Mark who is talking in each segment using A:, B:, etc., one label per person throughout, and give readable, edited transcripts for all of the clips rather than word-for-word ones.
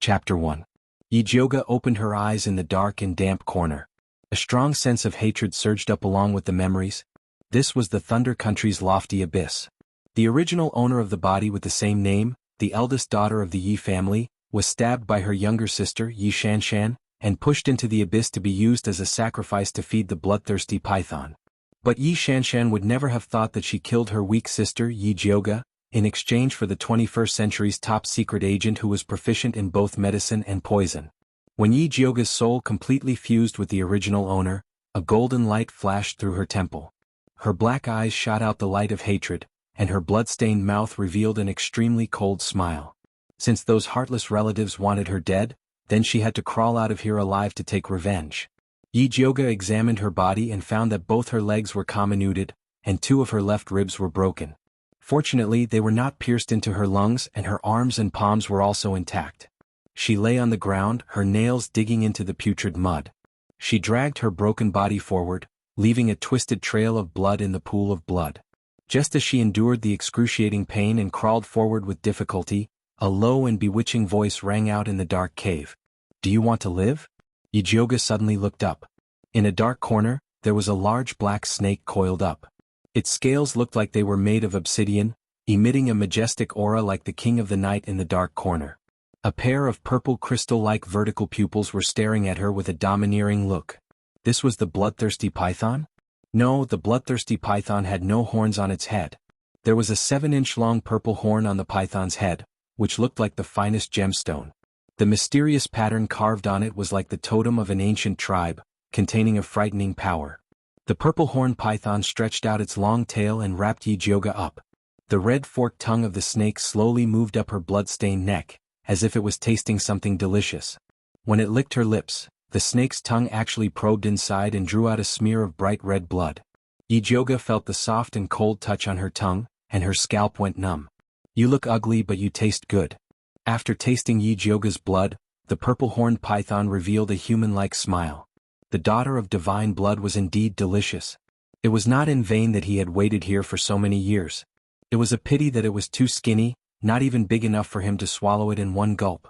A: Chapter 1. Yijioga opened her eyes in the dark and damp corner. A strong sense of hatred surged up along with the memories. This was the Thunder Country's lofty abyss. The original owner of the body with the same name, the eldest daughter of the Yi family, was stabbed by her younger sister Yi Shanshan, and pushed into the abyss to be used as a sacrifice to feed the bloodthirsty python. But Yi Shanshan would never have thought that she killed her weak sister Yijioga, in exchange for the 21st century's top secret agent who was proficient in both medicine and poison. When Yijioga's soul completely fused with the original owner, a golden light flashed through her temple. Her black eyes shot out the light of hatred, and her blood-stained mouth revealed an extremely cold smile. Since those heartless relatives wanted her dead, then she had to crawl out of here alive to take revenge. Yijioga examined her body and found that both her legs were comminuted, and 2 of her left ribs were broken. Fortunately, they were not pierced into her lungs, and her arms and palms were also intact. She lay on the ground, her nails digging into the putrid mud. She dragged her broken body forward, leaving a twisted trail of blood in the pool of blood. Just as she endured the excruciating pain and crawled forward with difficulty, a low and bewitching voice rang out in the dark cave. "Do you want to live?" Yijioga suddenly looked up. In a dark corner, there was a large black snake coiled up. Its scales looked like they were made of obsidian, emitting a majestic aura like the king of the night in the dark corner. A pair of purple crystal-like vertical pupils were staring at her with a domineering look. This was the bloodthirsty python? No, the bloodthirsty python had no horns on its head. There was a 7-inch long purple horn on the python's head, which looked like the finest gemstone. The mysterious pattern carved on it was like the totem of an ancient tribe, containing a frightening power. The purple-horned python stretched out its long tail and wrapped Yijioga up. The red forked tongue of the snake slowly moved up her blood-stained neck, as if it was tasting something delicious. When it licked her lips, the snake's tongue actually probed inside and drew out a smear of bright red blood. Yijioga felt the soft and cold touch on her tongue, and her scalp went numb. "You look ugly but you taste good." After tasting Yijioga's blood, the purple-horned python revealed a human-like smile. The daughter of divine blood was indeed delicious. It was not in vain that he had waited here for so many years. It was a pity that it was too skinny, not even big enough for him to swallow it in one gulp.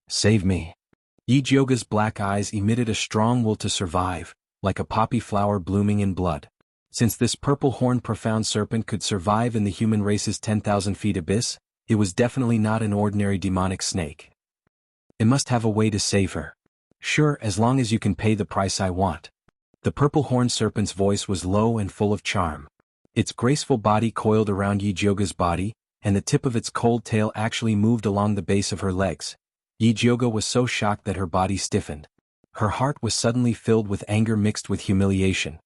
A: "Save me." Yijioga's black eyes emitted a strong will to survive, like a poppy flower blooming in blood. Since this purple-horned profound serpent could survive in the human race's 10,000 feet abyss, it was definitely not an ordinary demonic snake. It must have a way to save her. "Sure, as long as you can pay the price I want." The purple-horned serpent's voice was low and full of charm. Its graceful body coiled around Yijioga's body, and the tip of its cold tail actually moved along the base of her legs. Yijioga was so shocked that her body stiffened. Her heart was suddenly filled with anger mixed with humiliation.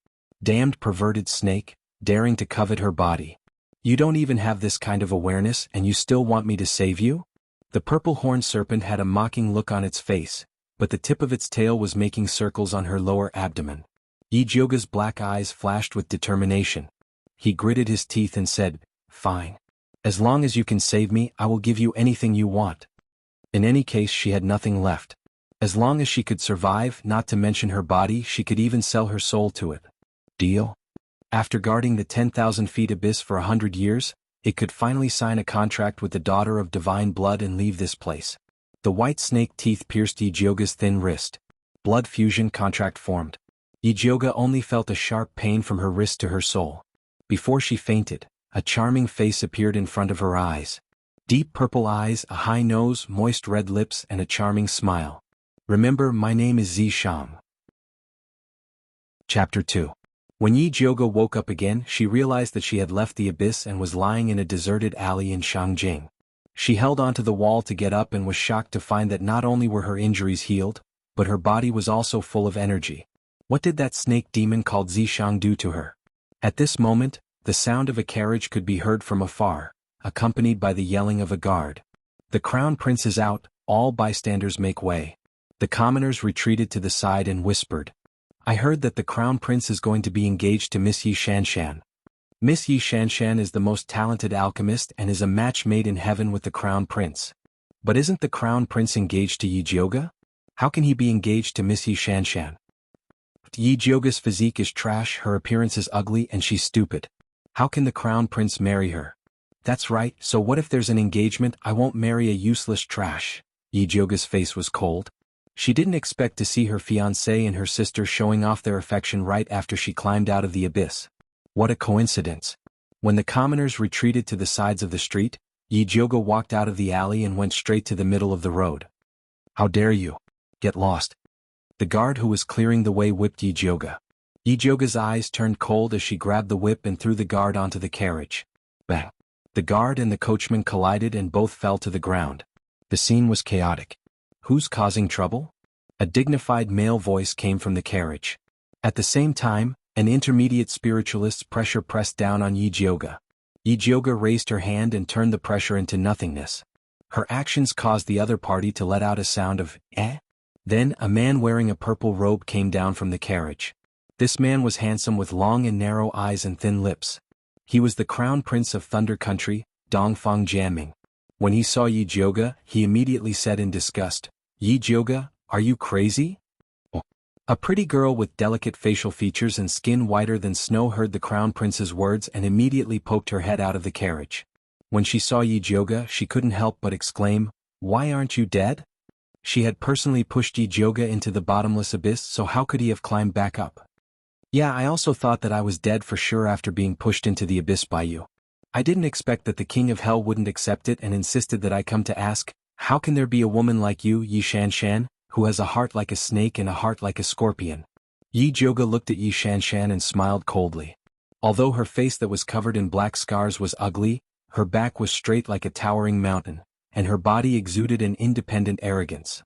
A: Damned perverted snake, daring to covet her body. "You don't even have this kind of awareness and you still want me to save you?" The purple-horned serpent had a mocking look on its face, but the tip of its tail was making circles on her lower abdomen. Yijioga's black eyes flashed with determination. He gritted his teeth and said, "Fine. As long as you can save me, I will give you anything you want." In any case, she had nothing left. As long as she could survive, not to mention her body, she could even sell her soul to it. Deal? After guarding the 10,000 feet abyss for 100 years, it could finally sign a contract with the daughter of divine blood and leave this place. The white snake teeth pierced Yijioga's thin wrist. Blood fusion contract formed. Yijioga only felt a sharp pain from her wrist to her soul. Before she fainted, a charming face appeared in front of her eyes. Deep purple eyes, a high nose, moist red lips, and a charming smile. "Remember, my name is Zishang." Chapter 2. When Yijioga woke up again, she realized that she had left the abyss and was lying in a deserted alley in Shangjing. She held onto the wall to get up and was shocked to find that not only were her injuries healed, but her body was also full of energy. What did that snake demon called Zishang do to her? At this moment, the sound of a carriage could be heard from afar, accompanied by the yelling of a guard. "The crown prince is out, all bystanders make way." The commoners retreated to the side and whispered, "I heard that the crown prince is going to be engaged to Miss Yi Shanshan. Miss Yi Shanshan is the most talented alchemist and is a match made in heaven with the crown prince." "But isn't the crown prince engaged to Yijioga? How can he be engaged to Miss Yi Shanshan?" "Yijioga's physique is trash, her appearance is ugly, and she's stupid. How can the crown prince marry her?" "That's right, so what if there's an engagement? I won't marry a useless trash." Yi Jioga's face was cold. She didn't expect to see her fiancé and her sister showing off their affection right after she climbed out of the abyss. What a coincidence. When the commoners retreated to the sides of the street, Yi Jioga walked out of the alley and went straight to the middle of the road. How dare you? Get lost. The guard who was clearing the way whipped Yi Jioga. Yi Jioga's eyes turned cold as she grabbed the whip and threw the guard onto the carriage. Bang! The guard and the coachman collided and both fell to the ground. The scene was chaotic. Who's causing trouble? A dignified male voice came from the carriage. At the same time, an intermediate spiritualist's pressure pressed down on Yi Jioga. Yi Jioga raised her hand and turned the pressure into nothingness. Her actions caused the other party to let out a sound of, eh? Then a man wearing a purple robe came down from the carriage. This man was handsome with long and narrow eyes and thin lips. He was the crown prince of Thunder Country, Dongfang Jiaming. When he saw Yi Jioga, he immediately said in disgust, Yi Jioga, are you crazy? Oh. A pretty girl with delicate facial features and skin whiter than snow heard the crown prince's words and immediately poked her head out of the carriage. When she saw Yi Jioga, she couldn't help but exclaim, why aren't you dead? She had personally pushed Yi Jioga into the bottomless abyss, so how could he have climbed back up? Yeah, I also thought that I was dead for sure after being pushed into the abyss by you. I didn't expect that the king of hell wouldn't accept it and insisted that I come to ask, how can there be a woman like you, Yi Shanshan, who has a heart like a snake and a heart like a scorpion? Yi Jioga looked at Yi Shanshan and smiled coldly. Although her face that was covered in black scars was ugly, her back was straight like a towering mountain, and her body exuded an independent arrogance.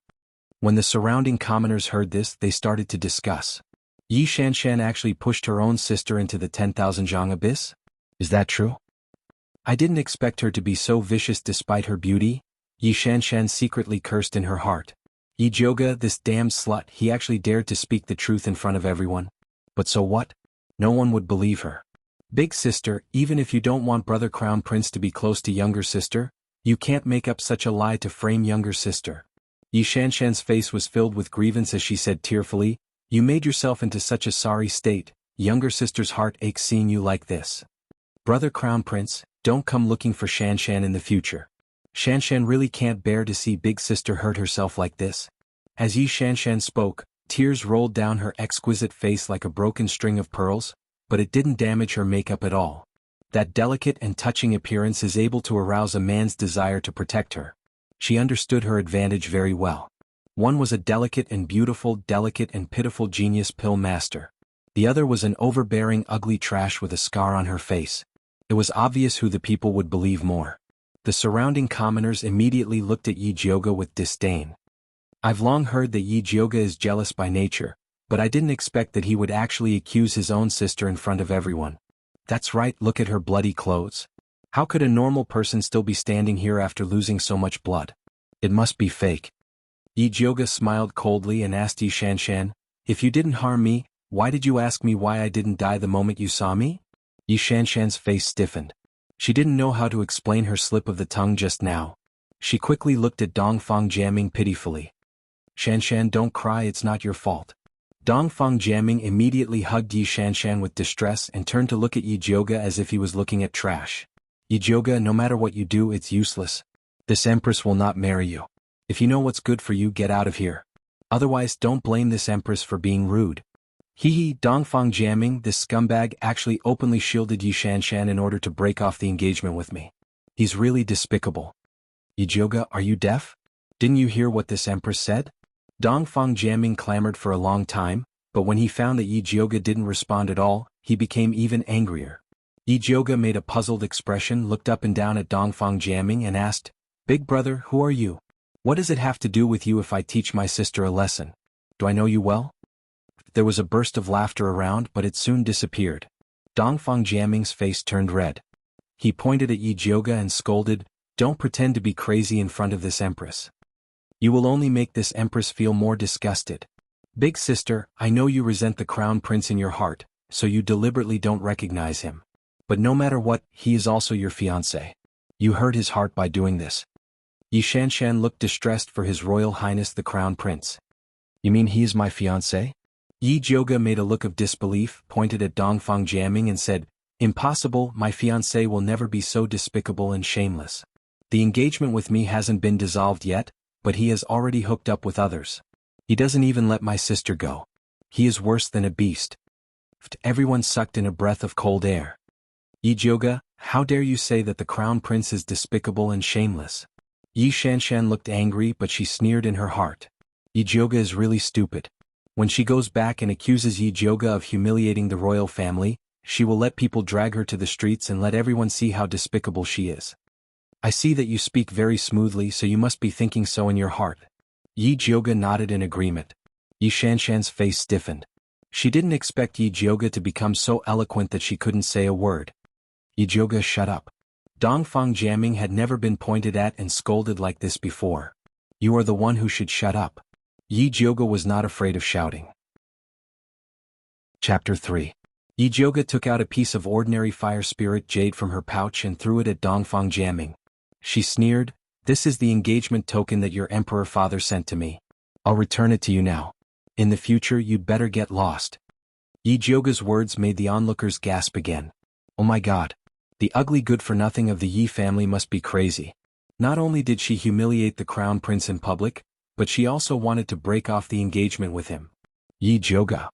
A: When the surrounding commoners heard this, they started to discuss. Yi Shanshan actually pushed her own sister into the 10,000 zhang abyss? Is that true? I didn't expect her to be so vicious despite her beauty. Yi Shanshan secretly cursed in her heart. Yi Jioga, this damned slut, he actually dared to speak the truth in front of everyone. But so what? No one would believe her. Big sister, even if you don't want brother crown prince to be close to younger sister, you can't make up such a lie to frame younger sister. Yi Shanshan's face was filled with grievance as she said tearfully, you made yourself into such a sorry state, younger sister's heart aches seeing you like this. Brother crown prince, don't come looking for Shanshan in the future. Shanshan really can't bear to see big sister hurt herself like this. As Yi Shanshan spoke, tears rolled down her exquisite face like a broken string of pearls, but it didn't damage her makeup at all. That delicate and touching appearance is able to arouse a man's desire to protect her. She understood her advantage very well. One was a delicate and pitiful genius pill master. The other was an overbearing ugly trash with a scar on her face. It was obvious who the people would believe more. The surrounding commoners immediately looked at Yi Jioga with disdain. I've long heard that Yi Jioga is jealous by nature, but I didn't expect that he would actually accuse his own sister in front of everyone. That's right, look at her bloody clothes. How could a normal person still be standing here after losing so much blood? It must be fake. Yi Jioga smiled coldly and asked Yi Shanshan, if you didn't harm me, why did you ask me why I didn't die the moment you saw me? Yi Shanshan's face stiffened. She didn't know how to explain her slip of the tongue just now. She quickly looked at Dongfang Jiaming pitifully. Shanshan, don't cry, it's not your fault. Dongfang Jiaming immediately hugged Yi Shanshan with distress and turned to look at Yi Jioga as if he was looking at trash. Yi Jioga, no matter what you do, it's useless. This empress will not marry you. If you know what's good for you, get out of here. Otherwise, don't blame this empress for being rude. Hee, Dongfang Jiaming, this scumbag actually openly shielded Yi Shanshan in order to break off the engagement with me. He's really despicable. Yi Jioga, are you deaf? Didn't you hear what this empress said? Dongfang Jiaming clamored for a long time, but when he found that Yi Jioga didn't respond at all, he became even angrier. Yi Jioga made a puzzled expression, looked up and down at Dongfang Jiaming and asked, Big brother, who are you? What does it have to do with you if I teach my sister a lesson? Do I know you well? There was a burst of laughter around, but it soon disappeared. Dongfang Jiaming's face turned red. He pointed at Yi Jioga and scolded, don't pretend to be crazy in front of this empress. You will only make this empress feel more disgusted. Big sister, I know you resent the crown prince in your heart, so you deliberately don't recognize him. But no matter what, he is also your fiancé. You hurt his heart by doing this. Yi Shanshan looked distressed for His Royal Highness the Crown Prince. You mean he is my fiancé? Yi Jioga made a look of disbelief, pointed at Dongfang Jiaming and said, Impossible, my fiancé will never be so despicable and shameless. The engagement with me hasn't been dissolved yet, but he has already hooked up with others. He doesn't even let my sister go. He is worse than a beast. Everyone sucked in a breath of cold air. Yi Jioge, how dare you say that the crown prince is despicable and shameless? Yi Shanshan looked angry, but she sneered in her heart. Yi Jioge is really stupid. When she goes back and accuses Yi Jioge of humiliating the royal family, she will let people drag her to the streets and let everyone see how despicable she is. I see that you speak very smoothly, so you must be thinking so in your heart. Yi Jioge nodded in agreement. Yi Shanshan's face stiffened. She didn't expect Yi Jioge to become so eloquent that she couldn't say a word. Yi Jioge, shut up. Dongfang Jiaming had never been pointed at and scolded like this before. You are the one who should shut up. Yi Jioge was not afraid of shouting. Chapter 3. Yi Jioge took out a piece of ordinary fire spirit jade from her pouch and threw it at Dongfang Jiaming. She sneered, "This is the engagement token that your emperor father sent to me. I'll return it to you now. In the future you'd better get lost." Yi Jioge's words made the onlookers gasp again. Oh my god. The ugly good-for-nothing of the Yi family must be crazy. Not only did she humiliate the crown prince in public, but she also wanted to break off the engagement with him. Yi Jioge.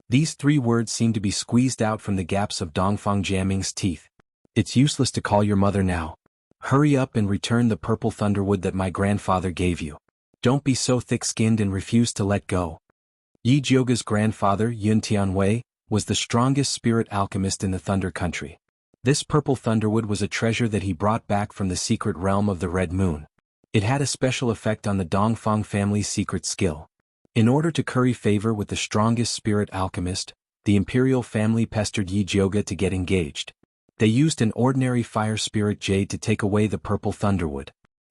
A: These 3 words seemed to be squeezed out from the gaps of Dongfang Jiaming's teeth. It's useless to call your mother now. Hurry up and return the purple thunderwood that my grandfather gave you. Don't be so thick-skinned and refuse to let go. Yi Jioge's grandfather, Yun Tianwei, was the strongest spirit alchemist in the Thunder Country. This purple thunderwood was a treasure that he brought back from the secret realm of the Red Moon. It had a special effect on the Dongfang family's secret skill. In order to curry favor with the strongest spirit alchemist, the imperial family pestered Yi Jioge to get engaged. They used an ordinary fire spirit jade to take away the purple thunderwood.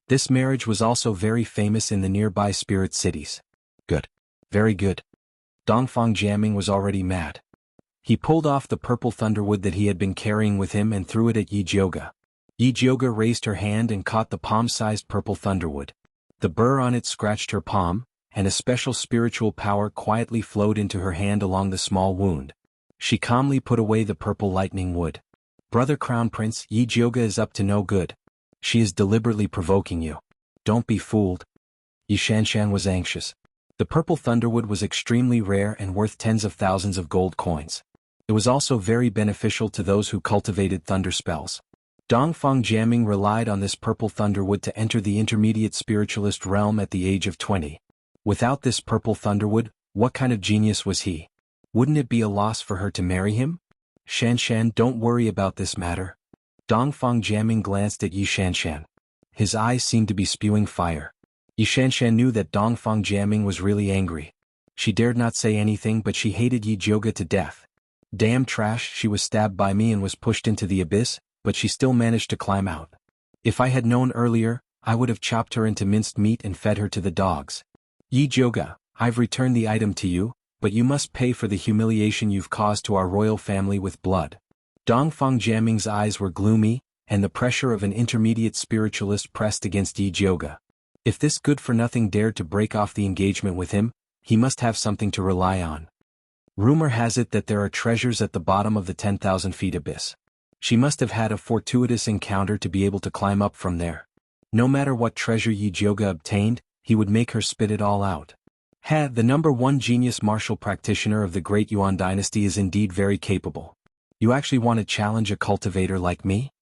A: This marriage was also very famous in the nearby spirit cities. Good. Very good. Dongfang Jiaming was already mad. He pulled off the purple thunderwood that he had been carrying with him and threw it at Yi Jioge. Yi Jioge raised her hand and caught the palm-sized purple thunderwood. The burr on it scratched her palm, and a special spiritual power quietly flowed into her hand along the small wound. She calmly put away the purple lightning wood. Brother Crown Prince, Yi Jioge is up to no good. She is deliberately provoking you. Don't be fooled. Yi Shanshan was anxious. The purple thunderwood was extremely rare and worth tens of thousands of gold coins. It was also very beneficial to those who cultivated thunder spells. Dongfang Jiaming relied on this purple thunderwood to enter the intermediate spiritualist realm at the age of 20. Without this purple thunderwood, what kind of genius was he? Wouldn't it be a loss for her to marry him? Shanshan, don't worry about this matter. Dongfang Jiaming glanced at Yi Shanshan. His eyes seemed to be spewing fire. Yi Shanshan knew that Dongfang Jiaming was really angry. She dared not say anything, but she hated Yi Jioge to death. Damn trash, she was stabbed by me and was pushed into the abyss, but she still managed to climb out. If I had known earlier, I would have chopped her into minced meat and fed her to the dogs. Yi Jioge, I've returned the item to you, but you must pay for the humiliation you've caused to our royal family with blood. Dongfang Jiaming's eyes were gloomy, and the pressure of an intermediate spiritualist pressed against Yi Jioge. If this good-for-nothing dared to break off the engagement with him, he must have something to rely on. Rumor has it that there are treasures at the bottom of the 10,000 feet abyss. She must have had a fortuitous encounter to be able to climb up from there. No matter what treasure Yi Jioge obtained, he would make her spit it all out. The number 1 genius martial practitioner of the Great Yuan dynasty is indeed very capable. You actually want to challenge a cultivator like me?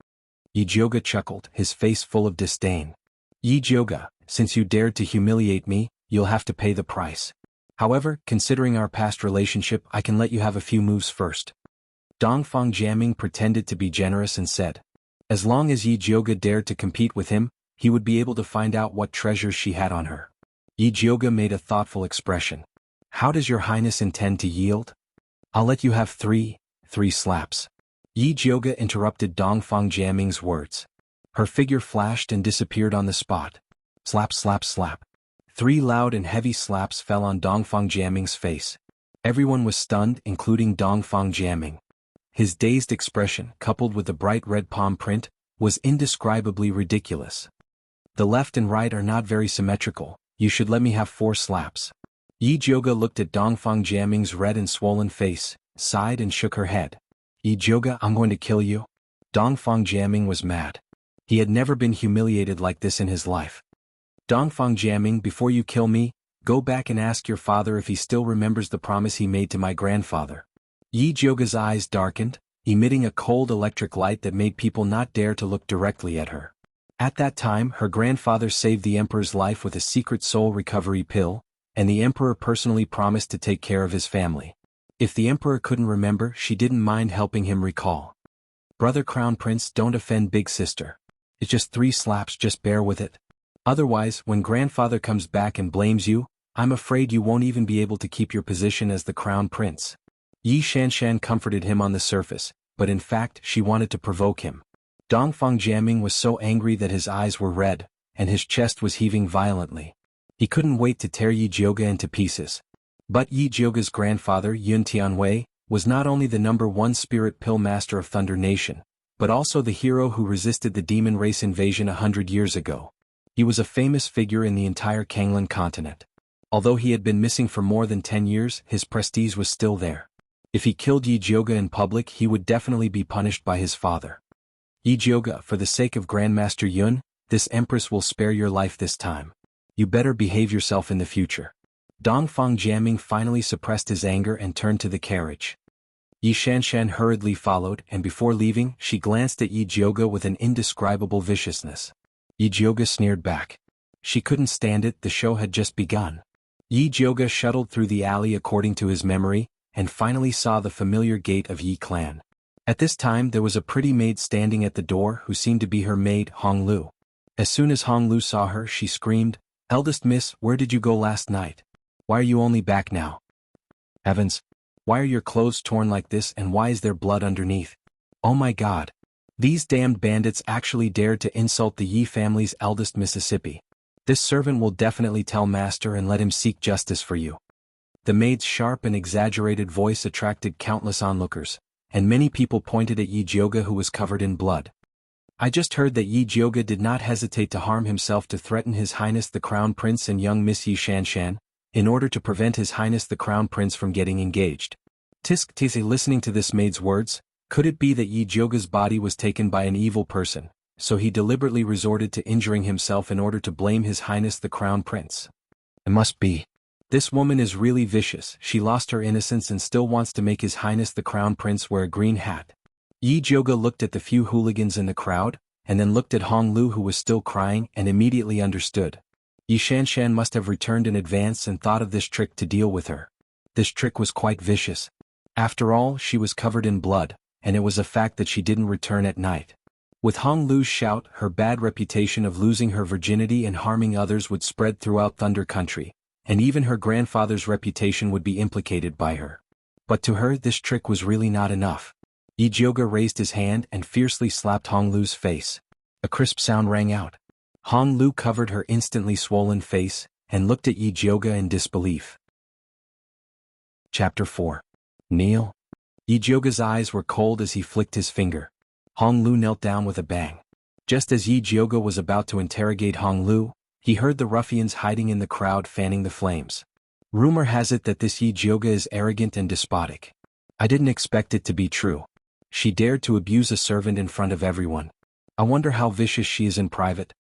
A: Yi Jioge chuckled, his face full of disdain. Yi Jioge, since you dared to humiliate me, you'll have to pay the price. However, considering our past relationship, I can let you have a few moves first. Dongfang Jiaming pretended to be generous and said. As long as Yi Jioge dared to compete with him, he would be able to find out what treasures she had on her. Yi Jioge made a thoughtful expression. How does your highness intend to yield? I'll let you have three slaps. Yi Jioge interrupted Dongfang Jiaming's words. Her figure flashed and disappeared on the spot. Slap, slap, slap. 3 loud and heavy slaps fell on Dongfang Jiaming's face. Everyone was stunned, including Dongfang Jiaming. His dazed expression, coupled with the bright red palm print, was indescribably ridiculous. The left and right are not very symmetrical. You should let me have 4 slaps. Yi Jioge looked at Dongfang Jiaming's red and swollen face, sighed and shook her head. Yi Jioge, I'm going to kill you. Dongfang Jiaming was mad. He had never been humiliated like this in his life. Dongfang Jiaming, before you kill me, go back and ask your father if he still remembers the promise he made to my grandfather. Yi Jioga's eyes darkened, emitting a cold electric light that made people not dare to look directly at her. At that time, her grandfather saved the emperor's life with a secret soul recovery pill, and the emperor personally promised to take care of his family. If the emperor couldn't remember, she didn't mind helping him recall. Brother Crown Prince, don't offend big sister. It's just 3 slaps, just bear with it. Otherwise, when grandfather comes back and blames you, I'm afraid you won't even be able to keep your position as the Crown Prince. Yi Shanshan comforted him on the surface, but in fact she wanted to provoke him. Dongfang Jiaming was so angry that his eyes were red, and his chest was heaving violently. He couldn't wait to tear Yi Jioga into pieces. But Yi Jioga's grandfather, Yun Tianwei, was not only the #1 spirit pill master of Thunder Nation, but also the hero who resisted the demon race invasion 100 years ago. He was a famous figure in the entire Kanglan continent. Although he had been missing for more than 10 years, his prestige was still there. If he killed Yi Jioga in public, he would definitely be punished by his father. Yi Jioga, for the sake of Grandmaster Yun, this empress will spare your life this time. You better behave yourself in the future. Dongfang Jiaming finally suppressed his anger and turned to the carriage. Yi Shanshan hurriedly followed, and before leaving, she glanced at Yi Jioga with an indescribable viciousness. Yi Jioga sneered back. She couldn't stand it, the show had just begun. Yi Jioga shuttled through the alley according to his memory, and finally saw the familiar gate of Yi clan. At this time there was a pretty maid standing at the door who seemed to be her maid, Hong Lu. As soon as Hong Lu saw her, she screamed, "Eldest miss, where did you go last night? Why are you only back now? Heavens! Why are your clothes torn like this, and why is there blood underneath? Oh my God! These damned bandits actually dared to insult the Yi family's eldest Mississippi. This servant will definitely tell master and let him seek justice for you." The maid's sharp and exaggerated voice attracted countless onlookers, and many people pointed at Yi Jioga, who was covered in blood. I just heard that Yi Jioga did not hesitate to harm himself to threaten His Highness the Crown Prince and young Miss Yi Shanshan, in order to prevent His Highness the Crown Prince from getting engaged. Tisk Tise, listening to this maid's words, could it be that Yi Jioga's body was taken by an evil person, so he deliberately resorted to injuring himself in order to blame His Highness the Crown Prince? It must be. This woman is really vicious. She lost her innocence and still wants to make His Highness the Crown Prince wear a green hat. Yi Jioga looked at the few hooligans in the crowd, and then looked at Hong Lu, who was still crying, and immediately understood. Yi Shanshan must have returned in advance and thought of this trick to deal with her. This trick was quite vicious. After all, she was covered in blood, and it was a fact that she didn't return at night. With Hong Lu's shout, her bad reputation of losing her virginity and harming others would spread throughout Thunder Country, and even her grandfather's reputation would be implicated by her. But to her, this trick was really not enough. Yi Jioga raised his hand and fiercely slapped Hong Lu's face. A crisp sound rang out. Hong Lu covered her instantly swollen face, and looked at Yi Jioga in disbelief. Chapter 4. Kneel. Yi Jioga's eyes were cold as he flicked his finger. Hong Lu knelt down with a bang. Just as Yi Jioga was about to interrogate Hong Lu, he heard the ruffians hiding in the crowd fanning the flames. Rumor has it that this Yi Jioga is arrogant and despotic. I didn't expect it to be true. She dared to abuse a servant in front of everyone. I wonder how vicious she is in private.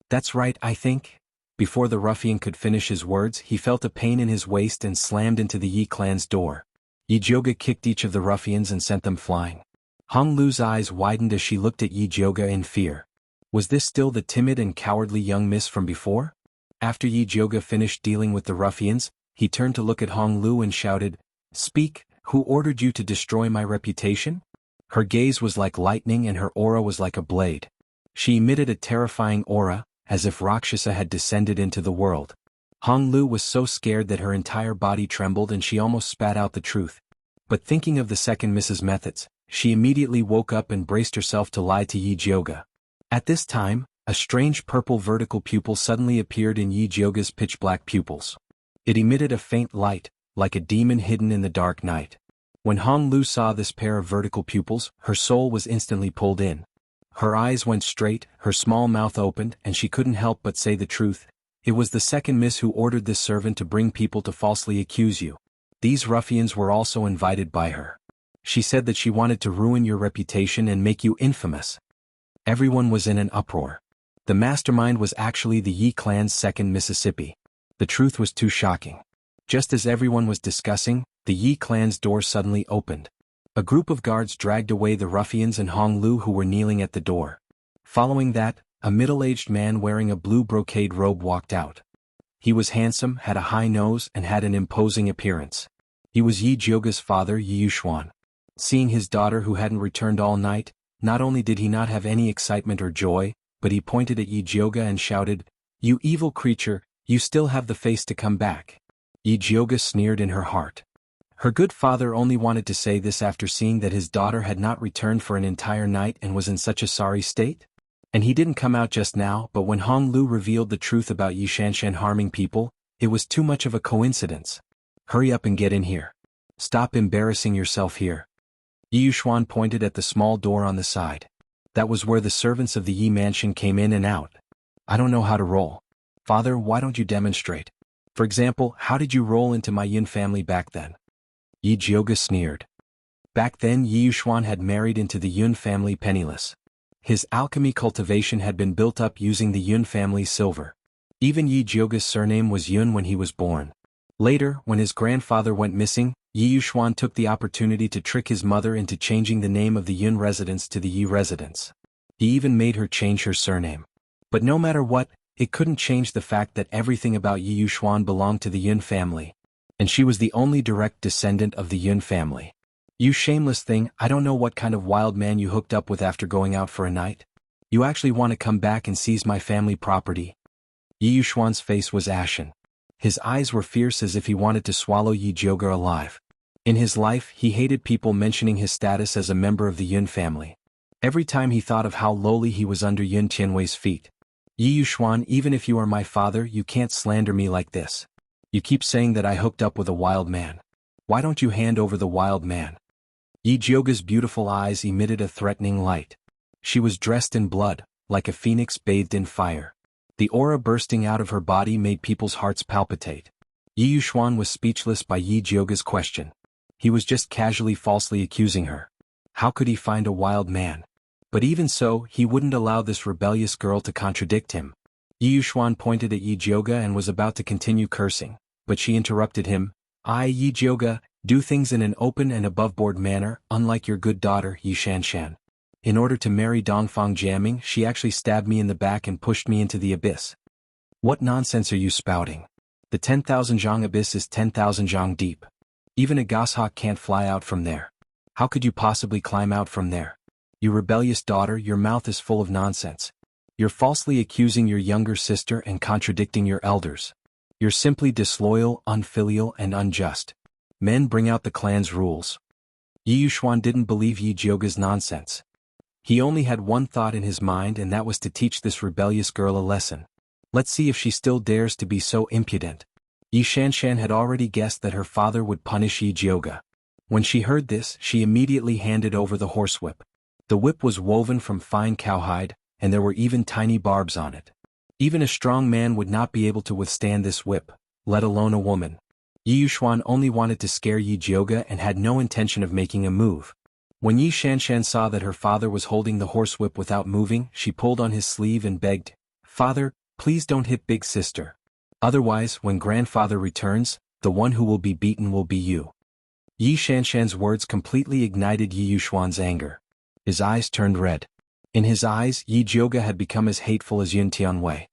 A: That's right, I think. Before the ruffian could finish his words, he felt a pain in his waist and slammed into the Yi clan's door. Yi Jioga kicked each of the ruffians and sent them flying. Hong Lu's eyes widened as she looked at Yi Jioga in fear. Was this still the timid and cowardly young miss from before? After Yi Jioga finished dealing with the ruffians, he turned to look at Hong Lu and shouted, "Speak, who ordered you to destroy my reputation?" Her gaze was like lightning and her aura was like a blade. She emitted a terrifying aura, as if Rakshasa had descended into the world. Hong Lu was so scared that her entire body trembled and she almost spat out the truth. But thinking of the second Mrs. Methods, she immediately woke up and braced herself to lie to Yi Jioga. At this time, a strange purple vertical pupil suddenly appeared in Yi Jioga's pitch-black pupils. It emitted a faint light, like a demon hidden in the dark night. When Hong Lu saw this pair of vertical pupils, her soul was instantly pulled in. Her eyes went straight, her small mouth opened, and she couldn't help but say the truth. It was the second miss who ordered this servant to bring people to falsely accuse you. These ruffians were also invited by her. She said that she wanted to ruin your reputation and make you infamous. Everyone was in an uproar. The mastermind was actually the Yi clan's second Mississippi. The truth was too shocking. Just as everyone was discussing, the Yi clan's door suddenly opened. A group of guards dragged away the ruffians and Hong Lu who were kneeling at the door. Following that, a middle-aged man wearing a blue brocade robe walked out. He was handsome, had a high nose, and had an imposing appearance. He was Yi Jioga's father, Yi Yuxuan. Seeing his daughter who hadn't returned all night, not only did he not have any excitement or joy, but he pointed at Yi Jioga and shouted, "You evil creature, you still have the face to come back." Yi Jioga sneered in her heart. Her good father only wanted to say this after seeing that his daughter had not returned for an entire night and was in such a sorry state. And he didn't come out just now, but when Hong Lu revealed the truth about Yi Shanshan harming people, it was too much of a coincidence. "Hurry up and get in here. Stop embarrassing yourself here." Yi Yuxuan pointed at the small door on the side. That was where the servants of the Yi mansion came in and out. "I don't know how to roll. Father, why don't you demonstrate? For example, how did you roll into my Yun family back then?" Yi Jioga sneered. Back then Yi Yuxuan had married into the Yun family penniless. His alchemy cultivation had been built up using the Yun family's silver. Even Yi Jioga's surname was Yun when he was born. Later, when his grandfather went missing, Yi Yuxuan took the opportunity to trick his mother into changing the name of the Yun residence to the Yi residence. He even made her change her surname. But no matter what, it couldn't change the fact that everything about Yi Yuxuan belonged to the Yun family. And she was the only direct descendant of the Yun family. "You shameless thing, I don't know what kind of wild man you hooked up with after going out for a night. You actually want to come back and seize my family property?" Yi Yuxuan's face was ashen. His eyes were fierce as if he wanted to swallow Yi Jioga alive. In his life, he hated people mentioning his status as a member of the Yun family. Every time he thought of how lowly he was under Yun Tianwei's feet. "Yi Yuxuan, even if you are my father, you can't slander me like this. You keep saying that I hooked up with a wild man. Why don't you hand over the wild man?" Yi Jioga's beautiful eyes emitted a threatening light. She was dressed in blood, like a phoenix bathed in fire. The aura bursting out of her body made people's hearts palpitate. Yi Yuxuan was speechless by Yi Jioga's question. He was just casually falsely accusing her. How could he find a wild man? But even so, he wouldn't allow this rebellious girl to contradict him. Yi Yuxuan pointed at Yi Jioga and was about to continue cursing, but she interrupted him. Yi Jioga, do things in an open and above-board manner, unlike your good daughter, Yi Shanshan. In order to marry Dongfang Jiaming, she actually stabbed me in the back and pushed me into the abyss. What nonsense are you spouting? The 10,000 zhang abyss is 10,000 zhang deep. Even a goshawk can't fly out from there. How could you possibly climb out from there? You rebellious daughter, your mouth is full of nonsense. You're falsely accusing your younger sister and contradicting your elders. You're simply disloyal, unfilial, and unjust. Men, bring out the clan's rules. Yi Yuxuan didn't believe Yi Jioga's nonsense. He only had one thought in his mind, and that was to teach this rebellious girl a lesson. Let's see if she still dares to be so impudent. Yi Shanshan had already guessed that her father would punish Yi Jioga. When she heard this, she immediately handed over the horsewhip. The whip was woven from fine cowhide, and there were even tiny barbs on it. Even a strong man would not be able to withstand this whip, let alone a woman. Yi Yuxuan only wanted to scare Yi Jioga and had no intention of making a move. When Yi Shanshan saw that her father was holding the horsewhip without moving, she pulled on his sleeve and begged, "Father, please don't hit big sister. Otherwise, when grandfather returns, the one who will be beaten will be you." Yi Shanshan's words completely ignited Yi Yuxuan's anger. His eyes turned red. In his eyes, Yi Jioga had become as hateful as Yun Tianwei.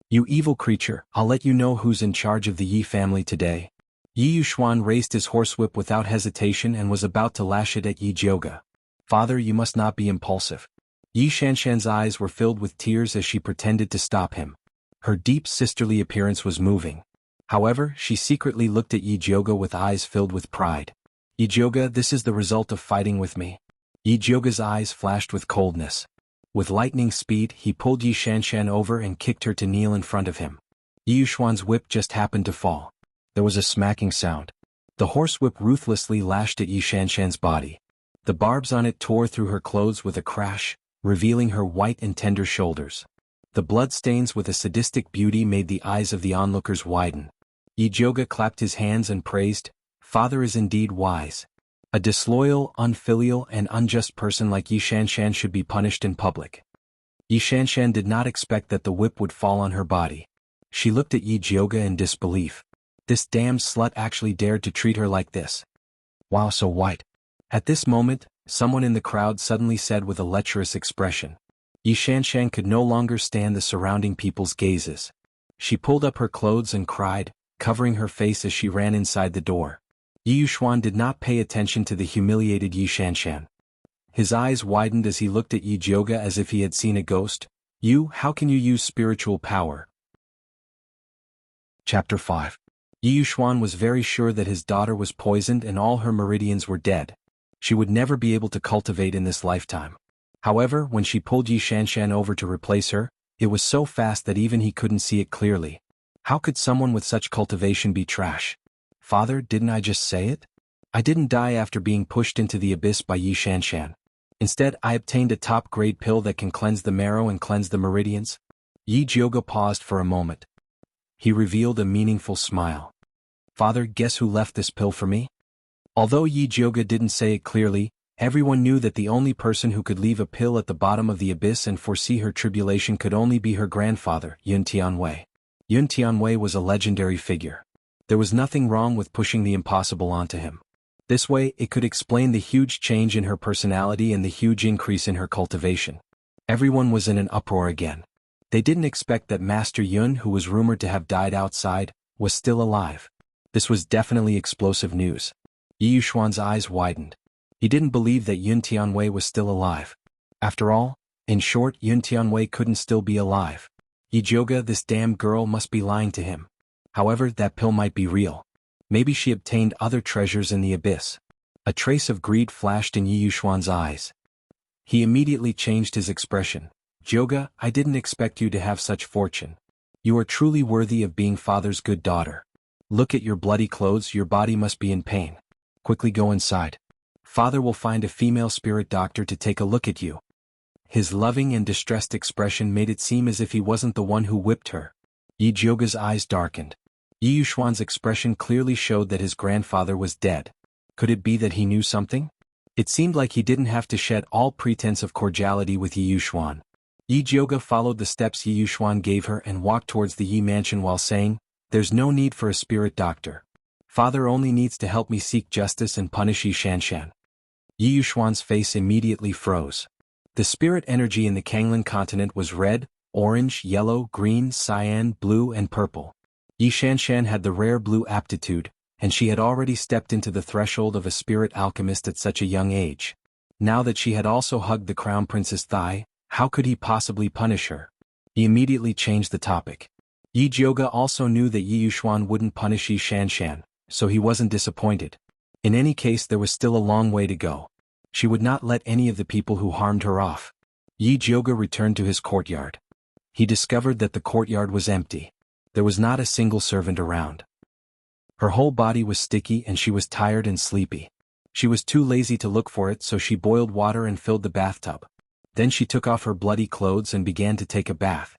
A: "You evil creature, I'll let you know who's in charge of the Yi family today." Yi Yuxuan raised his horsewhip without hesitation and was about to lash it at Yi Jioga. "Father, you must not be impulsive." Yi Shanshan's eyes were filled with tears as she pretended to stop him. Her deep sisterly appearance was moving. However, she secretly looked at Yi Jioga with eyes filled with pride. "Yi Jioga, this is the result of fighting with me." Yi Jioga's eyes flashed with coldness. With lightning speed, he pulled Yi Shanshan over and kicked her to kneel in front of him. Yi Yuxuan's whip just happened to fall. There was a smacking sound. The horsewhip ruthlessly lashed at Yi Shanshan's body. The barbs on it tore through her clothes with a crash, revealing her white and tender shoulders. The bloodstains with a sadistic beauty made the eyes of the onlookers widen. Yi Jioga clapped his hands and praised, "Father is indeed wise. A disloyal, unfilial, and unjust person like Yi Shanshan should be punished in public." Yi Shanshan did not expect that the whip would fall on her body. She looked at Yi Jioga in disbelief. This damned slut actually dared to treat her like this. Wow, so white. At this moment, someone in the crowd suddenly said with a lecherous expression. Yi Shanshan could no longer stand the surrounding people's gazes. She pulled up her clothes and cried, covering her face as she ran inside the door. Yi Yuxuan did not pay attention to the humiliated Yi Shanshan. His eyes widened as he looked at Yi Jioga as if he had seen a ghost. How can you use spiritual power? Chapter 5. Yi Yuxuan was very sure that his daughter was poisoned and all her meridians were dead. She would never be able to cultivate in this lifetime. However, when she pulled Yi Shanshan over to replace her, it was so fast that even he couldn't see it clearly. How could someone with such cultivation be trash? Father, didn't I just say it? I didn't die after being pushed into the abyss by Yi Shanshan. Instead, I obtained a top-grade pill that can cleanse the marrow and cleanse the meridians. Yi Jioga paused for a moment. He revealed a meaningful smile. Father, guess who left this pill for me? Although Yi Jioga didn't say it clearly, everyone knew that the only person who could leave a pill at the bottom of the abyss and foresee her tribulation could only be her grandfather, Yun Tianwei. Yun Tianwei was a legendary figure. There was nothing wrong with pushing the impossible onto him. This way, it could explain the huge change in her personality and the huge increase in her cultivation. Everyone was in an uproar again. They didn't expect that Master Yun, who was rumored to have died outside, was still alive. This was definitely explosive news. Yi Yuxuan's eyes widened. He didn't believe that Yun Tianwei was still alive. After all, in short, Yun Tianwei couldn't still be alive. Yi Jioga, this damn girl must be lying to him. However, that pill might be real. Maybe she obtained other treasures in the abyss. A trace of greed flashed in Yi Yuxuan's eyes. He immediately changed his expression. Jioga, I didn't expect you to have such fortune. You are truly worthy of being father's good daughter. Look at your bloody clothes, your body must be in pain. Quickly go inside. Father will find a female spirit doctor to take a look at you. His loving and distressed expression made it seem as if he wasn't the one who whipped her. Yi Jioga's eyes darkened. Yi Yuxuan's expression clearly showed that his grandfather was dead. Could it be that he knew something? It seemed like he didn't have to shed all pretense of cordiality with Yi Yuxuan. Yi Jioga followed the steps Yi Yuxuan gave her and walked towards the Yi mansion while saying, There's no need for a spirit doctor. Father only needs to help me seek justice and punish Yi Shanshan. Yi Yuxuan's face immediately froze. The spirit energy in the Kanglan continent was red, orange, yellow, green, cyan, blue and purple. Yi Shanshan had the rare blue aptitude, and she had already stepped into the threshold of a spirit alchemist at such a young age. Now that she had also hugged the crown prince's thigh, how could he possibly punish her? He immediately changed the topic. Yi Jioga also knew that Yi Yuxuan wouldn't punish Yi Shanshan, so he wasn't disappointed. In any case, there was still a long way to go. She would not let any of the people who harmed her off. Yi Jioga returned to his courtyard. He discovered that the courtyard was empty. There was not a single servant around. Her whole body was sticky and she was tired and sleepy. She was too lazy to look for it, so she boiled water and filled the bathtub. Then she took off her bloody clothes and began to take a bath.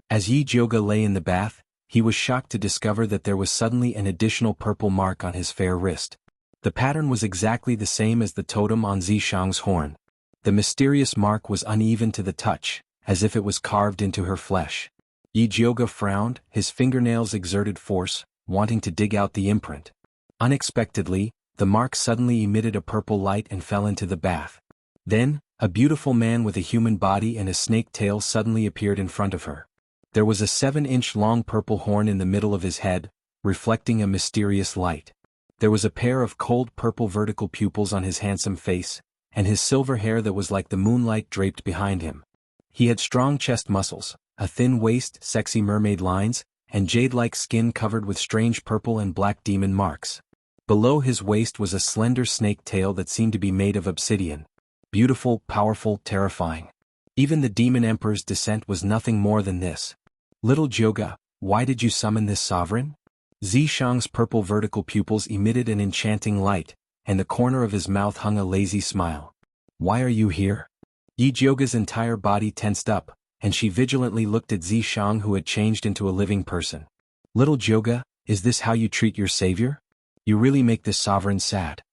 A: As Yi Jioga lay in the bath, he was shocked to discover that there was suddenly an additional purple mark on his fair wrist. The pattern was exactly the same as the totem on Zishang's horn. The mysterious mark was uneven to the touch, as if it was carved into her flesh. Yi Jioga frowned, his fingernails exerted force, wanting to dig out the imprint. Unexpectedly, the mark suddenly emitted a purple light and fell into the bath. Then, a beautiful man with a human body and a snake tail suddenly appeared in front of her. There was a 7-inch long purple horn in the middle of his head, reflecting a mysterious light. There was a pair of cold purple vertical pupils on his handsome face, and his silver hair that was like the moonlight draped behind him. He had strong chest muscles, a thin waist, sexy mermaid lines, and jade-like skin covered with strange purple and black demon marks. Below his waist was a slender snake tail that seemed to be made of obsidian. Beautiful, powerful, terrifying. Even the demon emperor's descent was nothing more than this. Little Jioga, why did you summon this sovereign? Zishang's purple vertical pupils emitted an enchanting light, and the corner of his mouth hung a lazy smile. Why are you here? Yi Jioga's entire body tensed up, and she vigilantly looked at Zishang, who had changed into a living person. Little Jioga, is this how you treat your savior? You really make this sovereign sad.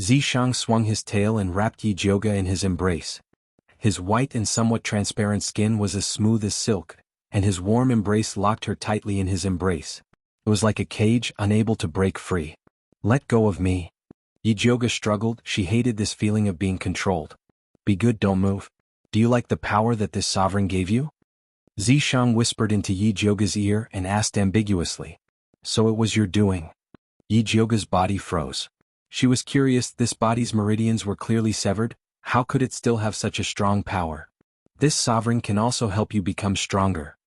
A: Zishang swung his tail and wrapped Yi Jioga in his embrace. His white and somewhat transparent skin was as smooth as silk, and his warm embrace locked her tightly in his embrace. It was like a cage, unable to break free. "Let go of me." Yijioga struggled. She hated this feeling of being controlled. "Be good, don't move. Do you like the power that this sovereign gave you?" Zishang whispered into Yijioga's ear and asked ambiguously. "So it was your doing?" Yijioga's body froze. She was curious. This body's meridians were clearly severed. How could it still have such a strong power? "This sovereign can also help you become stronger."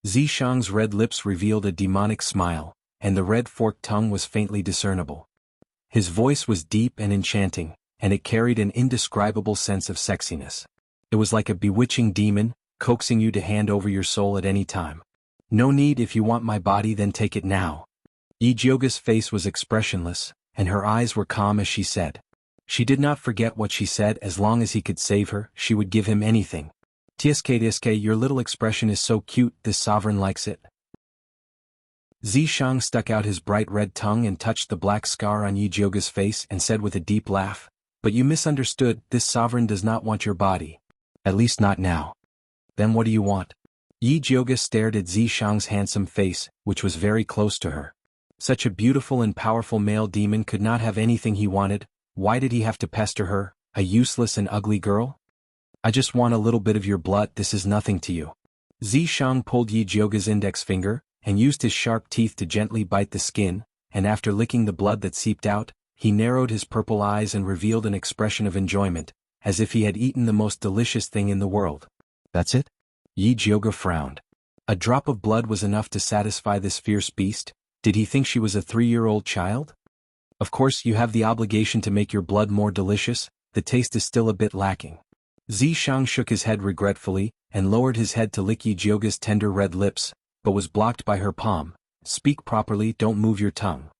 A: Zishang's red lips revealed a demonic smile, and the red forked tongue was faintly discernible. His voice was deep and enchanting, and it carried an indescribable sense of sexiness. It was like a bewitching demon, coaxing you to hand over your soul at any time. "No need. If you want my body, then take it now." Yijioga's face was expressionless, and her eyes were calm as she said. She did not forget what she said. As long as he could save her, she would give him anything. "Tsk, your little expression is so cute. This sovereign likes it." Zishang stuck out his bright red tongue and touched the black scar on Yijioga's face and said with a deep laugh, "But you misunderstood. This sovereign does not want your body. At least not now." "Then what do you want?" Yijioga stared at Zishang's handsome face, which was very close to her. Such a beautiful and powerful male demon could not have anything he wanted. Why did he have to pester her, a useless and ugly girl? "I just want a little bit of your blood. This is nothing to you." Zishang pulled Yijioga's index finger, and used his sharp teeth to gently bite the skin, and after licking the blood that seeped out, he narrowed his purple eyes and revealed an expression of enjoyment, as if he had eaten the most delicious thing in the world. "That's it?" Yijioga frowned. A drop of blood was enough to satisfy this fierce beast. Did he think she was a 3-year-old child? "Of course you have the obligation to make your blood more delicious. The taste is still a bit lacking." Zishang shook his head regretfully, and lowered his head to lick Yijioga's tender red lips, but was blocked by her palm. "Speak properly, don't move your tongue."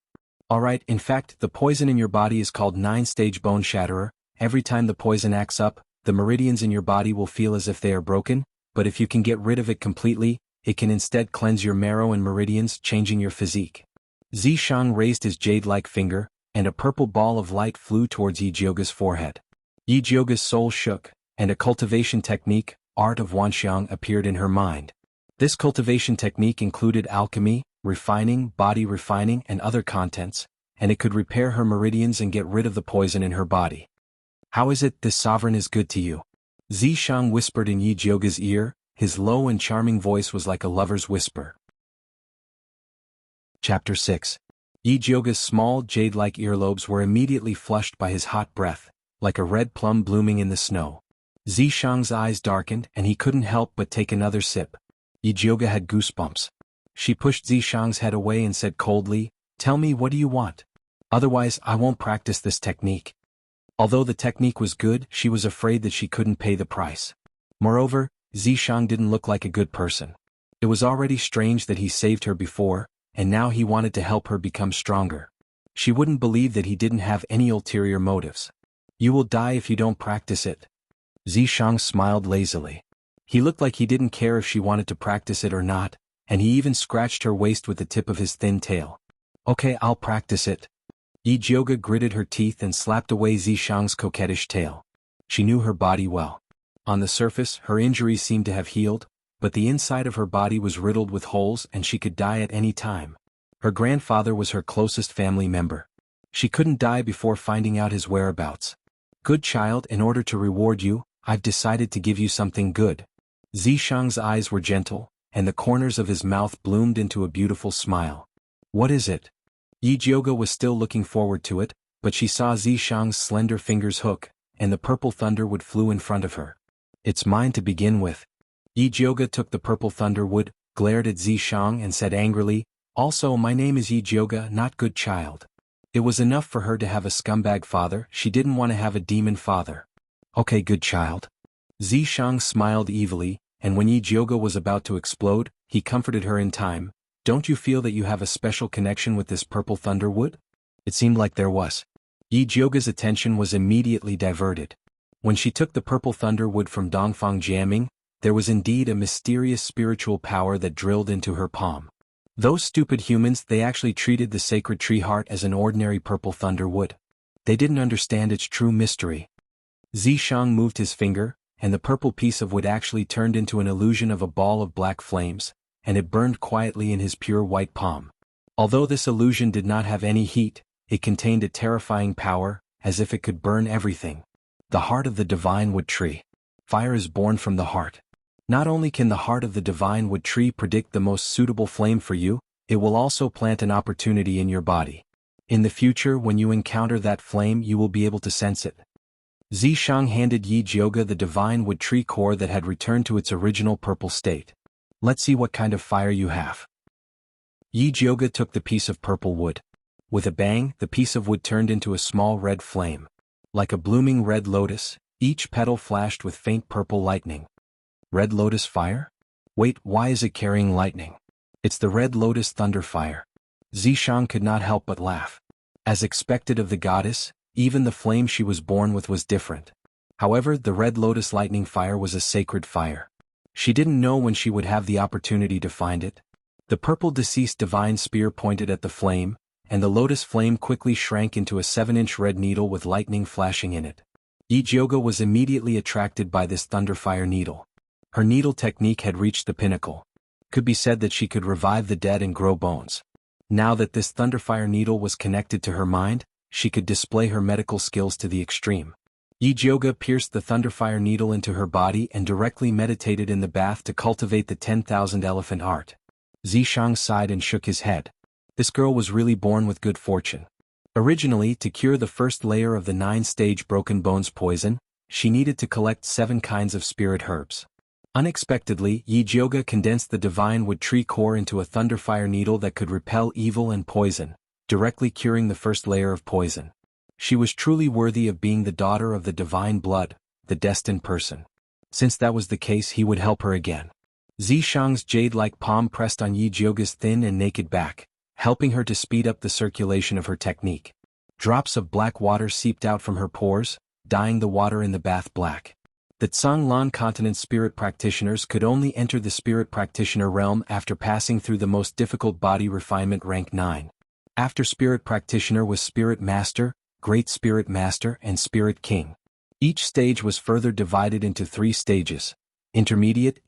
A: "Alright, in fact, the poison in your body is called 9-stage bone shatterer. Every time the poison acts up, the meridians in your body will feel as if they are broken, but if you can get rid of it completely, it can instead cleanse your marrow and meridians, changing your physique." Zishang raised his jade-like finger, and a purple ball of light flew towards Yijioga's forehead. Yijioga's soul shook, and a cultivation technique, art of Wanxiang, appeared in her mind. This cultivation technique included alchemy, refining, body refining, and other contents, and it could repair her meridians and get rid of the poison in her body. "How is it this sovereign is good to you?" Zishang whispered in Yijioga's ear. His low and charming voice was like a lover's whisper. Chapter 6. Yijioga's small jade-like earlobes were immediately flushed by his hot breath, like a red plum blooming in the snow. Zishang's eyes darkened, and he couldn't help but take another sip. Yijioga had goosebumps. She pushed Zishang's head away and said coldly, "Tell me, what do you want? Otherwise I won't practice this technique." Although the technique was good, she was afraid that she couldn't pay the price. Moreover, Zishang didn't look like a good person. It was already strange that he saved her before, and now he wanted to help her become stronger. She wouldn't believe that he didn't have any ulterior motives. "You will die if you don't practice it." Zishang smiled lazily. He looked like he didn't care if she wanted to practice it or not, and he even scratched her waist with the tip of his thin tail. "Okay, I'll practice it." Yijioga gritted her teeth and slapped away Zishang's coquettish tail. She knew her body well. On the surface, her injuries seemed to have healed, but the inside of her body was riddled with holes and she could die at any time. Her grandfather was her closest family member. She couldn't die before finding out his whereabouts. "Good child, in order to reward you, I've decided to give you something good." Zishang's eyes were gentle, and the corners of his mouth bloomed into a beautiful smile. "What is it?" Yijioga was still looking forward to it, but she saw Zishang's slender fingers hook, and the purple thunder wood flew in front of her. "It's mine to begin with." Yijioga took the purple thunder wood, glared at Zishang and said angrily, "Also, my name is Yijioga, not good child." It was enough for her to have a scumbag father. She didn't want to have a demon father. "Okay, good child." Zishang smiled evilly, and when Yijioga was about to explode, he comforted her in time. "Don't you feel that you have a special connection with this purple thunder wood?" It seemed like there was. Yijioga's attention was immediately diverted. When she took the purple thunder wood from Dongfang Jiaming, there was indeed a mysterious spiritual power that drilled into her palm. Those stupid humans, they actually treated the sacred tree heart as an ordinary purple thunder wood. They didn't understand its true mystery. Zishang moved his finger, and the purple piece of wood actually turned into an illusion of a ball of black flames, and it burned quietly in his pure white palm. Although this illusion did not have any heat, it contained a terrifying power, as if it could burn everything. The heart of the divine wood tree. Fire is born from the heart. Not only can the heart of the divine wood tree predict the most suitable flame for you, it will also plant an opportunity in your body. In the future, when you encounter that flame, you will be able to sense it. Zishang handed Yi Jioge the divine wood tree core that had returned to its original purple state. Let's see what kind of fire you have. Yi Jioge took the piece of purple wood. With a bang, the piece of wood turned into a small red flame. Like a blooming red lotus, each petal flashed with faint purple lightning. Red lotus fire? Wait, why is it carrying lightning? It's the red lotus thunder fire. Zishang could not help but laugh. As expected of the goddess, even the flame she was born with was different. However, the red lotus lightning fire was a sacred fire. She didn't know when she would have the opportunity to find it. The purple deceased divine spear pointed at the flame, and the lotus flame quickly shrank into a 7-inch red needle with lightning flashing in it. Yi Jioge was immediately attracted by this thunderfire needle. Her needle technique had reached the pinnacle. Could be said that she could revive the dead and grow bones. Now that this thunderfire needle was connected to her mind, she could display her medical skills to the extreme. Yi Jioge pierced the thunderfire needle into her body and directly meditated in the bath to cultivate the 10,000 elephant art. Zishang sighed and shook his head. This girl was really born with good fortune. Originally, to cure the first layer of the 9-stage broken bones poison, she needed to collect 7 kinds of spirit herbs. Unexpectedly, Yi Jioge condensed the divine wood tree core into a thunderfire needle that could repel evil and poison, directly curing the first layer of poison. She was truly worthy of being the daughter of the divine blood, the destined person. Since that was the case, he would help her again. Zishang's jade-like palm pressed on Yi Jioge's thin and naked back, helping her to speed up the circulation of her technique. Drops of black water seeped out from her pores, dyeing the water in the bath black. The Zhanglan continent spirit practitioners could only enter the spirit practitioner realm after passing through the most difficult body refinement rank 9. After spirit practitioner was spirit master, great spirit master, and spirit king. Each stage was further divided into 3 stages: intermediate,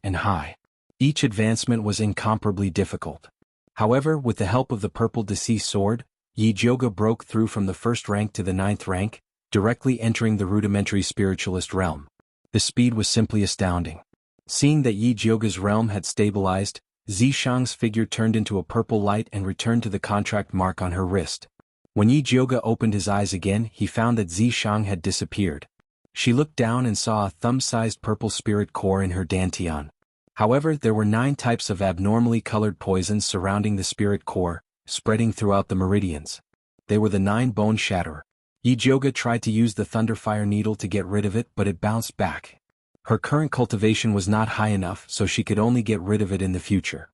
A: and high. Each advancement was incomparably difficult. However, with the help of the purple deceased sword, Yi Jioge broke through from the 1st rank to the 9th rank, directly entering the rudimentary spiritualist realm. The speed was simply astounding. Seeing that Yi Jioge's realm had stabilized, Zishang's figure turned into a purple light and returned to the contract mark on her wrist. When Yi Jioge opened his eyes again, he found that Zishang had disappeared. She looked down and saw a thumb-sized purple spirit core in her dantian. However, there were 9 types of abnormally colored poisons surrounding the spirit core, spreading throughout the meridians. They were the 9 bone shatterer. Yi Jioge tried to use the thunderfire needle to get rid of it, but it bounced back. Her current cultivation was not high enough, so she could only get rid of it in the future.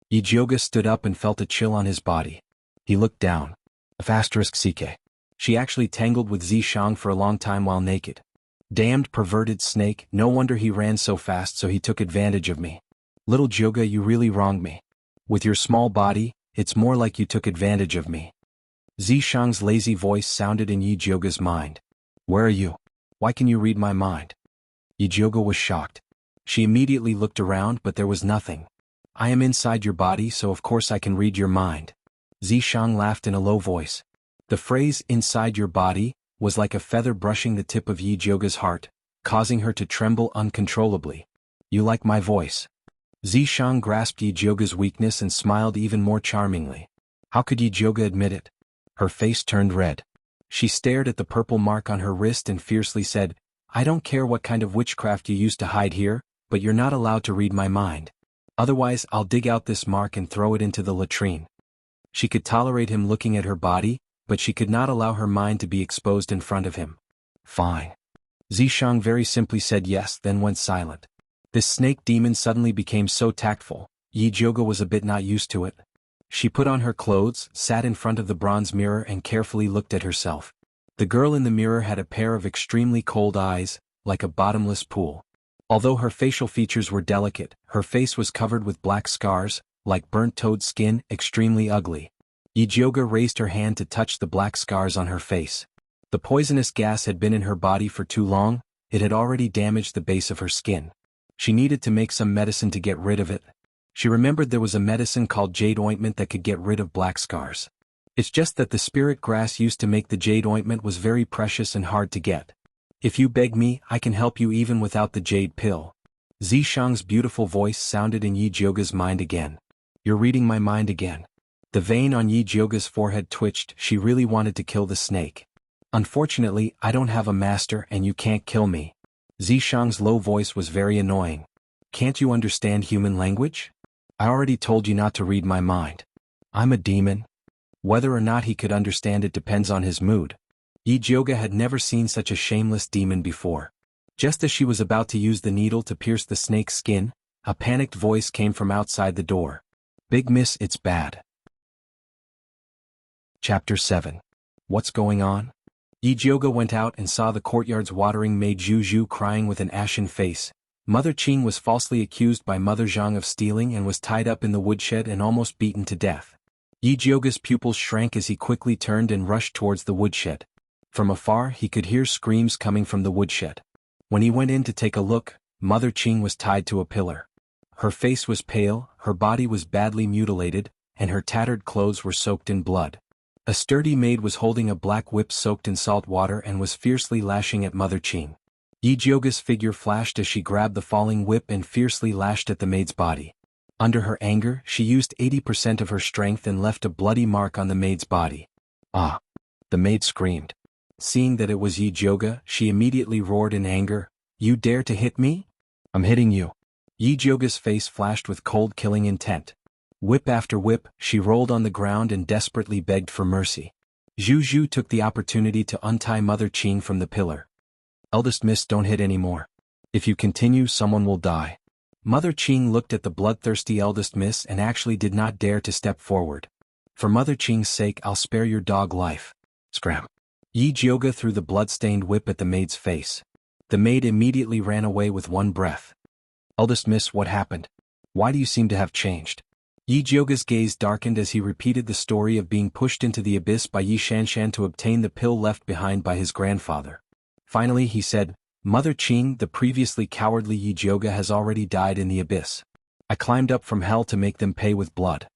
A: Yi Jioge stood up and felt a chill on his body. He looked down. *CK. She actually tangled with Zishang for a long time while naked. Damned perverted snake, no wonder he ran so fast, so he took advantage of me. Little Jioge, you really wronged me. With your small body, it's more like you took advantage of me. Zishang's lazy voice sounded in Yi Jioge's mind. Where are you? Why can you read my mind? Yi Jioge was shocked. She immediately looked around, but there was nothing. I am inside your body, so of course I can read your mind. Zishang laughed in a low voice. The phrase, inside your body, was like a feather brushing the tip of Yi Jioge's heart, causing her to tremble uncontrollably. You like my voice? Zishang grasped Yi Jioge's weakness and smiled even more charmingly. How could Yi Jioge admit it? Her face turned red. She stared at the purple mark on her wrist and fiercely said, I don't care what kind of witchcraft you used to hide here, but you're not allowed to read my mind. Otherwise, I'll dig out this mark and throw it into the latrine. She could tolerate him looking at her body, but she could not allow her mind to be exposed in front of him. Fine. Zishang very simply said yes, then went silent. This snake demon suddenly became so tactful, Yi Jioge was a bit not used to it. She put on her clothes, sat in front of the bronze mirror and carefully looked at herself. The girl in the mirror had a pair of extremely cold eyes, like a bottomless pool. Although her facial features were delicate, her face was covered with black scars, like burnt toad skin, extremely ugly. Yi Jioge raised her hand to touch the black scars on her face. The poisonous gas had been in her body for too long, It had already damaged the base of her skin. She needed to make some medicine to get rid of it. She remembered there was a medicine called jade ointment that could get rid of black scars. It's just that the spirit grass used to make the jade ointment was very precious and hard to get. If you beg me, I can help you even without the jade pill. Zishang's beautiful voice sounded in Yi Jioga's mind again. You're reading my mind again. The vein on Yi Jioga's forehead twitched. She really wanted to kill the snake. Unfortunately, I don't have a master and you can't kill me. Zishang's low voice was very annoying. Can't you understand human language? I already told you not to read my mind. I'm a demon. Whether or not he could understand it depends on his mood. Yi Jioga had never seen such a shameless demon before. Just as she was about to use the needle to pierce the snake's skin, a panicked voice came from outside the door. Big miss, it's bad. Chapter 7. What's going on? Yi Jioga went out and saw the courtyard's watering maid Zhu Zhu crying with an ashen face. Mother Qing was falsely accused by Mother Zhang of stealing and was tied up in the woodshed and almost beaten to death. Yi Jioga's pupils shrank as he quickly turned and rushed towards the woodshed. From afar he could hear screams coming from the woodshed. When he went in to take a look, Mother Qing was tied to a pillar. Her face was pale, her body was badly mutilated, and her tattered clothes were soaked in blood. A sturdy maid was holding a black whip soaked in salt water and was fiercely lashing at Mother Qing. Yi Jioga's figure flashed as she grabbed the falling whip and fiercely lashed at the maid's body. Under her anger, she used 80% of her strength and left a bloody mark on the maid's body. Ah! The maid screamed. Seeing that it was Yi Jioga, she immediately roared in anger, You dare to hit me? I'm hitting you. Yi Jioga's face flashed with cold killing intent. Whip after whip, she rolled on the ground and desperately begged for mercy. Zhu Zhu took the opportunity to untie Mother Qing from the pillar. Eldest miss, don't hit anymore. If you continue, someone will die. Mother Qing looked at the bloodthirsty eldest miss and actually did not dare to step forward. For Mother Qing's sake, I'll spare your dog life. Scram. Yi Jioga threw the blood-stained whip at the maid's face. The maid immediately ran away with one breath. Eldest miss, what happened? Why do you seem to have changed? Yi Jioga's gaze darkened as he repeated the story of being pushed into the abyss by Yi Shanshan to obtain the pill left behind by his grandfather. Finally he said, Mother Qing, the previously cowardly Yi Jioga has already died in the abyss. I climbed up from hell to make them pay with blood.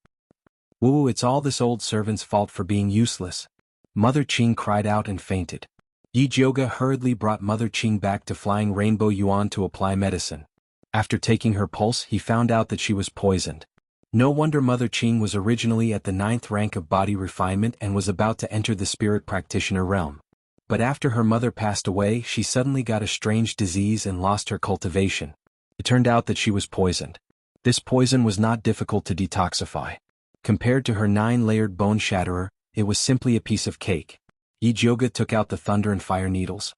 A: Woo, it's all this old servant's fault for being useless. Mother Qing cried out and fainted. Yi Jioga hurriedly brought Mother Qing back to Flying Rainbow Yuan to apply medicine. After taking her pulse, he found out that she was poisoned. No wonder Mother Qing was originally at the 9th rank of body refinement and was about to enter the spirit practitioner realm. But after her mother passed away, she suddenly got a strange disease and lost her cultivation. It turned out that she was poisoned. This poison was not difficult to detoxify. Compared to her 9-layered bone shatterer, it was simply a piece of cake. Yi Jioga took out the thunder and fire needles.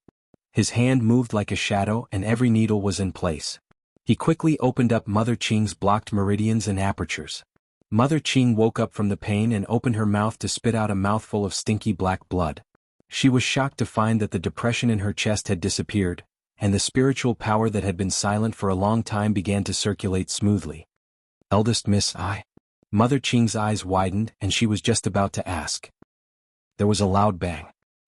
A: His hand moved like a shadow and every needle was in place. He quickly opened up Mother Qing's blocked meridians and apertures. Mother Qing woke up from the pain and opened her mouth to spit out a mouthful of stinky black blood. She was shocked to find that the depression in her chest had disappeared, and the spiritual power that had been silent for a long time began to circulate smoothly. Eldest miss, Mother Qing's eyes widened and she was just about to ask. There was a loud bang.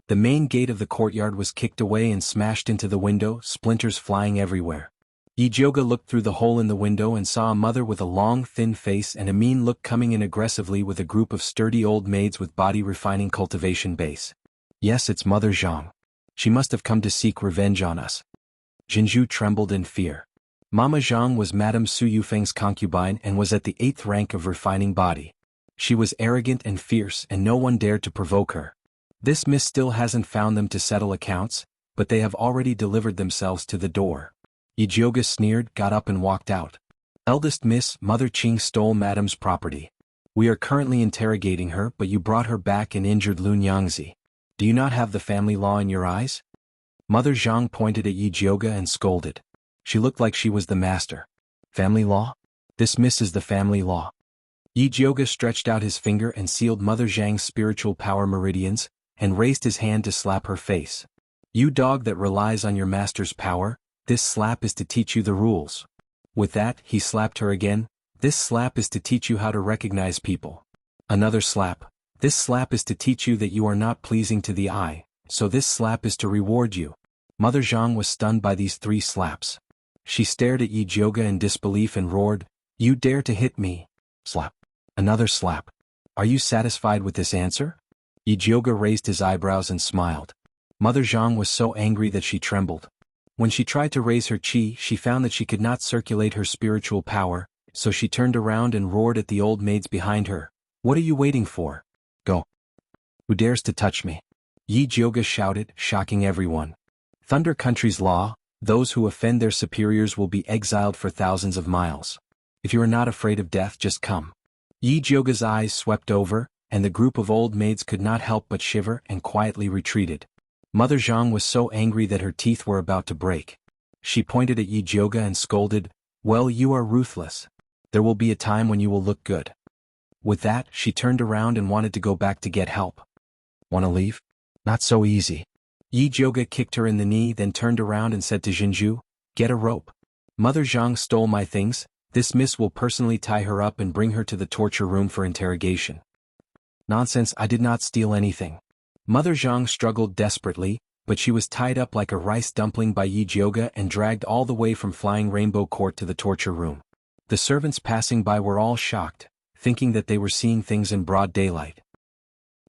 A: The main gate of the courtyard was kicked away and smashed into the window, splinters flying everywhere. Yi Jioga looked through the hole in the window and saw a mother with a long, thin face and a mean look coming in aggressively with a group of sturdy old maids with body-refining cultivation base. Yes, it's Mother Zhang. She must have come to seek revenge on us. Jinzhu trembled in fear. Mama Zhang was Madame Su Yufeng's concubine and was at the 8th rank of refining body. She was arrogant and fierce and no one dared to provoke her. This miss still hasn't found them to settle accounts, but they have already delivered themselves to the door. Yi Jioga sneered, got up and walked out. Eldest miss, Mother Qing stole Madame's property. We are currently interrogating her, but you brought her back and injured Lun Yangzi. Do you not have the family law in your eyes? Mother Zhang pointed at Yi Jioga and scolded. She looked like she was the master. Family law? This miss is the family law. Yi Jioga stretched out his finger and sealed Mother Zhang's spiritual power meridians, and raised his hand to slap her face. You dog that relies on your master's power, this slap is to teach you the rules. With that, he slapped her again. This slap is to teach you how to recognize people. Another slap. This slap is to teach you that you are not pleasing to the eye, so this slap is to reward you. Mother Zhang was stunned by these 3 slaps. She stared at Yi Jioga in disbelief and roared, "You dare to hit me!" Slap. Another slap. "Are you satisfied with this answer?" Yi Jioga raised his eyebrows and smiled. Mother Zhang was so angry that she trembled. When she tried to raise her qi, she found that she could not circulate her spiritual power, so she turned around and roared at the old maids behind her, "What are you waiting for? Go! Who dares to touch me?" Yi Jioga shouted, shocking everyone. Thunder Country's law: those who offend their superiors will be exiled for thousands of miles. If you are not afraid of death, just come. Yi Jioga's eyes swept over, and the group of old maids could not help but shiver and quietly retreated. Mother Zhang was so angry that her teeth were about to break. She pointed at Yi Jioga and scolded, "Well, you are ruthless. There will be a time when you will look good." With that, she turned around and wanted to go back to get help. "Want to leave? Not so easy." Yi Jioga kicked her in the knee, then turned around and said to Jinju, "Get a rope. Mother Zhang stole my things. This miss will personally tie her up and bring her to the torture room for interrogation." "Nonsense, I did not steal anything." Mother Zhang struggled desperately, but she was tied up like a rice dumpling by Yi Jioga and dragged all the way from Flying Rainbow Court to the torture room. The servants passing by were all shocked, thinking that they were seeing things in broad daylight.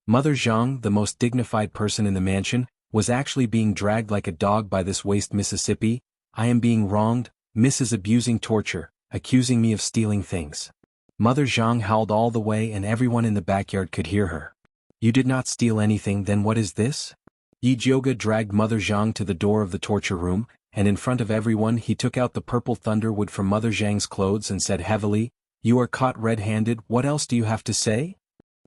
A: Mother Zhang, the most dignified person in the mansion, was actually being dragged like a dog by this waste Mississippi. "I am being wronged, Miss is abusing torture, accusing me of stealing things." Mother Zhang howled all the way and everyone in the backyard could hear her. "You did not steal anything, then what is this?" Yi Jioga dragged Mother Zhang to the door of the torture room, and in front of everyone he took out the purple thunderwood from Mother Zhang's clothes and said heavily, "You are caught red-handed, what else do you have to say?"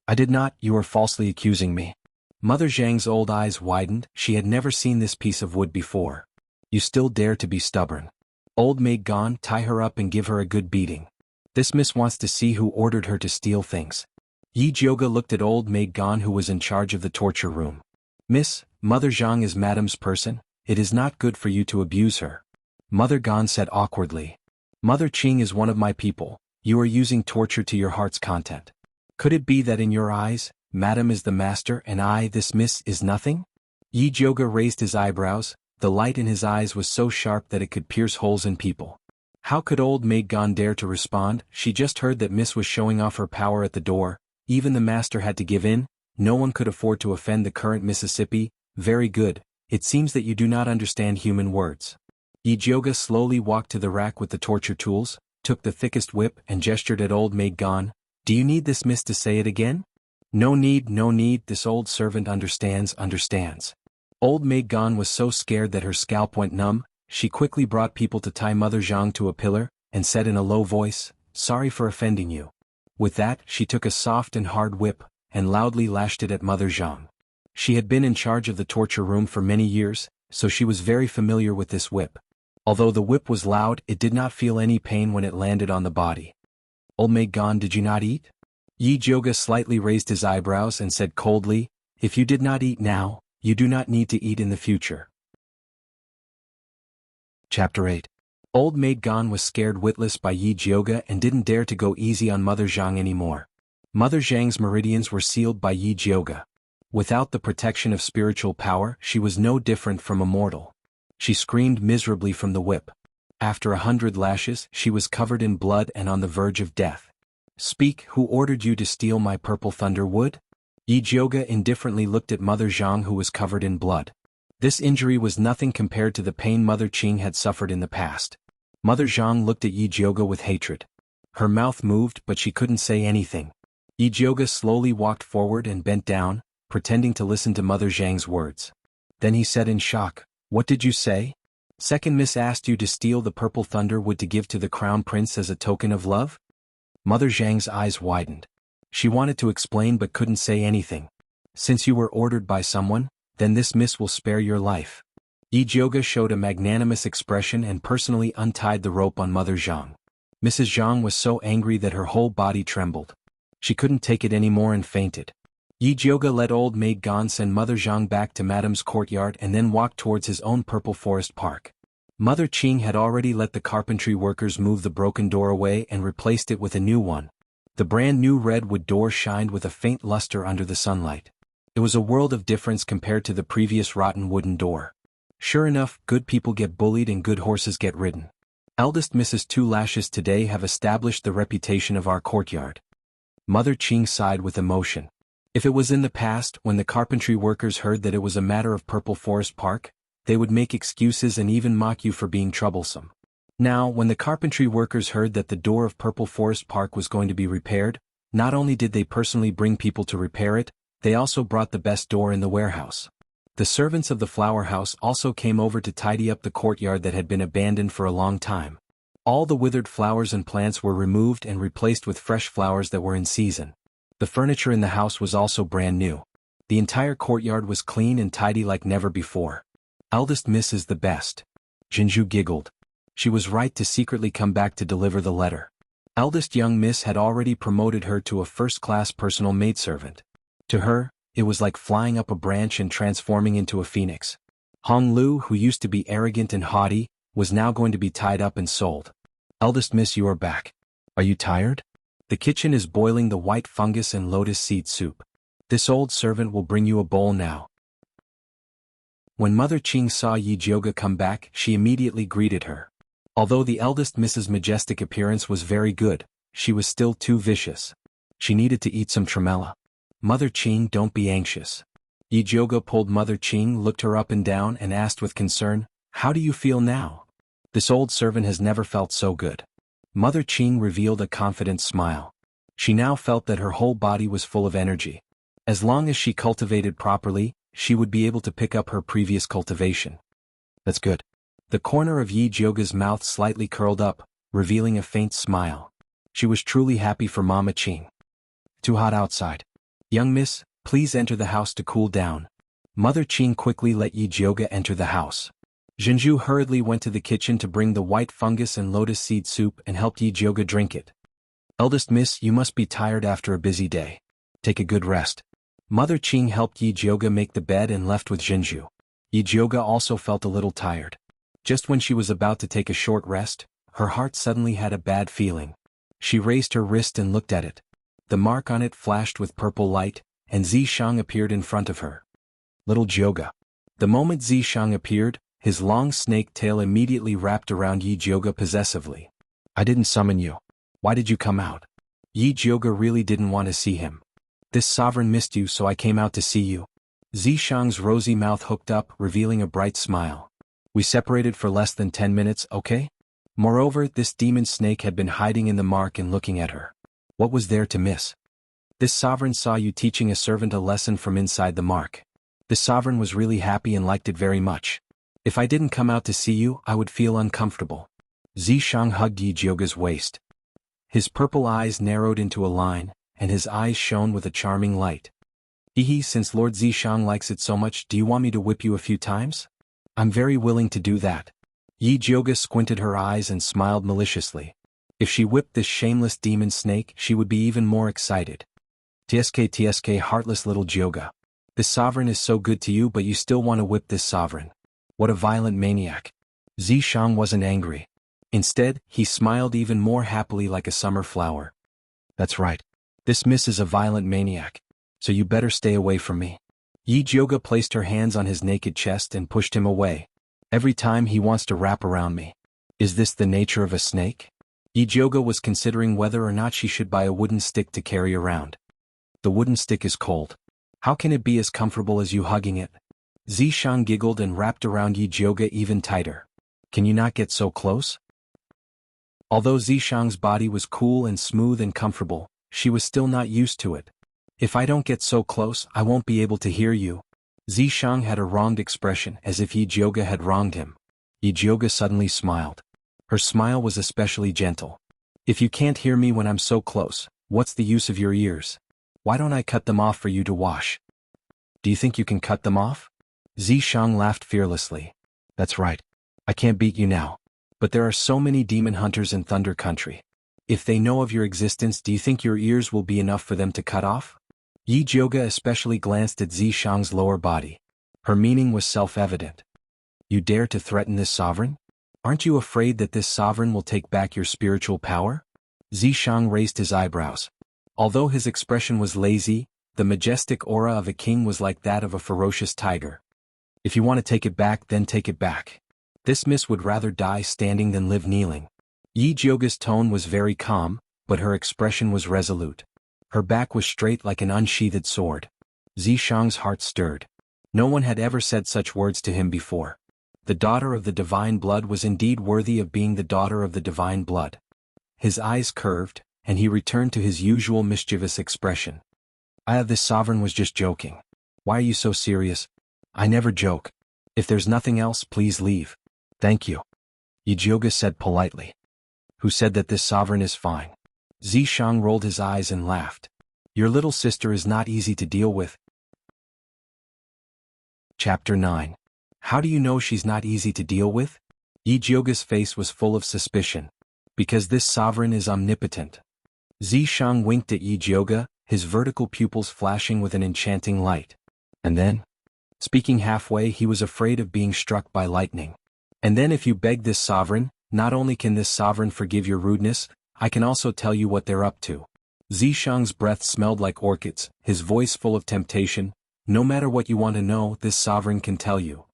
A: "I did not, you are falsely accusing me." Mother Zhang's old eyes widened, she had never seen this piece of wood before. "You still dare to be stubborn. Old maid gone, tie her up and give her a good beating. This miss wants to see who ordered her to steal things." Yi Jioga looked at old maid Gan, who was in charge of the torture room. "Miss, Mother Zhang is Madame's person, it is not good for you to abuse her." Mother Gan said awkwardly. "Mother Qing is one of my people, you are using torture to your heart's content. Could it be that in your eyes, Madame is the master and I, this miss, is nothing?" Yi Jioga raised his eyebrows, the light in his eyes was so sharp that it could pierce holes in people. How could old maid Gan dare to respond? She just heard that Miss was showing off her power at the door. Even the master had to give in. No one could afford to offend the current Mississippi. "Very good, it seems that you do not understand human words." Yi Jioga slowly walked to the rack with the torture tools, took the thickest whip and gestured at old maid Gan. "Do you need this miss to say it again?" No need, this old servant understands. Old maid Gan was so scared that her scalp went numb. She quickly brought people to tie Mother Zhang to a pillar, and said in a low voice, "Sorry for offending you." With that, she took a soft and hard whip, and loudly lashed it at Mother Zhang. She had been in charge of the torture room for many years, so she was very familiar with this whip. Although the whip was loud, it did not feel any pain when it landed on the body. "Old maid Gan, did you not eat?" Yi Jioga slightly raised his eyebrows and said coldly, "If you did not eat now, you do not need to eat in the future." Chapter 8. Old maid Gan was scared witless by Yi Jioga and didn't dare to go easy on Mother Zhang anymore. Mother Zhang's meridians were sealed by Yi Jioga. Without the protection of spiritual power, she was no different from a mortal. She screamed miserably from the whip. After 100 lashes, she was covered in blood and on the verge of death. "Speak, who ordered you to steal my purple thunder wood?" Yi Jioga indifferently looked at Mother Zhang, who was covered in blood. This injury was nothing compared to the pain Mother Qing had suffered in the past. Mother Zhang looked at Yi Jioga with hatred. Her mouth moved, but she couldn't say anything. Yi Jioga slowly walked forward and bent down, pretending to listen to Mother Zhang's words. Then he said in shock, "What did you say?" "Second miss asked you to steal the purple thunder wood to give to the crown prince as a token of love?" Mother Zhang's eyes widened. She wanted to explain but couldn't say anything. "Since you were ordered by someone, then this miss will spare your life." Yi Jioga showed a magnanimous expression and personally untied the rope on Mother Zhang. Mrs. Zhang was so angry that her whole body trembled. She couldn't take it anymore and fainted. Yi Jioga let old maid Gan send Mother Zhang back to Madame's courtyard and then walked towards his own purple forest park. Mother Qing had already let the carpentry workers move the broken door away and replaced it with a new one. The brand new redwood door shined with a faint luster under the sunlight. It was a world of difference compared to the previous rotten wooden door. Sure enough, good people get bullied and good horses get ridden. Eldest Mrs. Two Lashes today have established the reputation of our courtyard. Mother Qing sighed with emotion. If it was in the past, when the carpentry workers heard that it was a matter of Purple Forest Park, they would make excuses and even mock you for being troublesome. Now, when the carpentry workers heard that the door of Purple Forest Park was going to be repaired, not only did they personally bring people to repair it, they also brought the best door in the warehouse. The servants of the flower house also came over to tidy up the courtyard that had been abandoned for a long time. All the withered flowers and plants were removed and replaced with fresh flowers that were in season. The furniture in the house was also brand new. The entire courtyard was clean and tidy like never before. Eldest Miss is the best. Jinju giggled. She was right to secretly come back to deliver the letter. Eldest young Miss had already promoted her to a first-class personal maidservant. To her, it was like flying up a branch and transforming into a phoenix. Hong Lu, who used to be arrogant and haughty, was now going to be tied up and sold. Eldest Miss, you are back. Are you tired? The kitchen is boiling the white fungus and lotus seed soup. This old servant will bring you a bowl now. When Mother Qing saw Yi Jioga come back, she immediately greeted her. Although the eldest Mrs. Majestic appearance was very good, she was still too vicious. She needed to eat some tremella. Mother Qing, don't be anxious. Yi Jioga pulled Mother Qing, looked her up and down and asked with concern, how do you feel now? This old servant has never felt so good. Mother Qing revealed a confident smile. She now felt that her whole body was full of energy. As long as she cultivated properly, she would be able to pick up her previous cultivation. That's good. The corner of Yi Jioga's mouth slightly curled up, revealing a faint smile. She was truly happy for Mama Qing. Too hot outside. Young miss, please enter the house to cool down. Mother Qing quickly let Yi Jioga enter the house. Jinju hurriedly went to the kitchen to bring the white fungus and lotus seed soup and helped Yi Jioga drink it. Eldest miss, you must be tired after a busy day. Take a good rest. Mother Qing helped Yi Jioga make the bed and left with Jinju. Yi Jioga also felt a little tired. Just when she was about to take a short rest, her heart suddenly had a bad feeling. She raised her wrist and looked at it. The mark on it flashed with purple light, and Zishang appeared in front of her. Little Jioga. The moment Zishang appeared, his long snake tail immediately wrapped around Yi Jioga possessively. I didn't summon you. Why did you come out? Yi Jioga really didn't want to see him. This sovereign missed you, so I came out to see you. Zishang's rosy mouth hooked up, revealing a bright smile. We separated for less than 10 minutes, okay? Moreover, this demon snake had been hiding in the mark and looking at her. What was there to miss? This sovereign saw you teaching a servant a lesson from inside the mark. The sovereign was really happy and liked it very much. If I didn't come out to see you, I would feel uncomfortable. Zishang hugged Yi Jioga's waist. His purple eyes narrowed into a line, and his eyes shone with a charming light. Hehe, since Lord Zishang likes it so much, do you want me to whip you a few times? I'm very willing to do that. Yi Jioga squinted her eyes and smiled maliciously. If she whipped this shameless demon snake, she would be even more excited. TSK, heartless little Jioga. This sovereign is so good to you, but you still want to whip this sovereign. What a violent maniac. Zishang wasn't angry. Instead, he smiled even more happily like a summer flower. That's right. This miss is a violent maniac. So you better stay away from me. Yi Jioga placed her hands on his naked chest and pushed him away. Every time he wants to wrap around me. Is this the nature of a snake? Yi Jioga was considering whether or not she should buy a wooden stick to carry around. The wooden stick is cold. How can it be as comfortable as you hugging it? Zishang giggled and wrapped around Yi Jioga even tighter. Can you not get so close? Although Zishang's body was cool and smooth and comfortable, she was still not used to it. If I don't get so close, I won't be able to hear you. Zishang had a wronged expression, as if Yi Jioga had wronged him. Yi Jioga suddenly smiled. Her smile was especially gentle. If you can't hear me when I'm so close, what's the use of your ears? Why don't I cut them off for you to wash? Do you think you can cut them off? Zishang laughed fearlessly. That's right. I can't beat you now. But there are so many demon hunters in Thunder Country. If they know of your existence, do you think your ears will be enough for them to cut off? Yi Jioga especially glanced at Zishang's lower body. Her meaning was self-evident. You dare to threaten this sovereign? Aren't you afraid that this sovereign will take back your spiritual power? Zishang raised his eyebrows. Although his expression was lazy, the majestic aura of a king was like that of a ferocious tiger. If you want to take it back, then take it back. This miss would rather die standing than live kneeling. Yi Jioga's tone was very calm, but her expression was resolute. Her back was straight like an unsheathed sword. Zishang's heart stirred. No one had ever said such words to him before. The daughter of the divine blood was indeed worthy of being the daughter of the divine blood. His eyes curved, and he returned to his usual mischievous expression. This sovereign was just joking. Why are you so serious? I never joke. If there's nothing else, please leave. Thank you. Yi Jioga said politely. Who said that this sovereign is fine? Zishang rolled his eyes and laughed. Your little sister is not easy to deal with. Chapter 9. How do you know she's not easy to deal with? Yi Jioga's face was full of suspicion. Because this sovereign is omnipotent. Zishang winked at Yi Jioga, his vertical pupils flashing with an enchanting light. And then? Speaking halfway, he was afraid of being struck by lightning. And then if you beg this sovereign, not only can this sovereign forgive your rudeness, I can also tell you what they're up to. Zishang's breath smelled like orchids, his voice full of temptation. No matter what you want to know, this sovereign can tell you.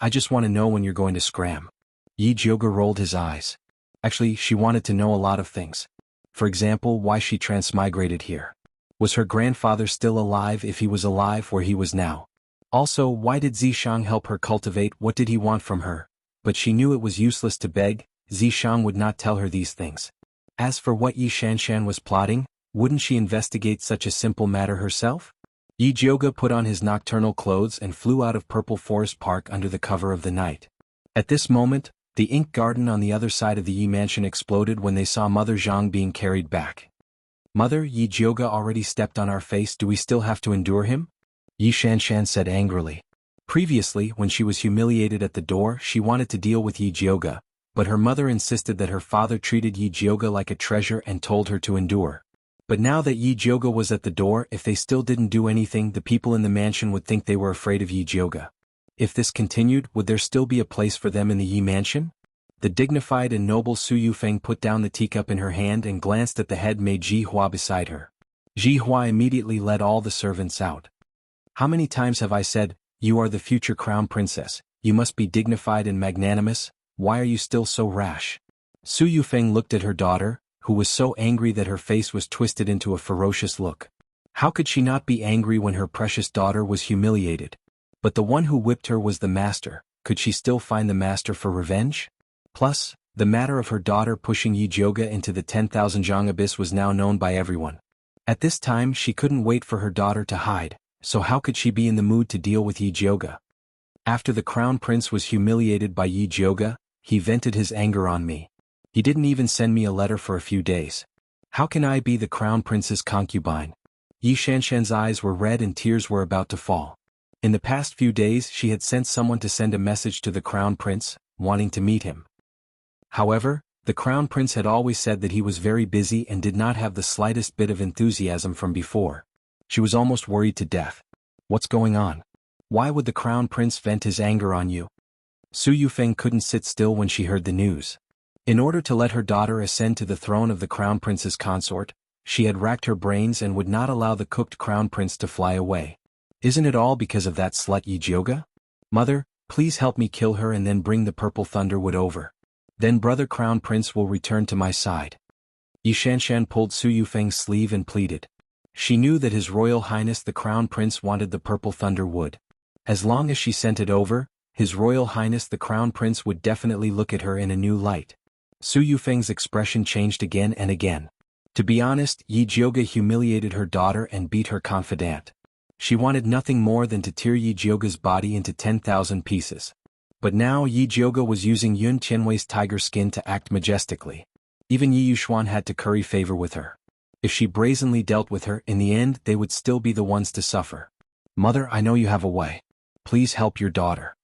A: I just want to know when you're going to scram. Yi Jioga rolled his eyes. Actually, she wanted to know a lot of things. For example, why she transmigrated here. Was her grandfather still alive if he was alive where he was now? Also, why did Zishang help her cultivate? What did he want from her? But she knew it was useless to beg. Zishang would not tell her these things. As for what Yi Shanshan was plotting, wouldn't she investigate such a simple matter herself? Yi Jioga put on his nocturnal clothes and flew out of Purple Forest Park under the cover of the night. At this moment, the ink garden on the other side of the Yi mansion exploded when they saw Mother Zhang being carried back. Mother, Yi Jioga already stepped on our face. Do we still have to endure him? Yi Shanshan said angrily. Previously, when she was humiliated at the door, she wanted to deal with Yi Jioga, but her mother insisted that her father treated Yi Jioga like a treasure and told her to endure. But now that Yi Jioga was at the door, if they still didn't do anything, the people in the mansion would think they were afraid of Yi Jioga. If this continued, would there still be a place for them in the Yi mansion? The dignified and noble Su Yufeng put down the teacup in her hand and glanced at the head-maid Ji Hua beside her. Ji Hua immediately led all the servants out. How many times have I said, you are the future crown princess, you must be dignified and magnanimous, why are you still so rash? Su Yufeng looked at her daughter, who was so angry that her face was twisted into a ferocious look. How could she not be angry when her precious daughter was humiliated? But the one who whipped her was the master. Could she still find the master for revenge? Plus, the matter of her daughter pushing Yi Jioga into the 10,000 zhang abyss was now known by everyone. At this time she couldn't wait for her daughter to hide, so how could she be in the mood to deal with Yi Jioga? After the crown prince was humiliated by Yi Jioga, he vented his anger on me. He didn't even send me a letter for a few days. How can I be the crown prince's concubine? Yi Shanshan's eyes were red and tears were about to fall. In the past few days she had sent someone to send a message to the crown prince, wanting to meet him. However, the crown prince had always said that he was very busy and did not have the slightest bit of enthusiasm from before. She was almost worried to death. What's going on? Why would the crown prince vent his anger on you? Su Yufeng couldn't sit still when she heard the news. In order to let her daughter ascend to the throne of the crown prince's consort, she had racked her brains and would not allow the cooked crown prince to fly away. Isn't it all because of that slut Yi Jioga? Mother, please help me kill her and then bring the purple thunderwood over. Then brother crown prince will return to my side. Yi Shanshan pulled Su Yufeng's sleeve and pleaded. She knew that His Royal Highness the Crown Prince wanted the purple thunderwood. As long as she sent it over, His Royal Highness the Crown Prince would definitely look at her in a new light. Su Yufeng's expression changed again and again. To be honest, Yi Jioga humiliated her daughter and beat her confidant. She wanted nothing more than to tear Yi Jioga's body into 10,000 pieces. But now Yi Jioga was using Yun Tianwei's tiger skin to act majestically. Even Yi Yuxuan had to curry favor with her. If she brazenly dealt with her, in the end they would still be the ones to suffer. Mother, I know you have a way. Please help your daughter.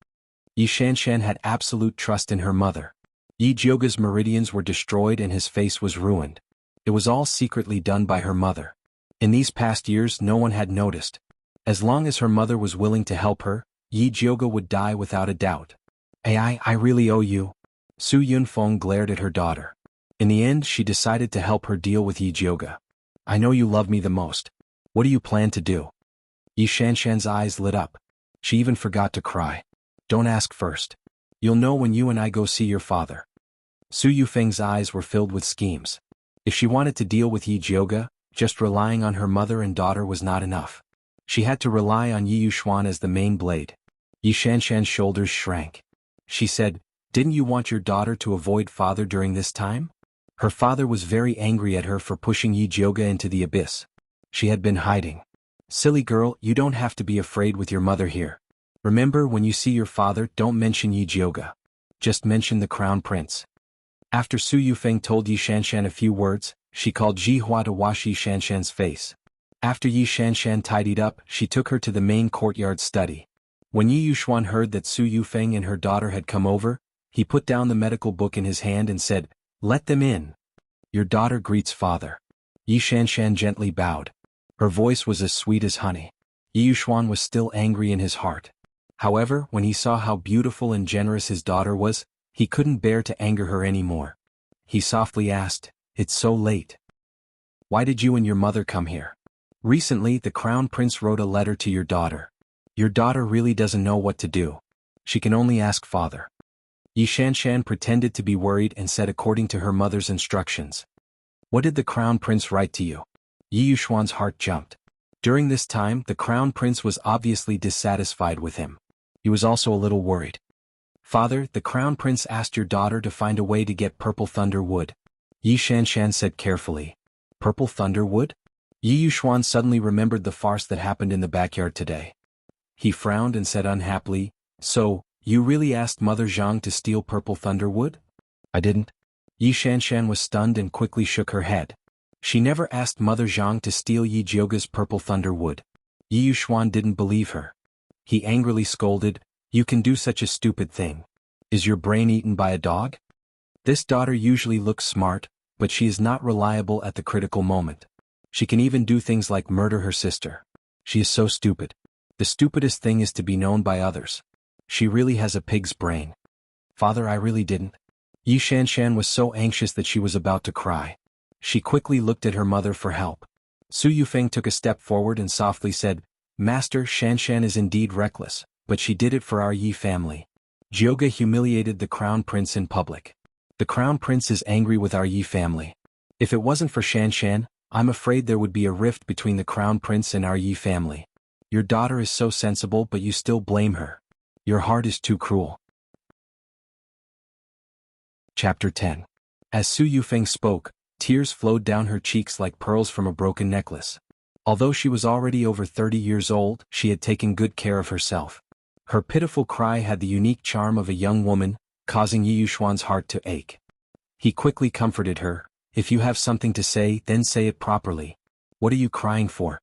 A: Yi Shanshan had absolute trust in her mother. Yi Jioga's meridians were destroyed and his face was ruined. It was all secretly done by her mother. In these past years no one had noticed. As long as her mother was willing to help her, Yi Jioga would die without a doubt. I really owe you. Su Yunfeng glared at her daughter. In the end she decided to help her deal with Yi Jioga. I know you love me the most. What do you plan to do? Yi Shanshan's eyes lit up. She even forgot to cry. Don't ask first. You'll know when you and I go see your father. Su Yufeng's eyes were filled with schemes. If she wanted to deal with Yi Jioga, just relying on her mother and daughter was not enough. She had to rely on Yi Yuxuan as the main blade. Yi Shanshan's shoulders shrank. She said, "Didn't you want your daughter to avoid father during this time?" Her father was very angry at her for pushing Yi Jioga into the abyss. She had been hiding. "Silly girl, you don't have to be afraid with your mother here. Remember, when you see your father, don't mention Yi Jioga. Just mention the crown prince." After Su Yufeng told Yi Shanshan a few words, she called Ji Hua to wash Yi Shanshan's face. After Yi Shanshan tidied up, she took her to the main courtyard study. When Yi Yuxuan heard that Su Yufeng and her daughter had come over, he put down the medical book in his hand and said, "Let them in. Your daughter greets father." Yi Shanshan gently bowed. Her voice was as sweet as honey. Yi Yuxuan was still angry in his heart. However, when he saw how beautiful and generous his daughter was, he couldn't bear to anger her anymore. He softly asked, "It's so late. Why did you and your mother come here? Recently, the crown prince wrote a letter to your daughter. Your daughter really doesn't know what to do. She can only ask father." Yi Shanshan pretended to be worried and said according to her mother's instructions. "What did the crown prince write to you?" Yi Yuxuan's heart jumped. During this time, the crown prince was obviously dissatisfied with him. He was also a little worried. "Father, the crown prince asked your daughter to find a way to get purple thunder wood," Yi Shanshan said carefully. "Purple thunder wood?" Yi Yuxuan suddenly remembered the farce that happened in the backyard today. He frowned and said unhappily, "So, you really asked Mother Zhang to steal purple thunder wood?" "I didn't." Yi Shanshan was stunned and quickly shook her head. She never asked Mother Zhang to steal Yi Jioga's purple thunder wood. Yi Yuxuan didn't believe her. He angrily scolded, "You can do such a stupid thing. Is your brain eaten by a dog? This daughter usually looks smart, but she is not reliable at the critical moment. She can even do things like murder her sister. She is so stupid. The stupidest thing is to be known by others. She really has a pig's brain." "Father, I really didn't." Yi Shanshan was so anxious that she was about to cry. She quickly looked at her mother for help. Su Yufeng took a step forward and softly said, "Master, Shanshan is indeed reckless, but she did it for our Yi family. Jioga humiliated the crown prince in public. The crown prince is angry with our Yi family. If it wasn't for Shanshan, I'm afraid there would be a rift between the crown prince and our Yi family. Your daughter is so sensible, but you still blame her. Your heart is too cruel." Chapter 10. As Su Yufeng spoke, tears flowed down her cheeks like pearls from a broken necklace. Although she was already over 30 years old, she had taken good care of herself. Her pitiful cry had the unique charm of a young woman, causing Yi Yuxuan's heart to ache. He quickly comforted her. "If you have something to say, then say it properly. What are you crying for?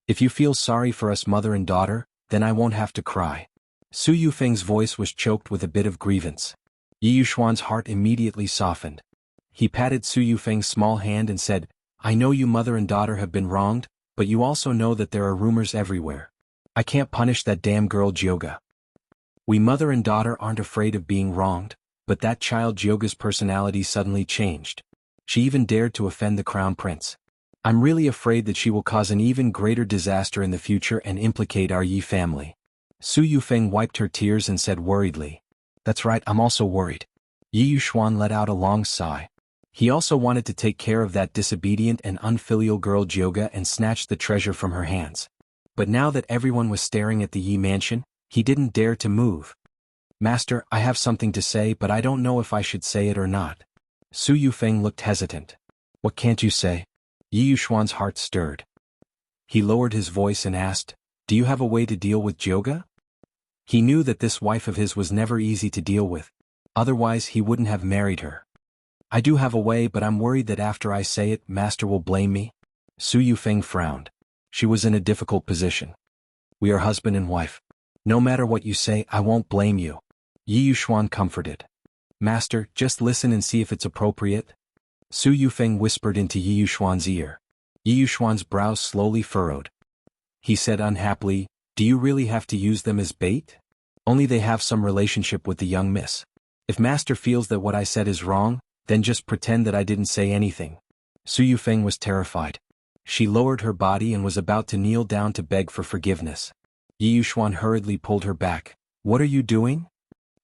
A: If you feel sorry for us mother and daughter, then I won't have to cry." Su Yufeng's voice was choked with a bit of grievance. Yi Yuxuan's heart immediately softened. He patted Su Yufeng's small hand and said, "I know you mother and daughter have been wronged, but you also know that there are rumors everywhere. I can't punish that damn girl Jioga. We mother and daughter aren't afraid of being wronged, but that child Jioga's personality suddenly changed. She even dared to offend the crown prince. I'm really afraid that she will cause an even greater disaster in the future and implicate our Yi family." Su Yufeng wiped her tears and said worriedly, "That's right, I'm also worried." Yi Yuxuan let out a long sigh. He also wanted to take care of that disobedient and unfilial girl Jioga and snatch the treasure from her hands. But now that everyone was staring at the Yi mansion, he didn't dare to move. "Master, I have something to say, but I don't know if I should say it or not." Su Yufeng looked hesitant. "What can't you say?" Yi Yuxuan's heart stirred. He lowered his voice and asked, "Do you have a way to deal with Jioga?" He knew that this wife of his was never easy to deal with. Otherwise he wouldn't have married her. "I do have a way, but I'm worried that after I say it, Master will blame me." Su Yufeng frowned. She was in a difficult position. "We are husband and wife. No matter what you say, I won't blame you." Yi Yuxuan comforted. "Master, just listen and see if it's appropriate." Su Yufeng whispered into Yi Yuxuan's ear. Yi Yuxuan's brows slowly furrowed. He said unhappily, "Do you really have to use them as bait? Only they have some relationship with the young miss. If Master feels that what I said is wrong, then just pretend that I didn't say anything." Su Yufeng was terrified. She lowered her body and was about to kneel down to beg for forgiveness. Yi Yuxuan hurriedly pulled her back. What are you doing?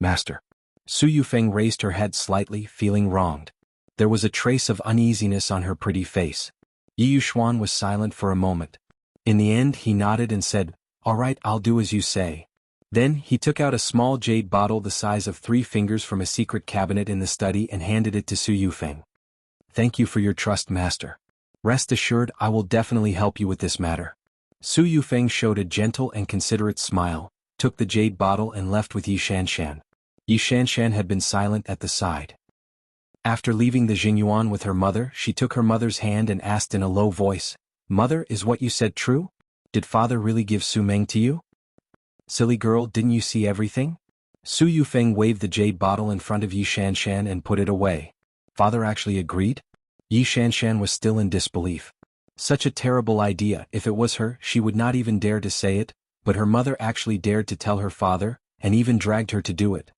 A: Master. Su Yufeng raised her head slightly, feeling wronged. There was a trace of uneasiness on her pretty face. Yi Yuxuan was silent for a moment. In the end he nodded and said, All right, I'll do as you say. Then he took out a small jade bottle the size of 3 fingers from a secret cabinet in the study and handed it to Su Yufeng. Thank you for your trust, Master. Rest assured I will definitely help you with this matter. Su Yufeng showed a gentle and considerate smile, took the jade bottle and left with Yi Shanshan. Yi Shanshan had been silent at the side. After leaving the Jingyuan with her mother, she took her mother's hand and asked in a low voice, Mother, is what you said true? Did father really give Su Meng to you? Silly girl, didn't you see everything? Su Yufeng waved the jade bottle in front of Yi Shanshan and put it away. Father actually agreed? Yi Shanshan was still in disbelief. Such a terrible idea. If it was her, she would not even dare to say it, but her mother actually dared to tell her father, and even dragged her to do it.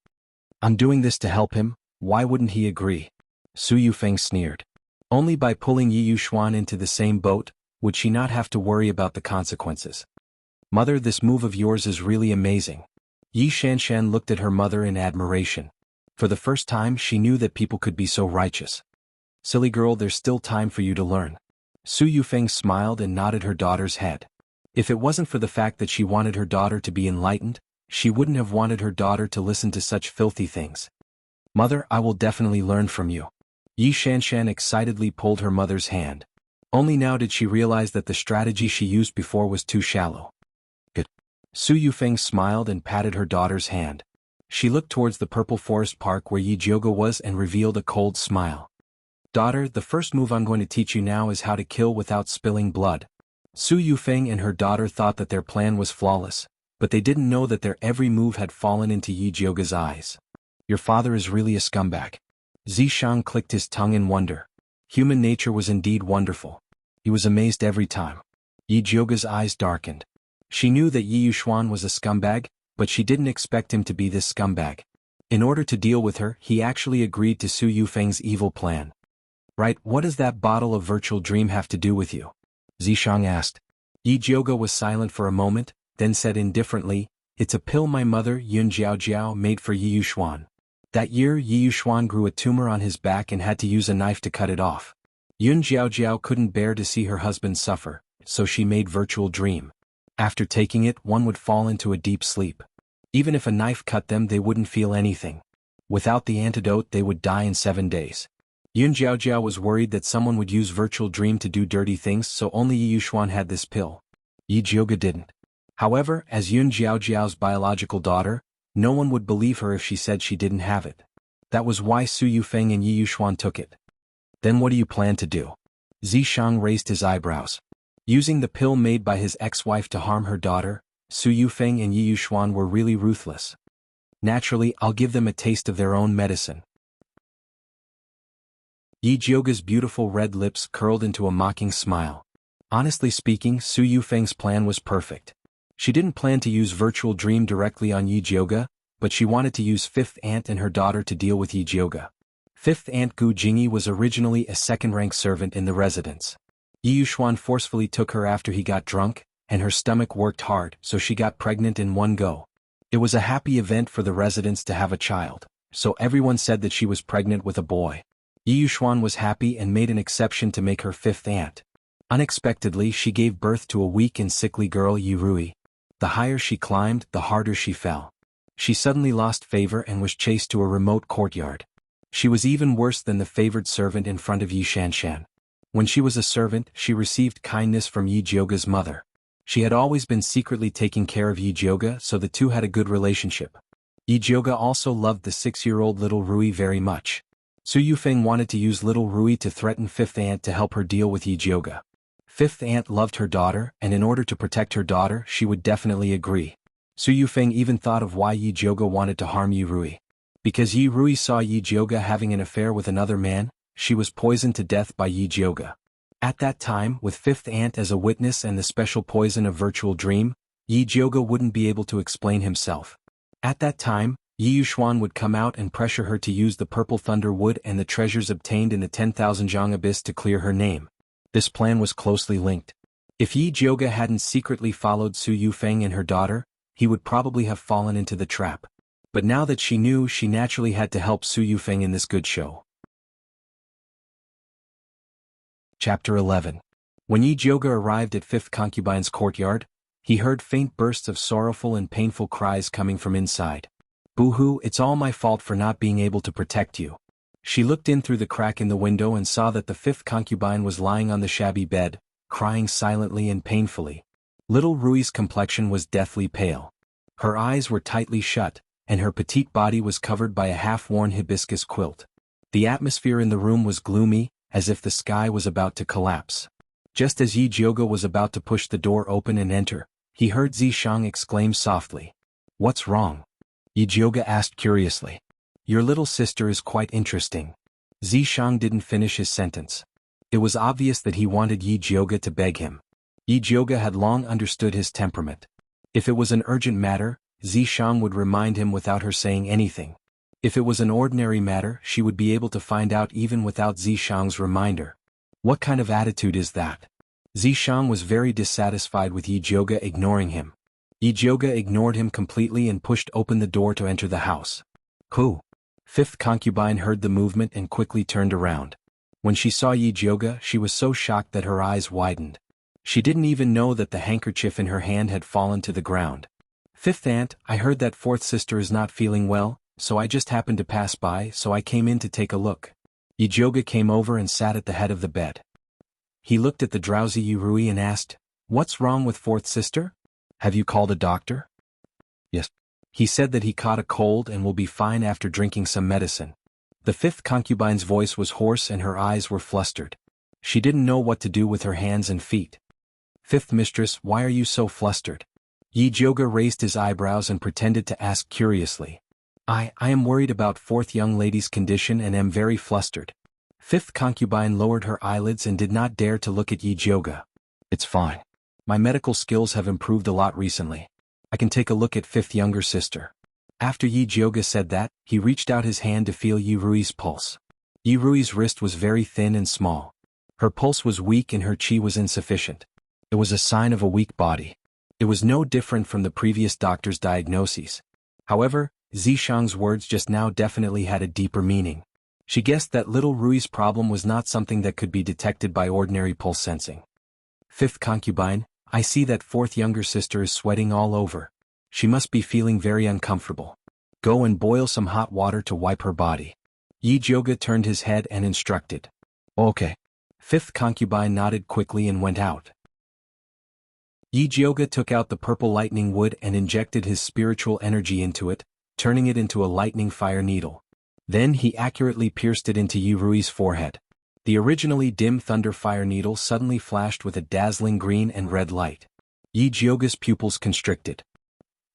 A: I'm doing this to help him, why wouldn't he agree? Su Yufeng sneered. Only by pulling Yi Yuxuan into the same boat, would she not have to worry about the consequences. Mother, this move of yours is really amazing. Yi Shanshan looked at her mother in admiration. For the first time she knew that people could be so righteous. Silly girl, there's still time for you to learn. Su Yufeng smiled and nodded her daughter's head. If it wasn't for the fact that she wanted her daughter to be enlightened, she wouldn't have wanted her daughter to listen to such filthy things. Mother, I will definitely learn from you. Yi Shanshan excitedly pulled her mother's hand. Only now did she realize that the strategy she used before was too shallow. Good. Su Yufeng smiled and patted her daughter's hand. She looked towards the purple forest park where Yi Jioga was and revealed a cold smile. Daughter, the first move I'm going to teach you now is how to kill without spilling blood. Su Yufeng and her daughter thought that their plan was flawless, but they didn't know that their every move had fallen into Yi Jioga's eyes. Your father is really a scumbag. Zishang clicked his tongue in wonder. Human nature was indeed wonderful. He was amazed every time. Yi Jioga's eyes darkened. She knew that Yi Yuxuan was a scumbag, but she didn't expect him to be this scumbag. In order to deal with her, he actually agreed to Su Yufeng's evil plan. Right, what does that bottle of virtual dream have to do with you? Zishang asked. Yi Jioga was silent for a moment, then said indifferently, It's a pill my mother, Yun Jiaojiao, made for Yi Yuxuan. That year Yi Yuxuan grew a tumor on his back and had to use a knife to cut it off. Yun Jiaojiao couldn't bear to see her husband suffer, so she made virtual dream. After taking it, one would fall into a deep sleep. Even if a knife cut them, they wouldn't feel anything. Without the antidote, they would die in 7 days. Yun Jiaojiao was worried that someone would use virtual dream to do dirty things, so only Yi Yuxuan had this pill. Yi Jioga didn't. However, as Yun Jiaojiao's biological daughter, no one would believe her if she said she didn't have it. That was why Su Yufeng and Yi Yuxuan took it. Then what do you plan to do? Zishang raised his eyebrows. Using the pill made by his ex-wife to harm her daughter, Su Yufeng and Yi Yuxuan were really ruthless. Naturally, I'll give them a taste of their own medicine. Yi Jioga's beautiful red lips curled into a mocking smile. Honestly speaking, Su Yufeng's plan was perfect. She didn't plan to use virtual dream directly on Yi Jioga, but she wanted to use Fifth Aunt and her daughter to deal with Yi Jioga. Fifth Aunt Gu Jingyi was originally a second-rank servant in the residence. Yi Yuxuan forcefully took her after he got drunk, and her stomach worked hard, so she got pregnant in one go. It was a happy event for the residents to have a child, so everyone said that she was pregnant with a boy. Yi Yuxuan was happy and made an exception to make her fifth aunt. Unexpectedly, she gave birth to a weak and sickly girl, Yi Rui. The higher she climbed, the harder she fell. She suddenly lost favor and was chased to a remote courtyard. She was even worse than the favored servant in front of Yi Shanshan. When she was a servant, she received kindness from Yi Jioga's mother. She had always been secretly taking care of Yi Jioga, so the two had a good relationship. Yi Jioga also loved the 6-year-old little Rui very much. Su Yufeng wanted to use little Rui to threaten Fifth Aunt to help her deal with Yi Jioga. Fifth Aunt loved her daughter, and in order to protect her daughter, she would definitely agree. Su Yufeng even thought of why Yi Jioga wanted to harm Yi Rui. Because Yi Rui saw Yi Jioga having an affair with another man, she was poisoned to death by Yi Jioga. At that time, with Fifth Aunt as a witness and the special poison of virtual dream, Yi Jioga wouldn't be able to explain himself. At that time, Yi Yuxuan would come out and pressure her to use the purple thunder wood and the treasures obtained in the 10,000 Zhang abyss to clear her name. This plan was closely linked. If Yi Jioga hadn't secretly followed Su Yufeng and her daughter, he would probably have fallen into the trap. But now that she knew, she naturally had to help Su Yufeng in this good show. Chapter 11. When Yi Jioge arrived at Fifth Concubine's courtyard, he heard faint bursts of sorrowful and painful cries coming from inside. "Boo-hoo, it's all my fault for not being able to protect you." She looked in through the crack in the window and saw that the fifth concubine was lying on the shabby bed, crying silently and painfully. Little Rui's complexion was deathly pale. Her eyes were tightly shut, and her petite body was covered by a half-worn hibiscus quilt. The atmosphere in the room was gloomy, as if the sky was about to collapse. Just as Yi Jioge was about to push the door open and enter, he heard Zishang exclaim softly. "What's wrong?" Yi Jioge asked curiously. "Your little sister is quite interesting." Zishang didn't finish his sentence. It was obvious that he wanted Yi Jioge to beg him. Yi Jioge had long understood his temperament. If it was an urgent matter, Zishang would remind him without her saying anything. If it was an ordinary matter, she would be able to find out even without Zishang's reminder. What kind of attitude is that? Zishang was very dissatisfied with Yi Jioge ignoring him. Yi Jioge ignored him completely and pushed open the door to enter the house. "Who?" Fifth concubine heard the movement and quickly turned around. When she saw Yi Jioge, she was so shocked that her eyes widened. She didn't even know that the handkerchief in her hand had fallen to the ground. "Fifth aunt, I heard that fourth sister is not feeling well, so I just happened to pass by, so I came in to take a look." Yi Jioge came over and sat at the head of the bed. He looked at the drowsy Yi Rui and asked, "What's wrong with fourth sister? Have you called a doctor?" "Yes. He said that he caught a cold and will be fine after drinking some medicine." The fifth concubine's voice was hoarse and her eyes were flustered. She didn't know what to do with her hands and feet. "Fifth mistress, why are you so flustered?" Yi Jioge raised his eyebrows and pretended to ask curiously. I am worried about fourth young lady's condition and am very flustered." Fifth concubine lowered her eyelids and did not dare to look at Yi Jioge. "It's fine. My medical skills have improved a lot recently. I can take a look at fifth younger sister." After Yi Jioge said that, he reached out his hand to feel Yi Rui's pulse. Yi Rui's wrist was very thin and small. Her pulse was weak and her qi was insufficient. It was a sign of a weak body. It was no different from the previous doctor's diagnoses. However, Zishang's words just now definitely had a deeper meaning. She guessed that little Rui's problem was not something that could be detected by ordinary pulse sensing. "Fifth concubine, I see that fourth younger sister is sweating all over. She must be feeling very uncomfortable. Go and boil some hot water to wipe her body." Yi Jioge turned his head and instructed. "Okay." Fifth concubine nodded quickly and went out. Yi Jioge took out the purple lightning wood and injected his spiritual energy into it, turning it into a lightning fire needle. Then he accurately pierced it into Yi Rui's forehead. The originally dim thunder fire needle suddenly flashed with a dazzling green and red light. Yi Jioge's pupils constricted.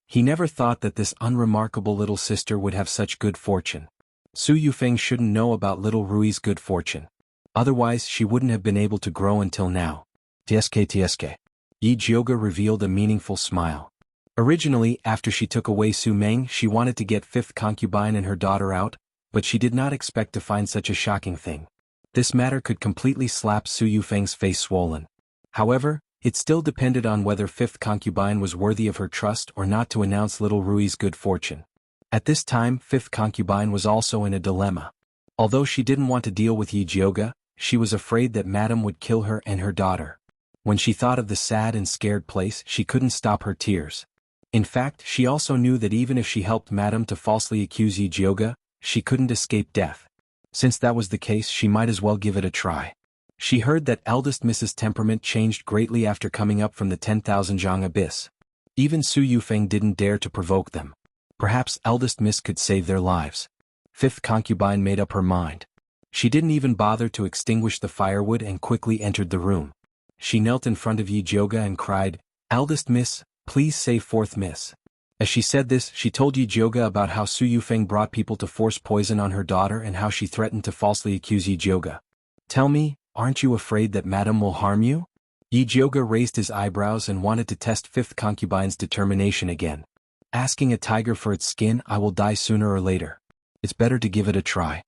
A: He never thought that this unremarkable little sister would have such good fortune. Su Yufeng shouldn't know about little Rui's good fortune. Otherwise she wouldn't have been able to grow until now. TSK. Yi Jioge revealed a meaningful smile. Originally, after she took away Su Meng, she wanted to get fifth concubine and her daughter out, but she did not expect to find such a shocking thing. This matter could completely slap Su Yufeng's face swollen. However, it still depended on whether fifth concubine was worthy of her trust or not to announce little Rui's good fortune. At this time, fifth concubine was also in a dilemma. Although she didn't want to deal with Yi Jioge, she was afraid that Madame would kill her and her daughter. When she thought of the sad and scared place, she couldn't stop her tears. In fact, she also knew that even if she helped Madame to falsely accuse Yi Jioge, she couldn't escape death. Since that was the case, she might as well give it a try. She heard that eldest Mrs. Temperament changed greatly after coming up from the 10,000 zhang abyss. Even Su Yufeng didn't dare to provoke them. Perhaps eldest Miss could save their lives. Fifth concubine made up her mind. She didn't even bother to extinguish the firewood and quickly entered the room. She knelt in front of Yi Jioge and cried, "Eldest Miss, please save fourth Miss." As she said this, she told Yi Jioge about how Su Yufeng brought people to force poison on her daughter and how she threatened to falsely accuse Yi Jioge. "Tell me, aren't you afraid that Madame will harm you?" Yi Jioge raised his eyebrows and wanted to test fifth concubine's determination again. "Asking a tiger for its skin, I will die sooner or later. It's better to give it a try."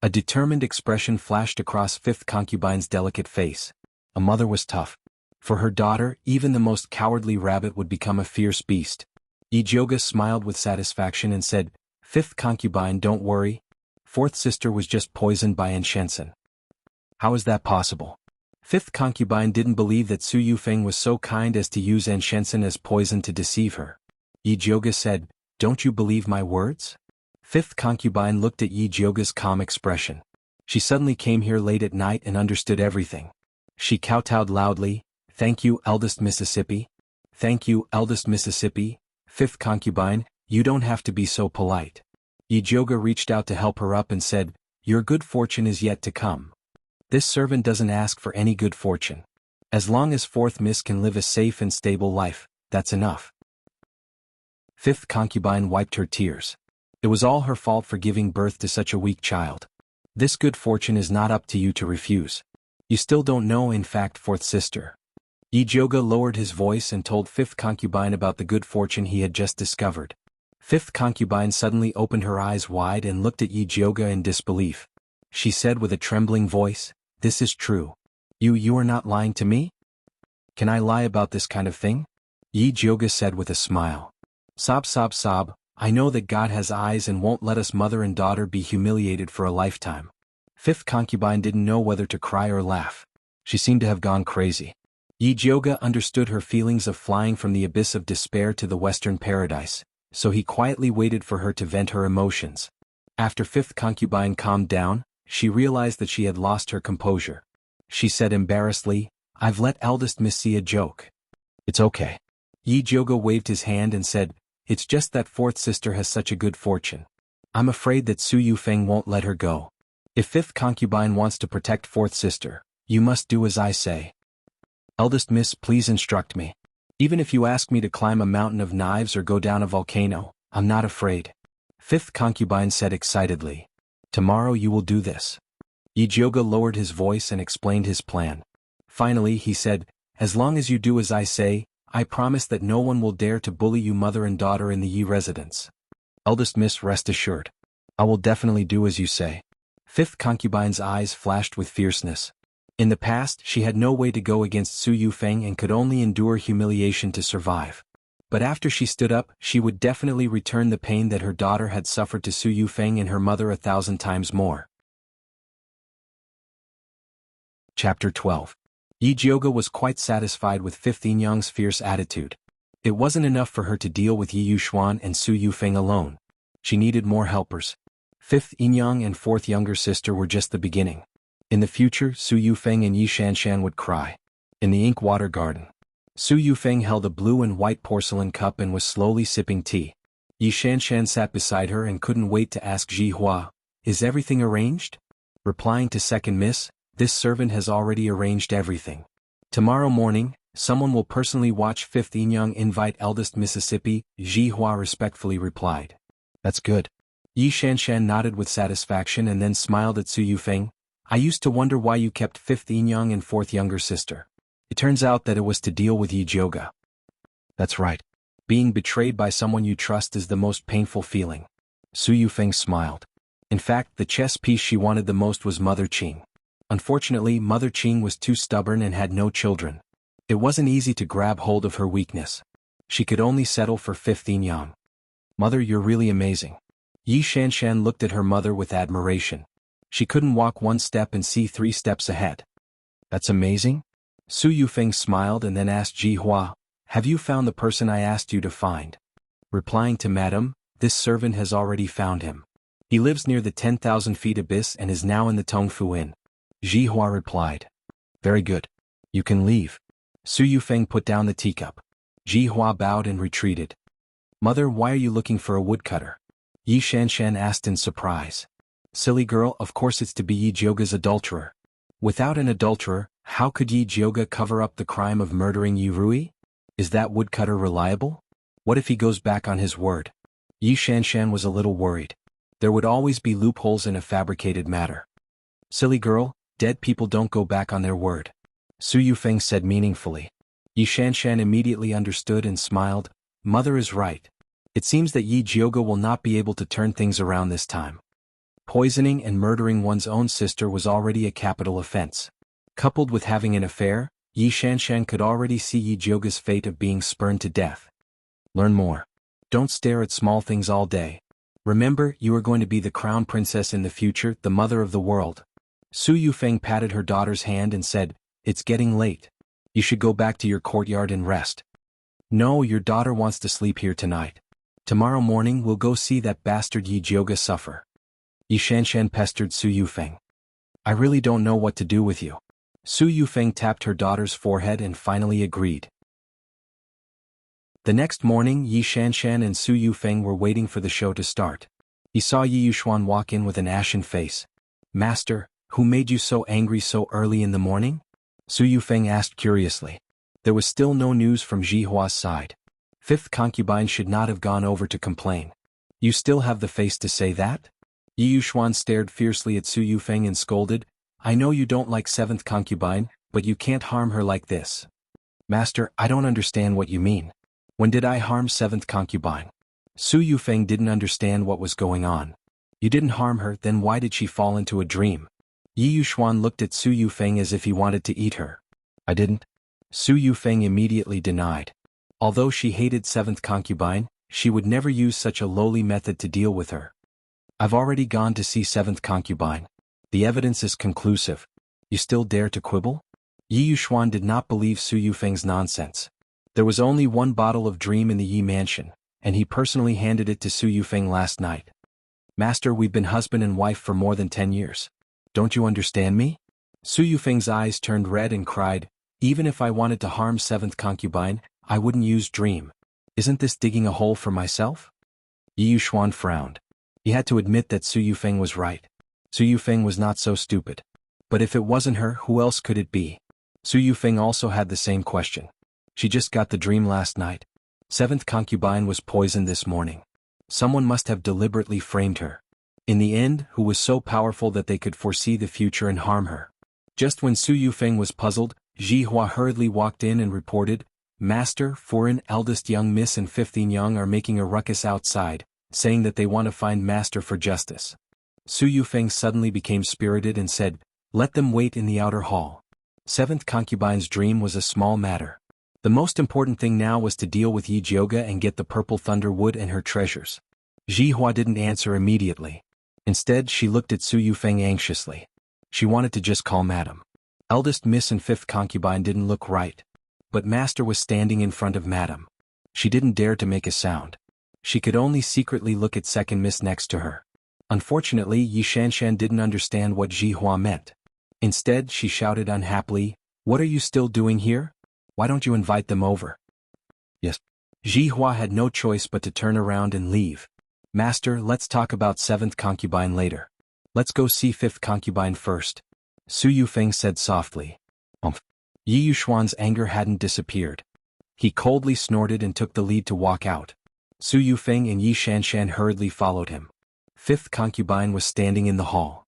A: A determined expression flashed across fifth concubine's delicate face. A mother was tough. For her daughter, even the most cowardly rabbit would become a fierce beast. Yi Jioga smiled with satisfaction and said, "Fifth concubine, don't worry. Fourth sister was just poisoned by Enshensen." "How is that possible?" Fifth concubine didn't believe that Su Yufeng was so kind as to use Enshensen as poison to deceive her. Yi Jioga said, "Don't you believe my words?" Fifth concubine looked at Yi Jioga's calm expression. She suddenly came here late at night and understood everything. She kowtowed loudly, "Thank you, eldest Mississippi. Thank you, eldest Mississippi. Fifth concubine, you don't have to be so polite." Yi Jioga reached out to help her up and said, "Your good fortune is yet to come. This servant doesn't ask for any good fortune. As long as fourth miss can live a safe and stable life, that's enough." Fifth concubine wiped her tears. It was all her fault for giving birth to such a weak child. This good fortune is not up to you to refuse. You still don't know, in fact, fourth sister. Yi Jioga lowered his voice and told fifth concubine about the good fortune he had just discovered. Fifth concubine suddenly opened her eyes wide and looked at Yi Jioga in disbelief. She said with a trembling voice, "This is true. You are not lying to me?" "Can I lie about this kind of thing?" Yi Jioga said with a smile. "Sob sob sob, I know that God has eyes and won't let us mother and daughter be humiliated for a lifetime." Fifth concubine didn't know whether to cry or laugh. She seemed to have gone crazy. Yi Jioga understood her feelings of flying from the abyss of despair to the western paradise, so he quietly waited for her to vent her emotions. After fifth concubine calmed down, she realized that she had lost her composure. She said embarrassedly, "I've let eldest miss see a joke." "It's okay." Yi Jioga waved his hand and said, "It's just that fourth sister has such a good fortune. I'm afraid that Su Yufeng won't let her go. If fifth concubine wants to protect fourth sister, you must do as I say. Eldest miss, please instruct me. Even if you ask me to climb a mountain of knives or go down a volcano, I'm not afraid." Fifth concubine said excitedly, "Tomorrow you will do this." Yi Jioga lowered his voice and explained his plan. Finally he said, "As long as you do as I say, I promise that no one will dare to bully you mother and daughter in the Yi residence. Eldest miss, rest assured. I will definitely do as you say." Fifth concubine's eyes flashed with fierceness. In the past she had no way to go against Su Yufeng and could only endure humiliation to survive. But after she stood up, she would definitely return the pain that her daughter had suffered to Su Yufeng and her mother 1,000 times more. Chapter 12. Yi Jioga was quite satisfied with Fifth Yinyang's fierce attitude. It wasn't enough for her to deal with Yi Yuxuan and Su Yufeng alone. She needed more helpers. Fifth Yinyang and fourth younger sister were just the beginning. In the future, Su Yufeng and Yi Shanshan would cry. In the ink water garden, Su Yufeng held a blue and white porcelain cup and was slowly sipping tea. Yi Shanshan sat beside her and couldn't wait to ask Ji Hua, "Is everything arranged?" Replying to second miss, "This servant has already arranged everything. Tomorrow morning, someone will personally watch Fifth Yinyang invite eldest Mississippi," Ji Hua respectfully replied. "That's good." Yi Shanshan nodded with satisfaction and then smiled at Su Yufeng. "I used to wonder why you kept fifth Yinyang and fourth younger sister. It turns out that it was to deal with Yi Jioga." "That's right. Being betrayed by someone you trust is the most painful feeling." Su Yufeng smiled. In fact, the chess piece she wanted the most was Mother Qing. Unfortunately, Mother Qing was too stubborn and had no children. It wasn't easy to grab hold of her weakness. She could only settle for fifth Yinyang. "Mother, you're really amazing." Yi Shanshan looked at her mother with admiration. She couldn't walk one step and see 3 steps ahead. "That's amazing?" Su Yufeng smiled and then asked Ji Hua, "Have you found the person I asked you to find?" Replying to Madam, "This servant has already found him. He lives near the 10,000 feet abyss and is now in the Tongfu Inn." Ji Hua replied, "Very good. You can leave." Su Yufeng put down the teacup. Ji Hua bowed and retreated. "Mother, why are you looking for a woodcutter?" Yi Shanshan asked in surprise. "Silly girl, of course it's to be Yi Jioga's adulterer. Without an adulterer, how could Yi Jioga cover up the crime of murdering Yi Rui? Is that woodcutter reliable? What if he goes back on his word?" Yi Shanshan was a little worried. There would always be loopholes in a fabricated matter. "Silly girl, dead people don't go back on their word," Su Yufeng said meaningfully. Yi Shanshan immediately understood and smiled. "Mother is right. It seems that Yi Jioga will not be able to turn things around this time." Poisoning and murdering one's own sister was already a capital offense. Coupled with having an affair, Yi Shanshan could already see Yi Jioga's fate of being spurned to death. Learn more. Don't stare at small things all day. Remember, you are going to be the crown princess in the future, the mother of the world. Su Yufeng patted her daughter's hand and said, "It's getting late. You should go back to your courtyard and rest." "No, your daughter wants to sleep here tonight. Tomorrow morning we'll go see that bastard Yi Jioga suffer." Yi Shanshan pestered Su Yufeng. "I really don't know what to do with you." Su Yufeng tapped her daughter's forehead and finally agreed. The next morning, Yi Shanshan and Su Yufeng were waiting for the show to start. He saw Yi Yuxuan walk in with an ashen face. "Master, who made you so angry so early in the morning?" Su Yufeng asked curiously. There was still no news from Ji Hua's side. Fifth concubine should not have gone over to complain. "You still have the face to say that?" Yi Yuxuan stared fiercely at Su Yufeng and scolded, "I know you don't like seventh concubine, but you can't harm her like this." "Master, I don't understand what you mean. When did I harm seventh concubine?" Su Yufeng didn't understand what was going on. "You didn't harm her, then why did she fall into a dream?" Yi Yuxuan looked at Su Yufeng as if he wanted to eat her. "I didn't." Su Yufeng immediately denied. Although she hated seventh concubine, she would never use such a lowly method to deal with her. "I've already gone to see seventh concubine. The evidence is conclusive. You still dare to quibble?" Yi Yuxuan did not believe Su Yufeng's nonsense. There was only one bottle of Dream in the Yi mansion, and he personally handed it to Su Yufeng last night. "Master, we've been husband and wife for more than 10 years. Don't you understand me?" Su Yufeng's eyes turned red and cried, "Even if I wanted to harm seventh concubine, I wouldn't use Dream. Isn't this digging a hole for myself?" Yi Yuxuan frowned. He had to admit that Su Yufeng was right. Su Yufeng was not so stupid. But if it wasn't her, who else could it be? Su Yufeng also had the same question. She just got the dream last night. Seventh concubine was poisoned this morning. Someone must have deliberately framed her. In the end, who was so powerful that they could foresee the future and harm her? Just when Su Yufeng was puzzled, Ji Hua hurriedly walked in and reported, "Master, foreign eldest young miss and fifth young are making a ruckus outside, saying that they want to find master for justice." Su Yufeng suddenly became spirited and said, "Let them wait in the outer hall." Seventh concubine's dream was a small matter. The most important thing now was to deal with Yi Jioga and get the purple thunder wood and her treasures. Ji Hua didn't answer immediately. Instead, she looked at Su Yufeng anxiously. She wanted to just call Madam. Eldest miss and fifth concubine didn't look right. But Master was standing in front of Madam. She didn't dare to make a sound. She could only secretly look at second miss next to her. Unfortunately, Yi Shanshan didn't understand what Ji Hua meant. Instead, she shouted unhappily, "What are you still doing here? Why don't you invite them over?" "Yes." Ji Hua had no choice but to turn around and leave. "Master, let's talk about seventh concubine later. Let's go see fifth concubine first," Su Yufeng said softly. Yi Yuxuan's anger hadn't disappeared. He coldly snorted and took the lead to walk out. Su Yufeng and Yi Shanshan hurriedly followed him. Fifth concubine was standing in the hall.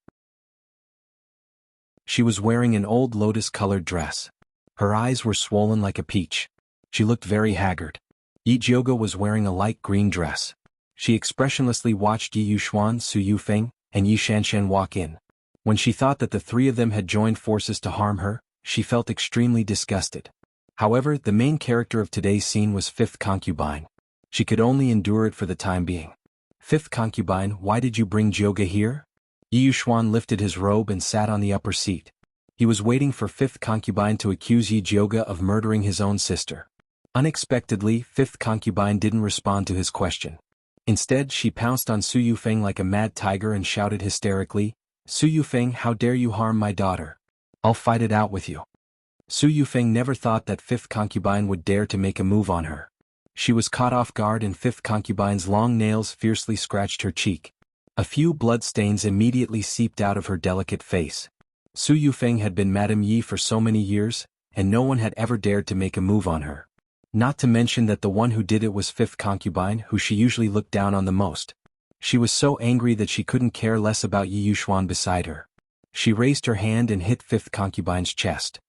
A: She was wearing an old lotus-colored dress. Her eyes were swollen like a peach. She looked very haggard. Yi Jioga was wearing a light green dress. She expressionlessly watched Yi Yuxuan, Su Yufeng, and Yi Shanshan walk in. When she thought that the three of them had joined forces to harm her, she felt extremely disgusted. However, the main character of today's scene was fifth concubine. She could only endure it for the time being. "Fifth concubine, why did you bring Jioga here?" Yi Yuxuan lifted his robe and sat on the upper seat. He was waiting for fifth concubine to accuse Yi Jioga of murdering his own sister. Unexpectedly, fifth concubine didn't respond to his question. Instead, she pounced on Su Yufeng like a mad tiger and shouted hysterically, "Su Yufeng, how dare you harm my daughter? I'll fight it out with you." Su Yufeng never thought that fifth concubine would dare to make a move on her. She was caught off guard and fifth concubine's long nails fiercely scratched her cheek. A few blood stains immediately seeped out of her delicate face. Su Yufeng had been Madame Yi for so many years, and no one had ever dared to make a move on her. Not to mention that the one who did it was fifth concubine, who she usually looked down on the most. She was so angry that she couldn't care less about Yi Yuxuan beside her. She raised her hand and hit fifth concubine's chest.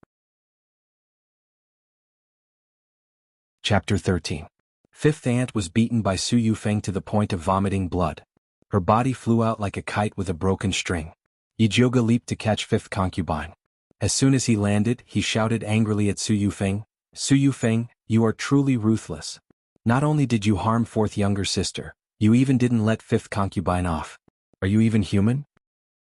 A: Chapter 13. Fifth aunt was beaten by Su Yufeng to the point of vomiting blood. Her body flew out like a kite with a broken string. Yi Jioga leaped to catch fifth concubine. As soon as he landed, he shouted angrily at Su Yufeng, "Su Yufeng, you are truly ruthless. Not only did you harm fourth younger sister, you even didn't let fifth concubine off. Are you even human?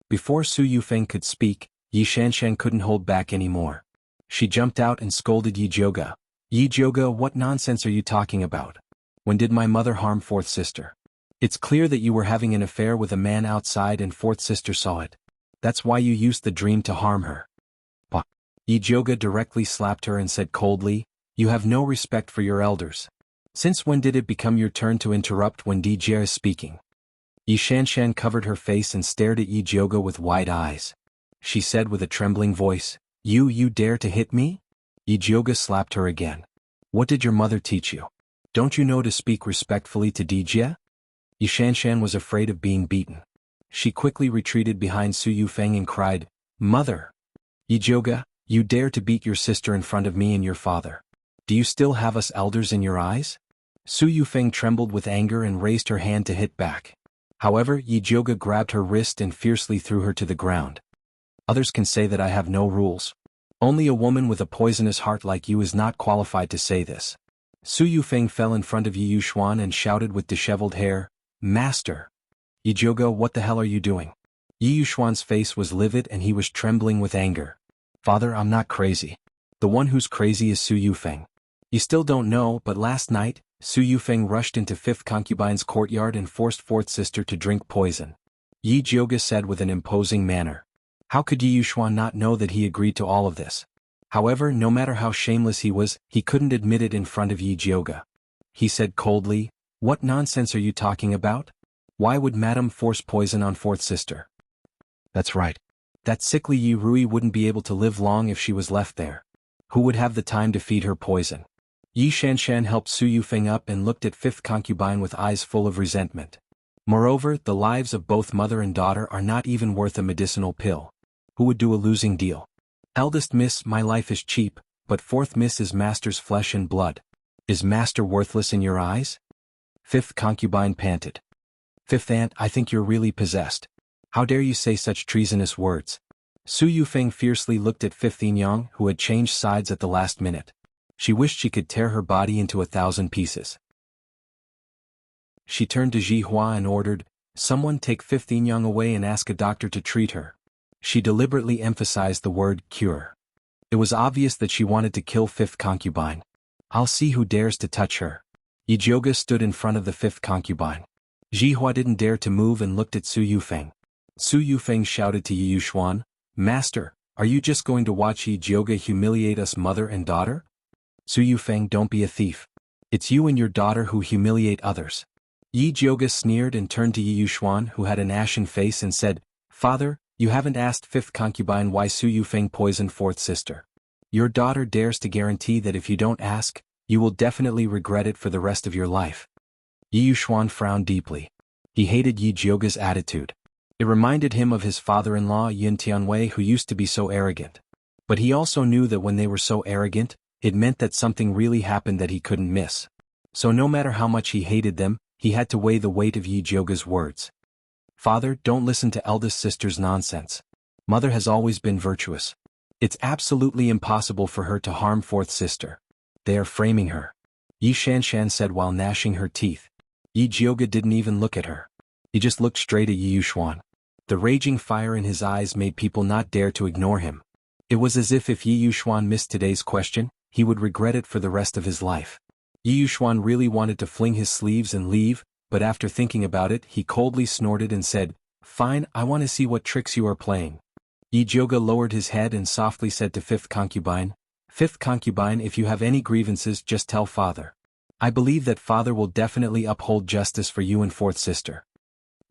A: Before Su Yufeng could speak, Yi Shanshan couldn't hold back anymore. She jumped out and scolded Yi Jioga. Yi Jioga, what nonsense are you talking about? When did my mother harm fourth sister? It's clear that you were having an affair with a man outside and fourth sister saw it. That's why you used the dream to harm her. Bah. Yi Jioga directly slapped her and said coldly, you have no respect for your elders. Since when did it become your turn to interrupt when Jie is speaking? Yi Shanshan covered her face and stared at Yi Jioga with wide eyes. She said with a trembling voice, You dare to hit me? Yi Jioga slapped her again. What did your mother teach you? Don't you know to speak respectfully to Jie? Yi Shanshan was afraid of being beaten. She quickly retreated behind Su Yufeng and cried, Mother! Yi Jioga, you dare to beat your sister in front of me and your father. Do you still have us elders in your eyes? Su Yufeng trembled with anger and raised her hand to hit back. However, Yi Jioga grabbed her wrist and fiercely threw her to the ground. Others can say that I have no rules. Only a woman with a poisonous heart like you is not qualified to say this. Su Yufeng fell in front of Yi Yuxuan and shouted with disheveled hair, Master! Yi Jioga, what the hell are you doing? Yi Yuxuan's face was livid and he was trembling with anger. Father, I'm not crazy. The one who's crazy is Su Yufeng. You still don't know, but last night, Su Yufeng rushed into fifth concubine's courtyard and forced fourth sister to drink poison. Yi Jioga said with an imposing manner. How could Yi Yuxuan not know that he agreed to all of this? However, no matter how shameless he was, he couldn't admit it in front of Yi Jioga. He said coldly, What nonsense are you talking about? Why would Madame force poison on fourth sister? That's right. That sickly Yi Rui wouldn't be able to live long if she was left there. Who would have the time to feed her poison? Yi Shanshan helped Su Yufeng up and looked at fifth concubine with eyes full of resentment. Moreover, the lives of both mother and daughter are not even worth a medicinal pill. Who would do a losing deal? Eldest miss, my life is cheap, but fourth miss is master's flesh and blood. Is master worthless in your eyes? Fifth concubine panted. Fifth aunt, I think you're really possessed. How dare you say such treasonous words? Su Yufeng fiercely looked at fifth Yinyang, who had changed sides at the last minute. She wished she could tear her body into 1,000 pieces. She turned to Ji Hua and ordered, Someone take fifth Yinyang away and ask a doctor to treat her. She deliberately emphasized the word cure. It was obvious that she wanted to kill fifth concubine. I'll see who dares to touch her. Yi Jioga stood in front of the fifth concubine. Ji Hua didn't dare to move and looked at Su Yufeng. Su Yufeng shouted to Yi Yuxuan, Master, are you just going to watch Yi Jioga humiliate us mother and daughter? Su Yufeng, don't be a thief. It's you and your daughter who humiliate others. Yi Jioga sneered and turned to Yi Yuxuan, who had an ashen face, and said, Father, you haven't asked fifth concubine why Su Yufeng poisoned fourth sister. Your daughter dares to guarantee that if you don't ask, you will definitely regret it for the rest of your life. Yi Yuxuan frowned deeply. He hated Yi Jioga's attitude. It reminded him of his father-in-law Yin Tianwei, who used to be so arrogant. But he also knew that when they were so arrogant, it meant that something really happened that he couldn't miss. So no matter how much he hated them, he had to weigh the weight of Yi Jioga's words. Father, don't listen to eldest sister's nonsense. Mother has always been virtuous. It's absolutely impossible for her to harm fourth sister. They are framing her. Yi Shanshan said while gnashing her teeth. Yi Jioga didn't even look at her. He just looked straight at Yi Yuxuan. The raging fire in his eyes made people not dare to ignore him. It was as if Yi Yuxuan missed today's question, he would regret it for the rest of his life. Yi Yuxuan really wanted to fling his sleeves and leave, but after thinking about it, he coldly snorted and said, Fine, I want to see what tricks you are playing. Yi Jioga lowered his head and softly said to fifth concubine, Fifth concubine, if you have any grievances, just tell father. I believe that father will definitely uphold justice for you and fourth sister.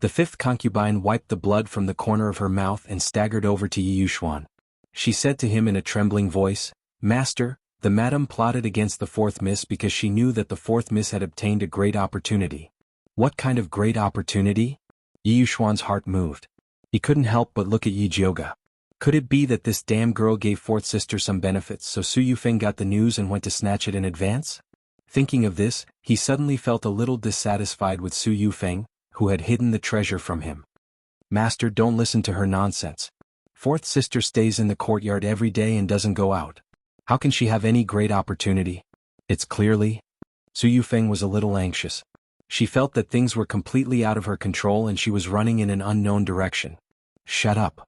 A: The fifth concubine wiped the blood from the corner of her mouth and staggered over to Yi Yuxuan. She said to him in a trembling voice, Master, the madam plotted against the fourth miss because she knew that the fourth miss had obtained a great opportunity. What kind of great opportunity? Yi Yuxuan's heart moved. He couldn't help but look at Yi Jioga. Could it be that this damn girl gave fourth sister some benefits so Su Yufeng got the news and went to snatch it in advance? Thinking of this, he suddenly felt a little dissatisfied with Su Yufeng, who had hidden the treasure from him. Master, don't listen to her nonsense. Fourth sister stays in the courtyard every day and doesn't go out. How can she have any great opportunity? It's clearly Su Yufeng was a little anxious. She felt that things were completely out of her control and she was running in an unknown direction. Shut up.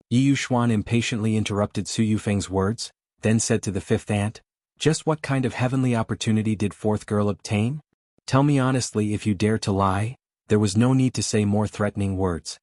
A: Yi Yuxuan impatiently interrupted Su Yufeng's words, then said to the fifth aunt, "Just what kind of heavenly opportunity did fourth girl obtain? Tell me honestly if you dare to lie." There was no need to say more threatening words.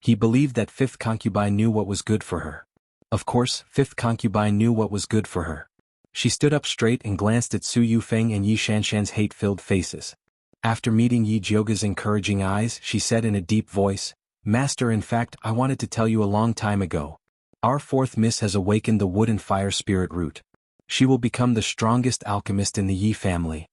A: He believed that fifth concubine knew what was good for her. Of course, fifth concubine knew what was good for her. She stood up straight and glanced at Su Yufeng and Yi Shanshan's hate-filled faces. After meeting Yi Jioga's encouraging eyes, she said in a deep voice, "Master, in fact, I wanted to tell you a long time ago. Our fourth miss has awakened the wood and fire spirit root. She will become the strongest alchemist in the Yi family."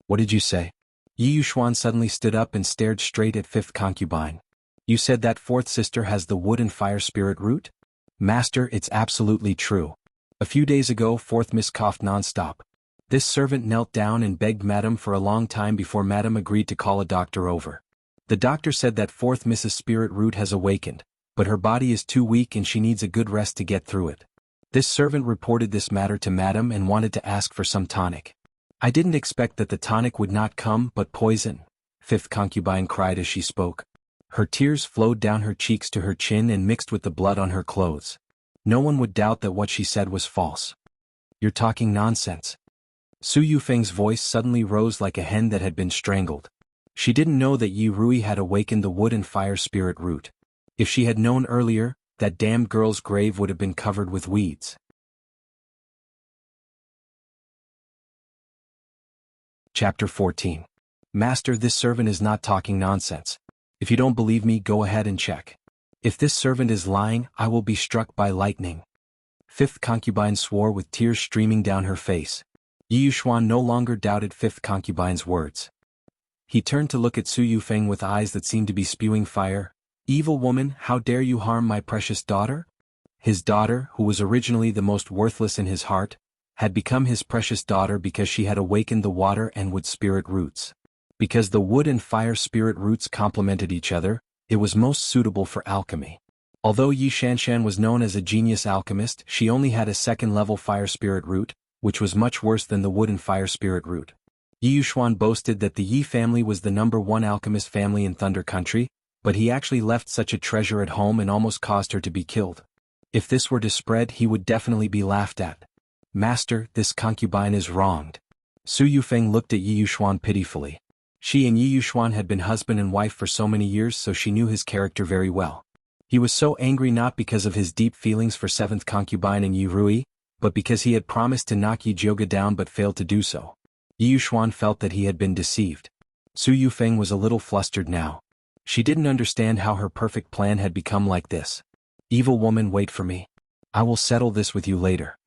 A: "What did you say?" Yi Yuxuan suddenly stood up and stared straight at fifth concubine. "You said that fourth sister has the wood and fire spirit root?" "Master, it's absolutely true. A few days ago fourth miss coughed non-stop. This servant knelt down and begged Madam for a long time before Madam agreed to call a doctor over. The doctor said that fourth Mrs. Spirit Root has awakened, but her body is too weak and she needs a good rest to get through it. This servant reported this matter to Madam and wanted to ask for some tonic. I didn't expect that the tonic would not come but poison," fifth concubine cried as she spoke. Her tears flowed down her cheeks to her chin and mixed with the blood on her clothes. No one would doubt that what she said was false. "You're talking nonsense." Su Yufeng's voice suddenly rose like a hen that had been strangled. She didn't know that Yi Rui had awakened the wood and fire spirit root. If she had known earlier, that damned girl's grave would have been covered with weeds. Chapter 14. Master, this servant is not talking nonsense. If you don't believe me, go ahead and check. If this servant is lying, I will be struck by lightning. Fifth concubine swore with tears streaming down her face. Yi Yuxuan no longer doubted fifth concubine's words. He turned to look at Su Yufeng with eyes that seemed to be spewing fire. "Evil woman, how dare you harm my precious daughter?" His daughter, who was originally the most worthless in his heart, had become his precious daughter because she had awakened the water and wood spirit roots. Because the wood and fire spirit roots complemented each other, it was most suitable for alchemy. Although Yi Shanshan was known as a genius alchemist, she only had a second-level fire spirit root, which was much worse than the wood and fire spirit root. Yi Yuxuan boasted that the Yi family was the #1 alchemist family in Thunder Country, but he actually left such a treasure at home and almost caused her to be killed. If this were to spread, he would definitely be laughed at. "Master, this concubine is wronged." Su Yufeng looked at Yi Yuxuan pitifully. She and Yi Yuxuan had been husband and wife for so many years, so she knew his character very well. He was so angry not because of his deep feelings for seventh concubine and Yi Rui, but because he had promised to knock Yi Jioga down but failed to do so. Yi Yuxuan felt that he had been deceived. Su Yufeng was a little flustered now. She didn't understand how her perfect plan had become like this. "Evil woman, wait for me. I will settle this with you later."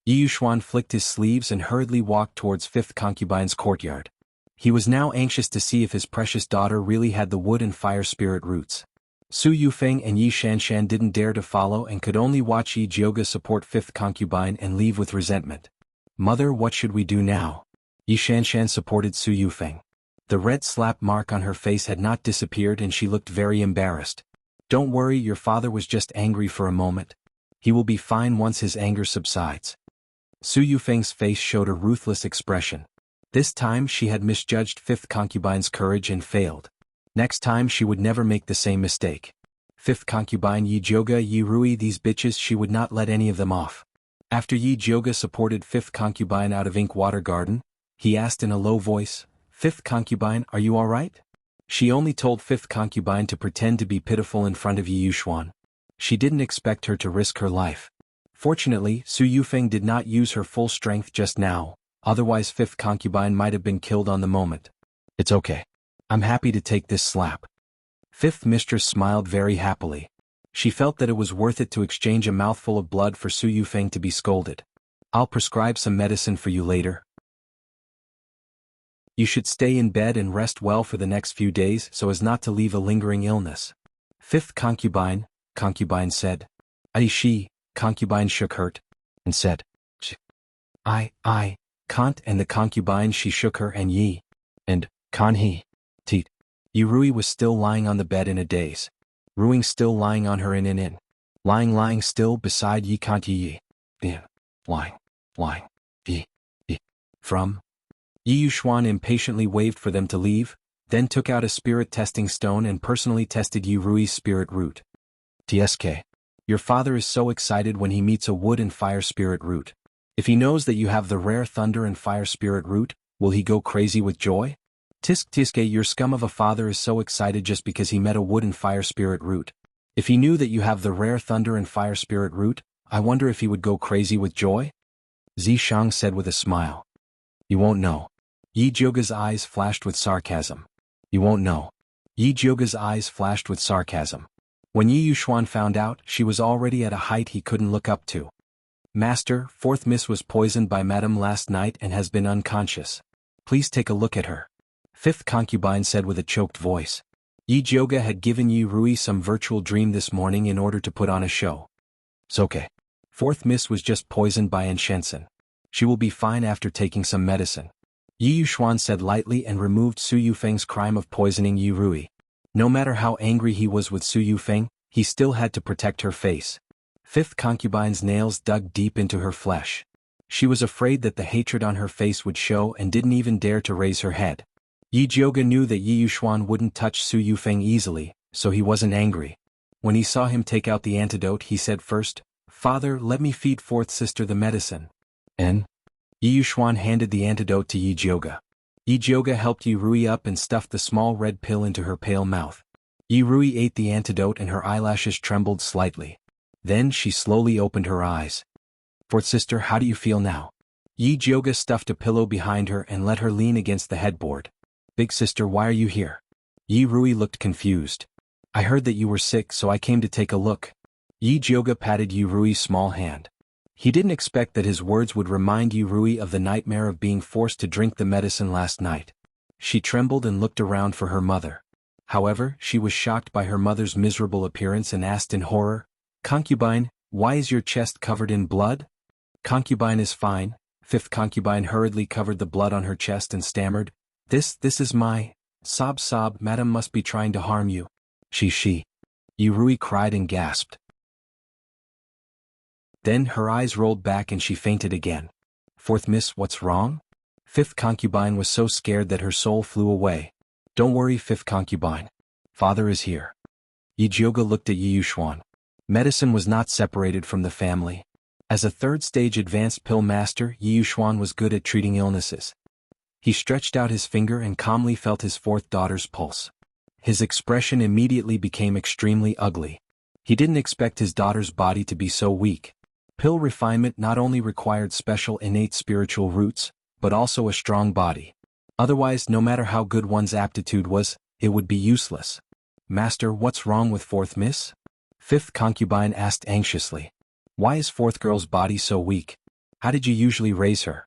A: Yi Yuxuan flicked his sleeves and hurriedly walked towards fifth concubine's courtyard. He was now anxious to see if his precious daughter really had the wood and fire spirit roots. Su Yufeng and Yi Shanshan didn't dare to follow and could only watch Yi Jioga support fifth concubine and leave with resentment. "Mother, what should we do now?" Yi Shanshan supported Su Yufeng. The red slap mark on her face had not disappeared and she looked very embarrassed. "Don't worry, your father was just angry for a moment. He will be fine once his anger subsides." Su Yufeng's face showed a ruthless expression. This time she had misjudged fifth concubine's courage and failed. Next time she would never make the same mistake. Fifth concubine Yi Jioga, Yi Rui, these bitches, she would not let any of them off. After Yi Jioga supported fifth concubine out of Inkwater Garden, he asked in a low voice, "Fifth concubine, are you all right?" She only told fifth concubine to pretend to be pitiful in front of Yi Yuxuan. She didn't expect her to risk her life. Fortunately, Su Yufeng did not use her full strength just now, otherwise fifth concubine might have been killed on the moment. "It's okay. I'm happy to take this slap." Fifth mistress smiled very happily. She felt that it was worth it to exchange a mouthful of blood for Su Yufeng to be scolded. "I'll prescribe some medicine for you later. You should stay in bed and rest well for the next few days so as not to leave a lingering illness." Fifth concubine said. She, concubine shook hurt, and said, I can't, and the concubine she shook her and Yi, and, can he, teat. Yi Rui was still lying on the bed in a daze. Ruing still lying on her in. Lying still beside Yi can't Yi. Lying. Yi. From? Yi Yuxuan impatiently waved for them to leave, then took out a spirit testing stone and personally tested Yi Rui's spirit root. TSK. Your father is so excited when he meets a wood and fire spirit root. If he knows that you have the rare thunder and fire spirit root, will he go crazy with joy? Tsk, your scum of a father is so excited just because he met a wood and fire spirit root. If he knew that you have the rare thunder and fire spirit root, I wonder if he would go crazy with joy? Zishang said with a smile. You won't know. Yi Jioga's eyes flashed with sarcasm. You won't know. Yi Jioga's eyes flashed with sarcasm. When Yi Yuxuan found out, she was already at a height he couldn't look up to. Master, fourth miss was poisoned by Madame last night and has been unconscious. Please take a look at her. Fifth concubine said with a choked voice. Yi Jioga had given Yi Rui some virtual dream this morning in order to put on a show. It's okay. Fourth miss was just poisoned by Enshensen. She will be fine after taking some medicine. Yi Yuxuan said lightly and removed Su Yufeng's crime of poisoning Yi Rui. No matter how angry he was with Su Yufeng, he still had to protect her face. Fifth concubine's nails dug deep into her flesh. She was afraid that the hatred on her face would show and didn't even dare to raise her head. Yi Jioga knew that Yi Yuxuan wouldn't touch Su Yufeng easily, so he wasn't angry. When he saw him take out the antidote, he said first, "Father, let me feed fourth sister the medicine." And? Yi Yuxuan handed the antidote to Yi Jioga. Yi Jioga helped Yi Rui up and stuffed the small red pill into her pale mouth. Yi Rui ate the antidote and her eyelashes trembled slightly. Then she slowly opened her eyes. Fourth sister, how do you feel now? Yi Jioga stuffed a pillow behind her and let her lean against the headboard. Big sister, why are you here? Yi Rui looked confused. I heard that you were sick, so I came to take a look. Yi Jioga patted Yi Rui's small hand. He didn't expect that his words would remind Yi Rui of the nightmare of being forced to drink the medicine last night. She trembled and looked around for her mother. However, she was shocked by her mother's miserable appearance and asked in horror, Concubine, why is your chest covered in blood? Concubine is fine. Fifth concubine hurriedly covered the blood on her chest and stammered, This is my... Sob, madam must be trying to harm you. She. Yi Rui cried and gasped. Then her eyes rolled back and she fainted again. Fourth miss, what's wrong? Fifth concubine was so scared that her soul flew away. Don't worry, fifth concubine. Father is here. Yi Jioga looked at Yi Yuxuan. Medicine was not separated from the family. As a third-stage advanced pill master, Yi Yuxuan was good at treating illnesses. He stretched out his finger and calmly felt his fourth daughter's pulse. His expression immediately became extremely ugly. He didn't expect his daughter's body to be so weak. Pill refinement not only required special innate spiritual roots, but also a strong body. Otherwise, no matter how good one's aptitude was, it would be useless. Master, what's wrong with fourth miss? Fifth concubine asked anxiously. Why is fourth girl's body so weak? How did you usually raise her?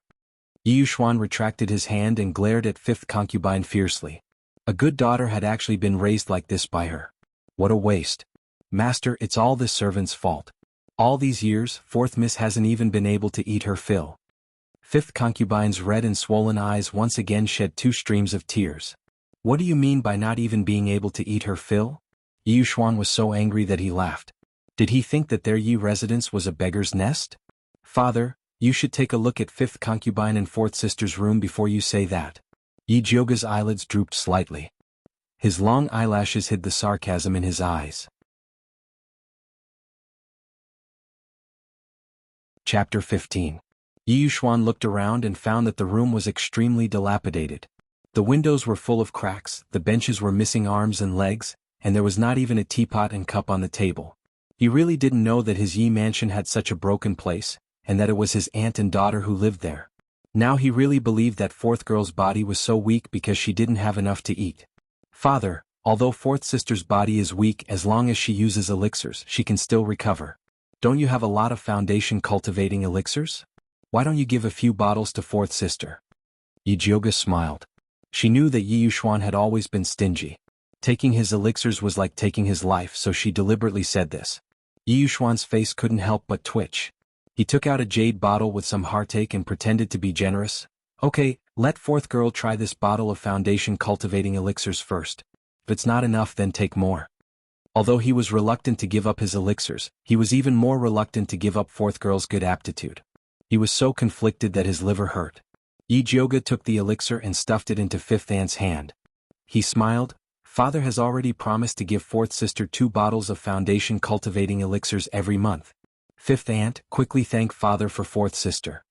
A: Yi Yuxuan retracted his hand and glared at fifth concubine fiercely. A good daughter had actually been raised like this by her. What a waste. Master, it's all this servant's fault. All these years, fourth miss hasn't even been able to eat her fill. Fifth concubine's red and swollen eyes once again shed 2 streams of tears. What do you mean by not even being able to eat her fill? Yi Yuxuan was so angry that he laughed. Did he think that their Yi residence was a beggar's nest? Father, you should take a look at fifth concubine and fourth sister's room before you say that. Yi Jioga's eyelids drooped slightly. His long eyelashes hid the sarcasm in his eyes. Chapter 15. Yi Yuxuan looked around and found that the room was extremely dilapidated. The windows were full of cracks, the benches were missing arms and legs, and there was not even a teapot and cup on the table. He really didn't know that his Yi mansion had such a broken place, and that it was his aunt and daughter who lived there. Now he really believed that fourth girl's body was so weak because she didn't have enough to eat. Father, although fourth sister's body is weak, as long as she uses elixirs, she can still recover. Don't you have a lot of foundation cultivating elixirs? Why don't you give a few bottles to fourth sister? Yi Jioga smiled. She knew that Yi Yuxuan had always been stingy. Taking his elixirs was like taking his life, so she deliberately said this. Yi Yuxuan's face couldn't help but twitch. He took out a jade bottle with some heartache and pretended to be generous. Okay, let fourth girl try this bottle of foundation cultivating elixirs first. If it's not enough, then take more. Although he was reluctant to give up his elixirs, he was even more reluctant to give up fourth girl's good aptitude. He was so conflicted that his liver hurt. Yi Jioga took the elixir and stuffed it into fifth aunt's hand. He smiled. Father has already promised to give fourth sister 2 bottles of foundation cultivating elixirs every month. Fifth aunt quickly thanked father for fourth sister.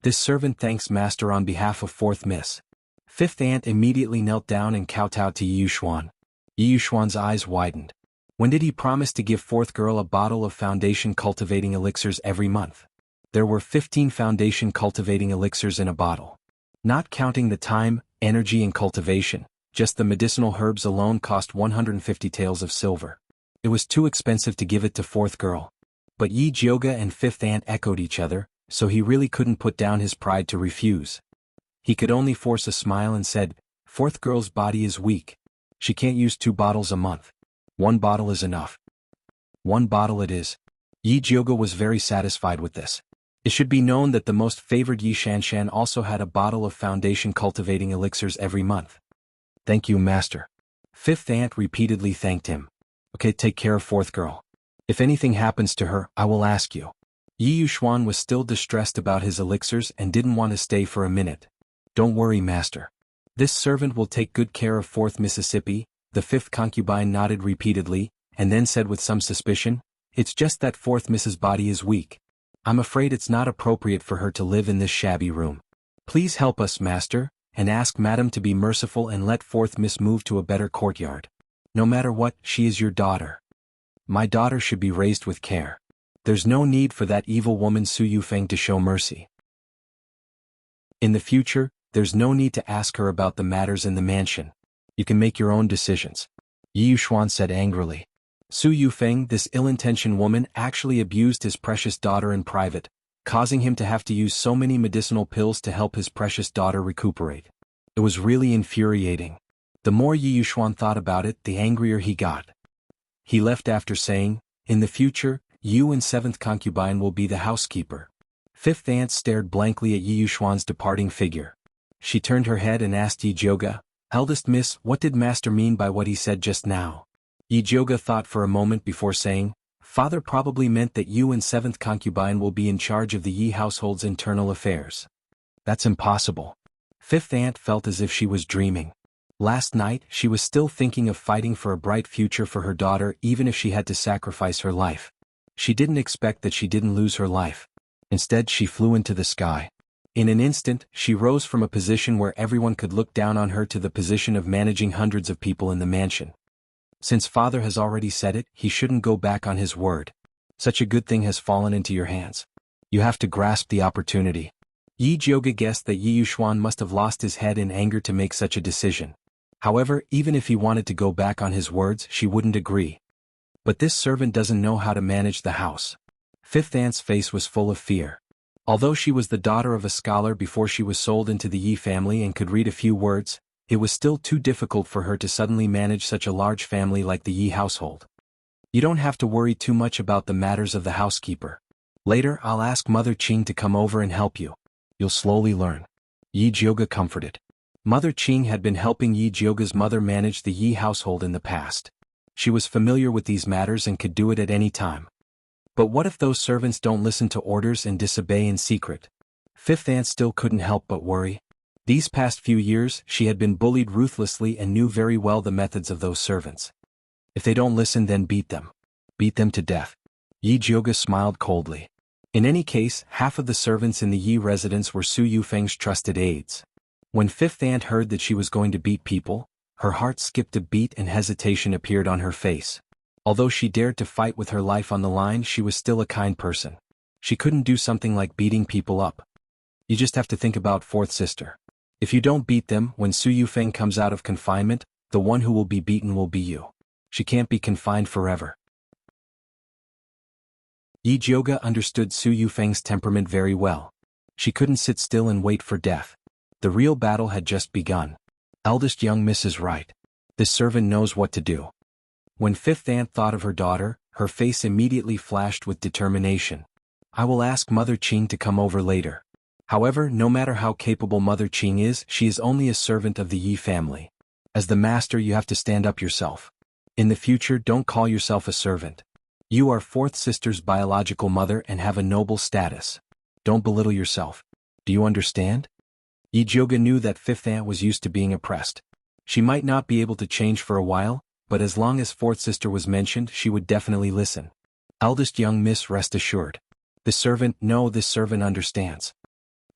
A: This servant thanks master on behalf of fourth miss. Fifth aunt immediately knelt down and kowtowed to Yi Yuxuan. Yi Yuxuan's eyes widened. When did he promise to give fourth girl a bottle of foundation cultivating elixirs every month? There were 15 foundation cultivating elixirs in a bottle. Not counting the time, energy and cultivation, just the medicinal herbs alone cost 150 taels of silver. It was too expensive to give it to fourth girl. But Yi Jioga and fifth aunt echoed each other, so he really couldn't put down his pride to refuse. He could only force a smile and said, fourth girl's body is weak. She can't use 2 bottles a month. 1 bottle is enough. 1 bottle it is. Yi Jioga was very satisfied with this. It should be known that the most favored Yi Shanshan also had a bottle of foundation cultivating elixirs every month. Thank you, master. Fifth aunt repeatedly thanked him. Okay, take care of fourth girl. If anything happens to her, I will ask you. Yi Yuxuan was still distressed about his elixirs and didn't want to stay for a minute. Don't worry, master. This servant will take good care of fourth Mississippi. The fifth concubine nodded repeatedly, and then said with some suspicion, it's just that fourth Miss's body is weak. I'm afraid it's not appropriate for her to live in this shabby room. Please help us, master, and ask madam to be merciful and let fourth Miss move to a better courtyard. No matter what, she is your daughter. My daughter should be raised with care. There's no need for that evil woman Su Yufeng to show mercy. In the future, there's no need to ask her about the matters in the mansion. You can make your own decisions. Yi Yuxuan said angrily. Su Yufeng, this ill-intentioned woman, actually abused his precious daughter in private, causing him to have to use so many medicinal pills to help his precious daughter recuperate. It was really infuriating. The more Yi Yuxuan thought about it, the angrier he got. He left after saying, in the future, you and seventh concubine will be the housekeeper. Fifth aunt stared blankly at Yi Yuxuan's departing figure. She turned her head and asked Yi Jioga, eldest miss, what did master mean by what he said just now? Yi Jioga thought for a moment before saying, father probably meant that you and seventh concubine will be in charge of the Yi household's internal affairs. That's impossible. Fifth aunt felt as if she was dreaming. Last night, she was still thinking of fighting for a bright future for her daughter even if she had to sacrifice her life. She didn't expect that she didn't lose her life. Instead, she flew into the sky. In an instant, she rose from a position where everyone could look down on her to the position of managing hundreds of people in the mansion. Since father has already said it, he shouldn't go back on his word. Such a good thing has fallen into your hands. You have to grasp the opportunity. Yi Jioga guessed that Yi Yuxuan must have lost his head in anger to make such a decision. However, even if he wanted to go back on his words, she wouldn't agree. But this servant doesn't know how to manage the house. Fifth aunt's face was full of fear. Although she was the daughter of a scholar before she was sold into the Yi family and could read a few words, it was still too difficult for her to suddenly manage such a large family like the Yi household. You don't have to worry too much about the matters of the housekeeper. Later, I'll ask Mother Qing to come over and help you. You'll slowly learn. Yi Jioga comforted. Mother Qing had been helping Yi Jioga's mother manage the Yi household in the past. She was familiar with these matters and could do it at any time. But what if those servants don't listen to orders and disobey in secret? Fifth aunt still couldn't help but worry. These past few years, she had been bullied ruthlessly and knew very well the methods of those servants. If they don't listen, then beat them. Beat them to death. Yi Jioga smiled coldly. In any case, half of the servants in the Yi residence were Su Yufeng's trusted aides. When fifth aunt heard that she was going to beat people, her heart skipped a beat and hesitation appeared on her face. Although she dared to fight with her life on the line, she was still a kind person. She couldn't do something like beating people up. You just have to think about fourth sister. If you don't beat them, when Su Yufeng comes out of confinement, the one who will be beaten will be you. She can't be confined forever. Yi Jioga understood Su Yufeng's temperament very well. She couldn't sit still and wait for death. The real battle had just begun. Eldest young miss is right. This servant knows what to do. When fifth aunt thought of her daughter, her face immediately flashed with determination. I will ask Mother Qing to come over later. However, no matter how capable Mother Qing is, she is only a servant of the Yi family. As the master, you have to stand up yourself. In the future, don't call yourself a servant. You are fourth sister's biological mother and have a noble status. Don't belittle yourself. Do you understand? Yi Jioga knew that fifth aunt was used to being oppressed. She might not be able to change for a while, but as long as fourth sister was mentioned she would definitely listen. Eldest young miss, rest assured. This servant understands.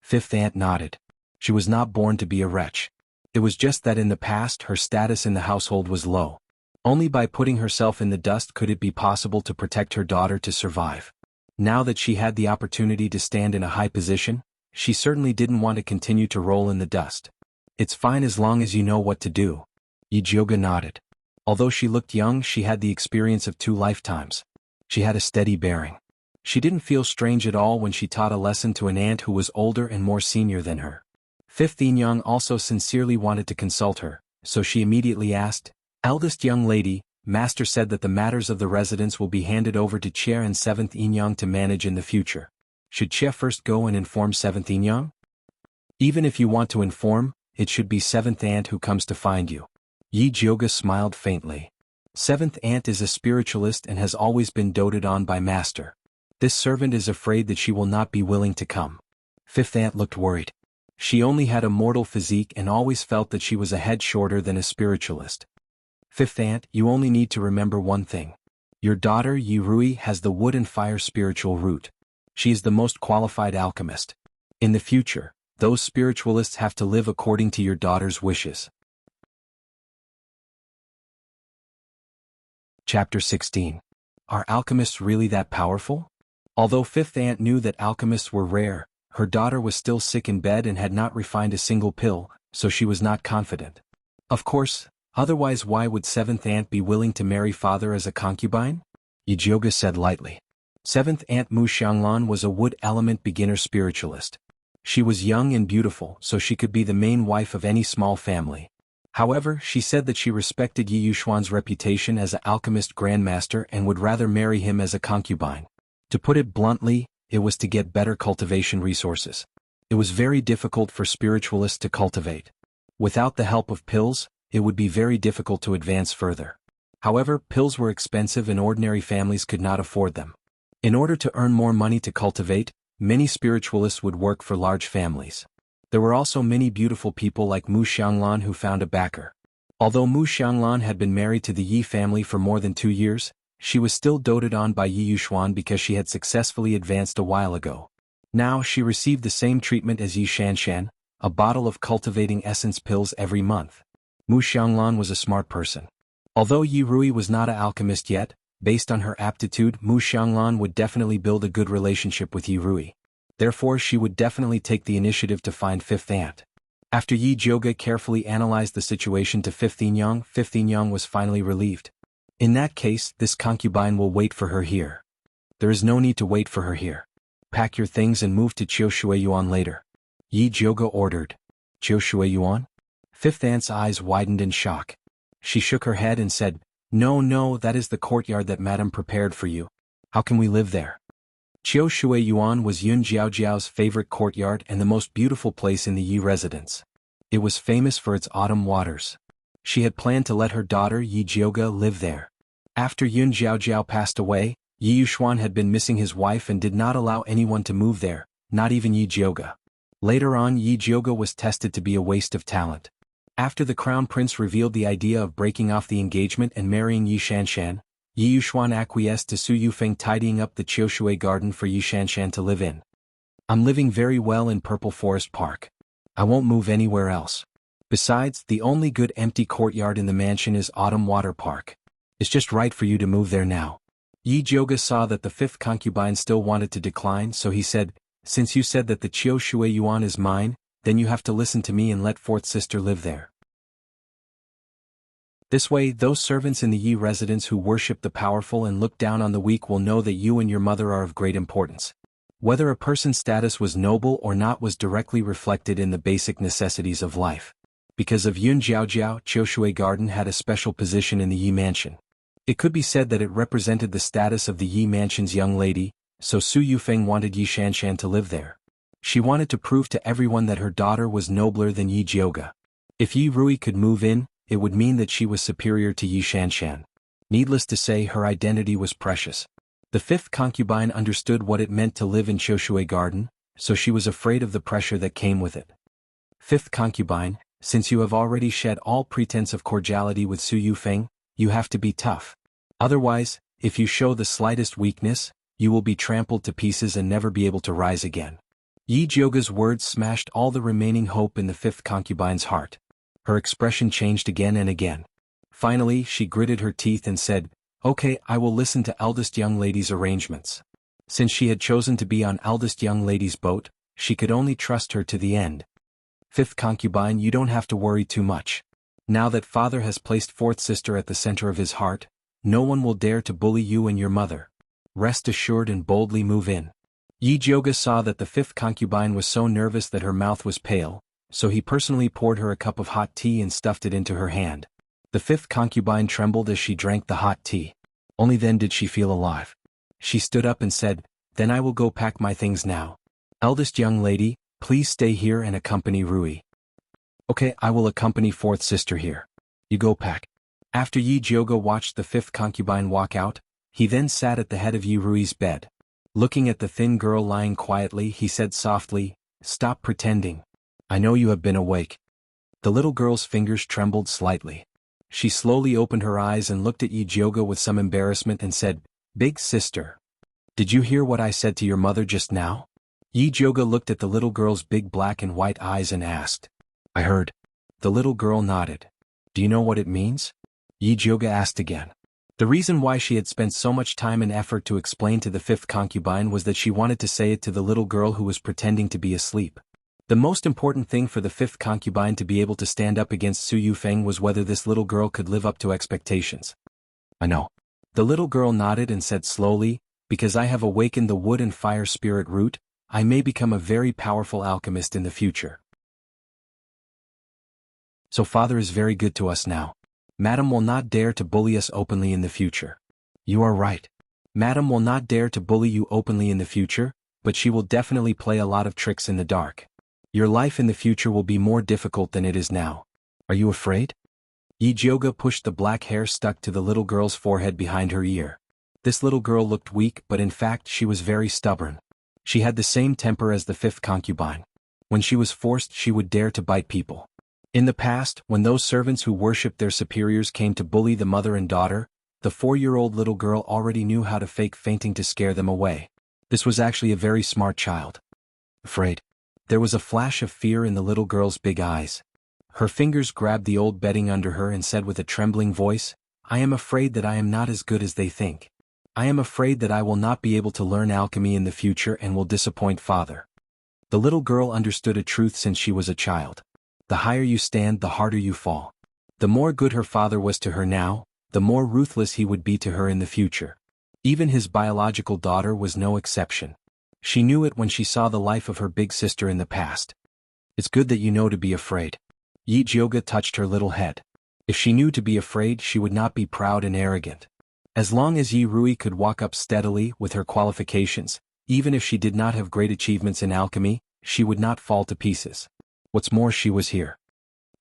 A: Fifth aunt nodded. She was not born to be a wretch. It was just that in the past her status in the household was low. Only by putting herself in the dust could it be possible to protect her daughter to survive. Now that she had the opportunity to stand in a high position, she certainly didn't want to continue to roll in the dust. It's fine as long as you know what to do. Yi Jioga nodded. Although she looked young, she had the experience of 2 lifetimes. She had a steady bearing. She didn't feel strange at all when she taught a lesson to an aunt who was older and more senior than her. Fifth Yin also sincerely wanted to consult her, so she immediately asked, "Eldest young lady, Master said that the matters of the residence will be handed over to Chia and 7th Yin to manage in the future. Should Chia first go and inform 7th Yin? Even if you want to inform, it should be 7th aunt who comes to find you." Yi Jioga smiled faintly. 7th aunt is a spiritualist and has always been doted on by Master. This servant is afraid that she will not be willing to come. Fifth aunt looked worried. She only had a mortal physique and always felt that she was a head shorter than a spiritualist. Fifth aunt, you only need to remember one thing. Your daughter Yi Rui has the wood and fire spiritual root. She is the most qualified alchemist. In the future, those spiritualists have to live according to your daughter's wishes. Chapter 16. Are alchemists really that powerful? Although fifth aunt knew that alchemists were rare, her daughter was still sick in bed and had not refined a single pill, so she was not confident. Of course, otherwise why would 7th aunt be willing to marry father as a concubine? Yi Jioga said lightly. 7th aunt Mu Xianglan was a wood element beginner spiritualist. She was young and beautiful, so she could be the main wife of any small family. However, she said that she respected Yi Yuxuan's reputation as an alchemist grandmaster and would rather marry him as a concubine. To put it bluntly, it was to get better cultivation resources. It was very difficult for spiritualists to cultivate. Without the help of pills, it would be very difficult to advance further. However, pills were expensive and ordinary families could not afford them. In order to earn more money to cultivate, many spiritualists would work for large families. There were also many beautiful people like Mu Xianglan who found a backer. Although Mu Xianglan had been married to the Yi family for more than 2 years, she was still doted on by Yi Yuxuan because she had successfully advanced a while ago. Now she received the same treatment as Yi Shanshan, a bottle of cultivating essence pills every month. Mu Xianglan was a smart person. Although Yi Rui was not an alchemist yet, based on her aptitude, Mu Xianglan would definitely build a good relationship with Yi Rui. Therefore she would definitely take the initiative to find fifth aunt. After Yi Jioga carefully analyzed the situation to 5th Yin was finally relieved. In that case, this concubine will wait for her here. There is no need to wait for her here. Pack your things and move to Qiushuiyuan later. Yi Jioga ordered. Qiushuiyuan? Fifth aunt's eyes widened in shock. She shook her head and said, No, that is the courtyard that madam prepared for you. How can we live there? Qiushuiyuan was Yun Jiaojiao's favorite courtyard and the most beautiful place in the Yi residence. It was famous for its autumn waters. She had planned to let her daughter Yi Jioga live there. After Yun Jiaojiao passed away, Yi Yuxuan had been missing his wife and did not allow anyone to move there, not even Yi Jioga. Later on, Yi Jioga was tested to be a waste of talent. After the crown prince revealed the idea of breaking off the engagement and marrying Yi Shanshan, Yi Yuxuan acquiesced to Su Yufeng tidying up the Qiushui garden for Yi Shanshan to live in. I'm living very well in Purple Forest Park. I won't move anywhere else. Besides, the only good empty courtyard in the mansion is Autumn Water Park. It's just right for you to move there now. Yi Jioga saw that the fifth concubine still wanted to decline, so he said, Since you said that the Qiushuiyuan is mine, then you have to listen to me and let fourth sister live there. This way, those servants in the Yi residence who worship the powerful and look down on the weak will know that you and your mother are of great importance. Whether a person's status was noble or not was directly reflected in the basic necessities of life. Because of Yun Jiaojiao, Qiushui Garden had a special position in the Yi mansion. It could be said that it represented the status of the Yi mansion's young lady, so Su Yufeng wanted Yi Shanshan to live there. She wanted to prove to everyone that her daughter was nobler than Yi Jioga. If Yi Rui could move in, it would mean that she was superior to Yi Shanshan. Needless to say, her identity was precious. The fifth concubine understood what it meant to live in Qiushui Garden, so she was afraid of the pressure that came with it. Fifth concubine, since you have already shed all pretense of cordiality with Su Yufeng, you have to be tough. Otherwise, if you show the slightest weakness, you will be trampled to pieces and never be able to rise again. Yi Jioga's words smashed all the remaining hope in the fifth concubine's heart. Her expression changed again and again. Finally, she gritted her teeth and said, "Okay, I will listen to eldest young lady's arrangements." Since she had chosen to be on eldest young lady's boat, she could only trust her to the end. Fifth concubine, you don't have to worry too much. Now that father has placed fourth sister at the center of his heart, no one will dare to bully you and your mother. Rest assured and boldly move in. Yi Jioga saw that the fifth concubine was so nervous that her mouth was pale, so he personally poured her a cup of hot tea and stuffed it into her hand. The fifth concubine trembled as she drank the hot tea. Only then did she feel alive. She stood up and said, "Then I will go pack my things now. Eldest young lady, please stay here and accompany Rui." "Okay, I will accompany fourth sister here. You go pack." After Yi Jioga watched the fifth concubine walk out, he then sat at the head of Yi Rui's bed. Looking at the thin girl lying quietly, he said softly, "Stop pretending. I know you have been awake." The little girl's fingers trembled slightly. She slowly opened her eyes and looked at Yi Jioga with some embarrassment and said, "Big sister. Did you hear what I said to your mother just now?" Yi Jioga looked at the little girl's big black and white eyes and asked, "I heard." The little girl nodded. "Do you know what it means?" Yi Jioga asked again. The reason why she had spent so much time and effort to explain to the fifth concubine was that she wanted to say it to the little girl who was pretending to be asleep. The most important thing for the fifth concubine to be able to stand up against Su Yufeng was whether this little girl could live up to expectations. "I know." The little girl nodded and said slowly, "Because I have awakened the wood and fire spirit root, I may become a very powerful alchemist in the future. So father is very good to us now. Madam will not dare to bully us openly in the future." "You are right. Madam will not dare to bully you openly in the future, but she will definitely play a lot of tricks in the dark. Your life in the future will be more difficult than it is now. Are you afraid?" Yi Jioga pushed the black hair stuck to the little girl's forehead behind her ear. This little girl looked weak, but in fact she was very stubborn. She had the same temper as the fifth concubine. When she was forced, she would dare to bite people. In the past, when those servants who worshipped their superiors came to bully the mother and daughter, the 4-year-old little girl already knew how to fake fainting to scare them away. This was actually a very smart child. "Afraid?" There was a flash of fear in the little girl's big eyes. Her fingers grabbed the old bedding under her and said with a trembling voice, "I am afraid that I am not as good as they think. I am afraid that I will not be able to learn alchemy in the future and will disappoint father." The little girl understood a truth since she was a child. The higher you stand, the harder you fall. The more good her father was to her now, the more ruthless he would be to her in the future. Even his biological daughter was no exception. She knew it when she saw the life of her big sister in the past. "It's good that you know to be afraid." Yi Jioga touched her little head. If she knew to be afraid, she would not be proud and arrogant. As long as Yi Rui could walk up steadily with her qualifications, even if she did not have great achievements in alchemy, she would not fall to pieces. What's more, she was here.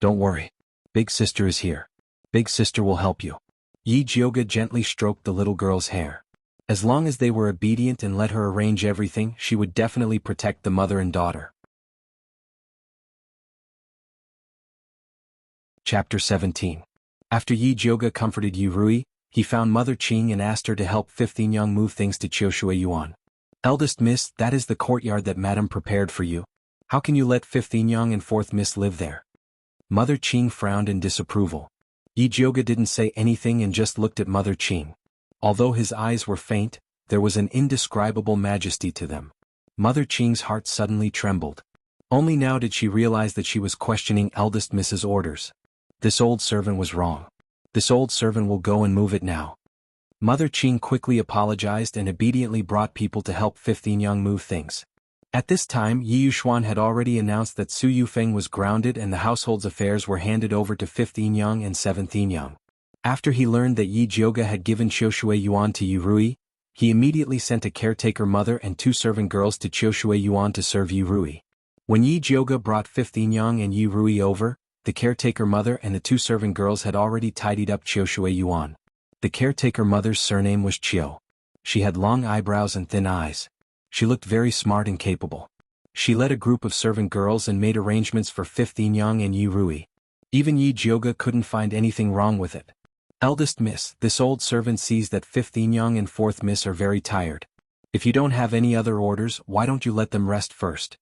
A: "Don't worry. Big sister is here. Big sister will help you." Yi Jioga gently stroked the little girl's hair. As long as they were obedient and let her arrange everything, she would definitely protect the mother and daughter. Chapter 17. After Yi Jioga comforted Yi Rui, he found Mother Qing and asked her to help 15 Young move things to Qiushui Yuan. "Eldest miss, that is the courtyard that Madam prepared for you. How can you let 15 Young and 4th miss live there?" Mother Qing frowned in disapproval. Yi Jioga didn't say anything and just looked at Mother Qing. Although his eyes were faint, there was an indescribable majesty to them. Mother Qing's heart suddenly trembled. Only now did she realize that she was questioning eldest Miss's orders. This old servant was wrong. This old servant will go and move it now. Mother Qing quickly apologized and obediently brought people to help 15 Young move things. At this time, Yi Yuxuan had already announced that Su Yufeng was grounded and the household's affairs were handed over to 15 Young and 17 Young. After he learned that Yi Jioga had given Qiushui Yuan to Yi Rui, he immediately sent a caretaker mother and 2 servant girls to Qiushui Yuan to serve Yi Rui. When Yi Jioga brought 15 Young and Yi Rui over, the caretaker mother and the 2 servant girls had already tidied up Qiushui Yuan. The caretaker mother's surname was Qiu. She had long eyebrows and thin eyes. She looked very smart and capable. She led a group of servant girls and made arrangements for 5th Yinyang and Yi Rui. Even Yi Jioga couldn't find anything wrong with it. Eldest Miss, this old servant sees that 5th Yinyang and 4th Miss are very tired. If you don't have any other orders, why don't you let them rest first?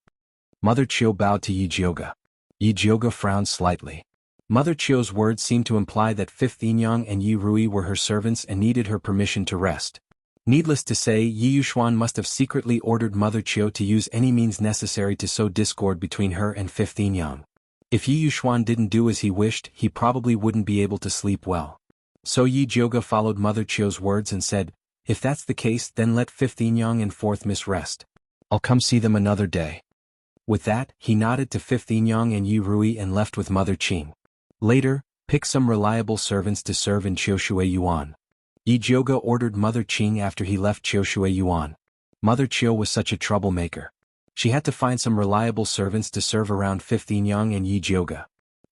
A: Mother Chiu bowed to Yi Jioga. Yi Jioga frowned slightly. Mother Chiu's words seemed to imply that 5th Yinyang and Yi Rui were her servants and needed her permission to rest. Needless to say, Yi Yuxuan must have secretly ordered Mother Chiu to use any means necessary to sow discord between her and 5th Yinyang. If Yi Yuxuan didn't do as he wished, he probably wouldn't be able to sleep well. So Yi Jioga followed Mother Chiu's words and said, "If that's the case, then let 5th Yinyang and 4th Miss rest. I'll come see them another day." With that, he nodded to 5th Yinyang and Yi Rui and left with Mother Qing. Later, pick some reliable servants to serve in Qiushui Yuan. Yi Jioga ordered Mother Qing after he left Qiushui Yuan. Mother Chiu was such a troublemaker. She had to find some reliable servants to serve around 5th Yinyang and Yi Jioga.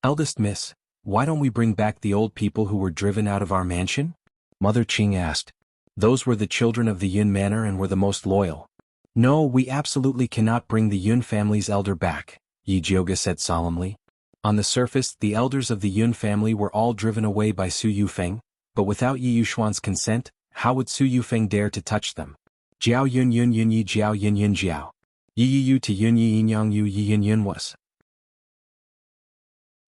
A: "Eldest Miss, why don't we bring back the old people who were driven out of our mansion?" Mother Qing asked. "Those were the children of the Yun manor and were the most loyal." "No, we absolutely cannot bring the Yun family's elder back," Yi Jioga said solemnly. On the surface, the elders of the Yun family were all driven away by Su Yufeng, but without Yi Yuxuan's consent, how would Su Yufeng dare to touch them? Jiao Yun Yun Yun Yi Jiao Yun Yun Jiao. Yi Yi Yu to Yun Yi Yinyang Yu Yi Yun Yun was.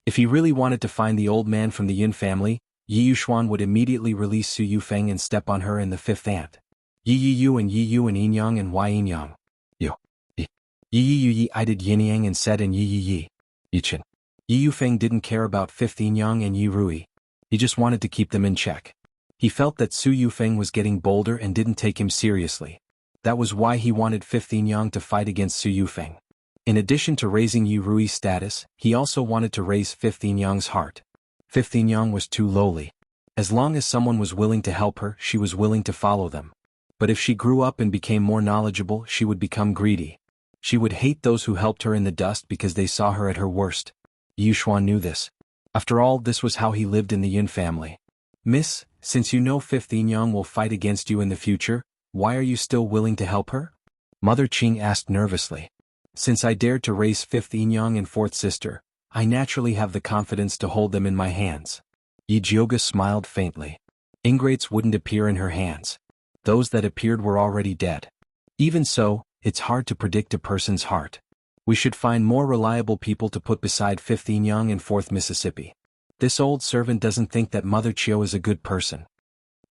A: If he really wanted to find the old man from the Yun family, Yi Yuxuan would immediately release Su Yufeng and step on her in the 5th ant. Yi Yi Yu and Yi Yu and Yinyang and Y Yinyang. Yo. Yi Yi Yu Yi I did Yinyang and said and Yi Yi Yi. Yichin. Yi Yufeng didn't care about 5th Yinyang and Yi Rui. He just wanted to keep them in check. He felt that Su Yufeng was getting bolder and didn't take him seriously. That was why he wanted 5th Yinyang to fight against Su Yufeng. In addition to raising Yi Rui's status, he also wanted to raise 5th Yinyang's heart. 5th Yinyang was too lowly. As long as someone was willing to help her, she was willing to follow them. But if she grew up and became more knowledgeable, she would become greedy. She would hate those who helped her in the dust because they saw her at her worst. Yi Yuxuan knew this. After all, this was how he lived in the Yun family. "Miss, since you know 5th Yinyang will fight against you in the future, why are you still willing to help her?" Mother Qing asked nervously. "Since I dared to raise 5th Yinyang and 4th sister, I naturally have the confidence to hold them in my hands." Yi Jioga smiled faintly. Ingrates wouldn't appear in her hands. Those that appeared were already dead. Even so, it's hard to predict a person's heart. We should find more reliable people to put beside 5th Yinyang and 4th Mississippi. This old servant doesn't think that Mother Chiu is a good person.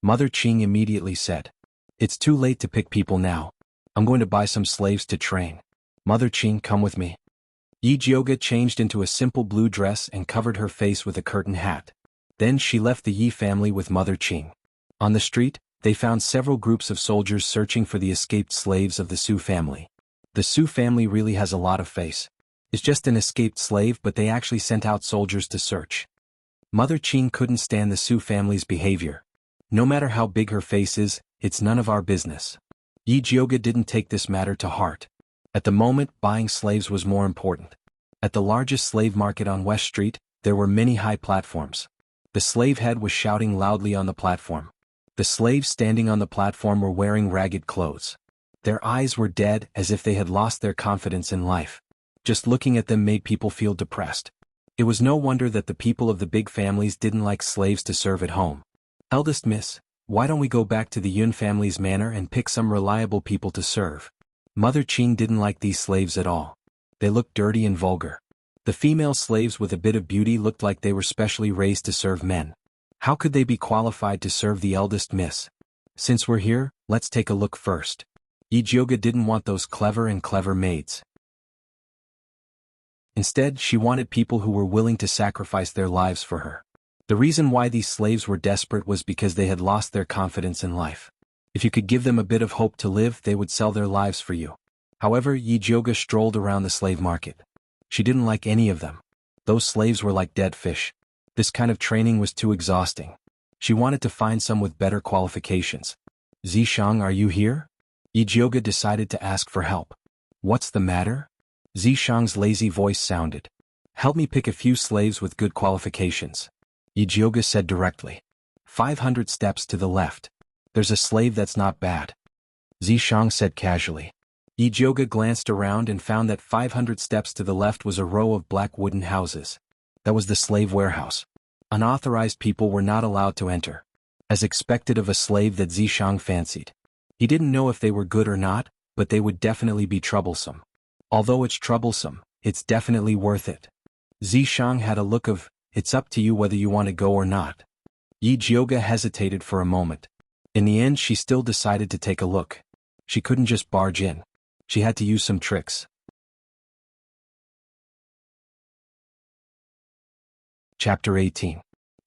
A: Mother Qing immediately said, "It's too late to pick people now. I'm going to buy some slaves to train. Mother Qing, come with me." Yi Jioga changed into a simple blue dress and covered her face with a curtain hat. Then she left the Yi family with Mother Qing. On the street, they found several groups of soldiers searching for the escaped slaves of the Su family. The Su family really has a lot of face. It's just an escaped slave, but they actually sent out soldiers to search. Mother Qing couldn't stand the Su family's behavior. No matter how big her face is, it's none of our business. Yi Jioga didn't take this matter to heart. At the moment, buying slaves was more important. At the largest slave market on West Street, there were many high platforms. The slave head was shouting loudly on the platform. The slaves standing on the platform were wearing ragged clothes. Their eyes were dead, as if they had lost their confidence in life. Just looking at them made people feel depressed. It was no wonder that the people of the big families didn't like slaves to serve at home. "Eldest Miss, why don't we go back to the Yun family's manor and pick some reliable people to serve?" Mother Qing didn't like these slaves at all. They looked dirty and vulgar. The female slaves with a bit of beauty looked like they were specially raised to serve men. How could they be qualified to serve the eldest miss? "Since we're here, let's take a look first." Yi Jioga didn't want those clever maids. Instead, she wanted people who were willing to sacrifice their lives for her. The reason why these slaves were desperate was because they had lost their confidence in life. If you could give them a bit of hope to live, they would sell their lives for you. However, Yi Jioga strolled around the slave market. She didn't like any of them. Those slaves were like dead fish. This kind of training was too exhausting. She wanted to find some with better qualifications. "Zishang, are you here?" Yi Jioga decided to ask for help. "What's the matter?" Zishang's lazy voice sounded. "Help me pick a few slaves with good qualifications," Yi Jioga said directly. 500 steps to the left. "There's a slave that's not bad," Zishang said casually. Ijoga glanced around and found that 500 steps to the left was a row of black wooden houses. That was the slave warehouse. Unauthorized people were not allowed to enter. As expected of a slave that Zishang fancied. He didn't know if they were good or not, but they would definitely be troublesome. Although it's troublesome, it's definitely worth it. Zishang had a look of, it's up to you whether you want to go or not. Ijoga hesitated for a moment. In the end she still decided to take a look. She couldn't just barge in. She had to use some tricks. Chapter 18.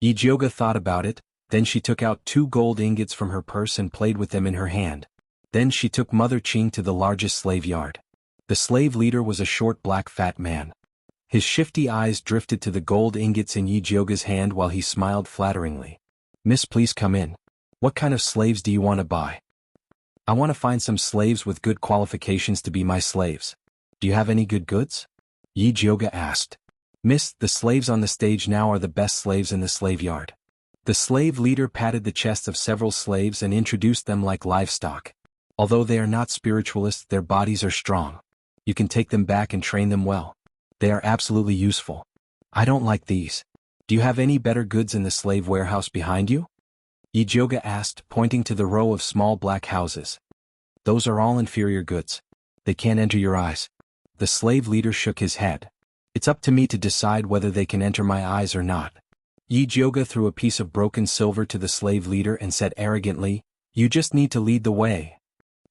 A: Ijoga thought about it, then she took out 2 gold ingots from her purse and played with them in her hand. Then she took Mother Qing to the largest slave yard. The slave leader was a short black fat man. His shifty eyes drifted to the gold ingots in Ijoga's hand while he smiled flatteringly. Miss, please come in. What kind of slaves do you want to buy? I want to find some slaves with good qualifications to be my slaves. Do you have any good goods? Ijoga asked. Miss, the slaves on the stage now are the best slaves in the slave yard. The slave leader patted the chests of several slaves and introduced them like livestock. Although they are not spiritualists, their bodies are strong. You can take them back and train them well. They are absolutely useful. I don't like these. Do you have any better goods in the slave warehouse behind you? Ijoga asked, pointing to the row of small black houses. Those are all inferior goods. They can't enter your eyes. The slave leader shook his head. It's up to me to decide whether they can enter my eyes or not. Ijoga threw a piece of broken silver to the slave leader and said arrogantly, you just need to lead the way.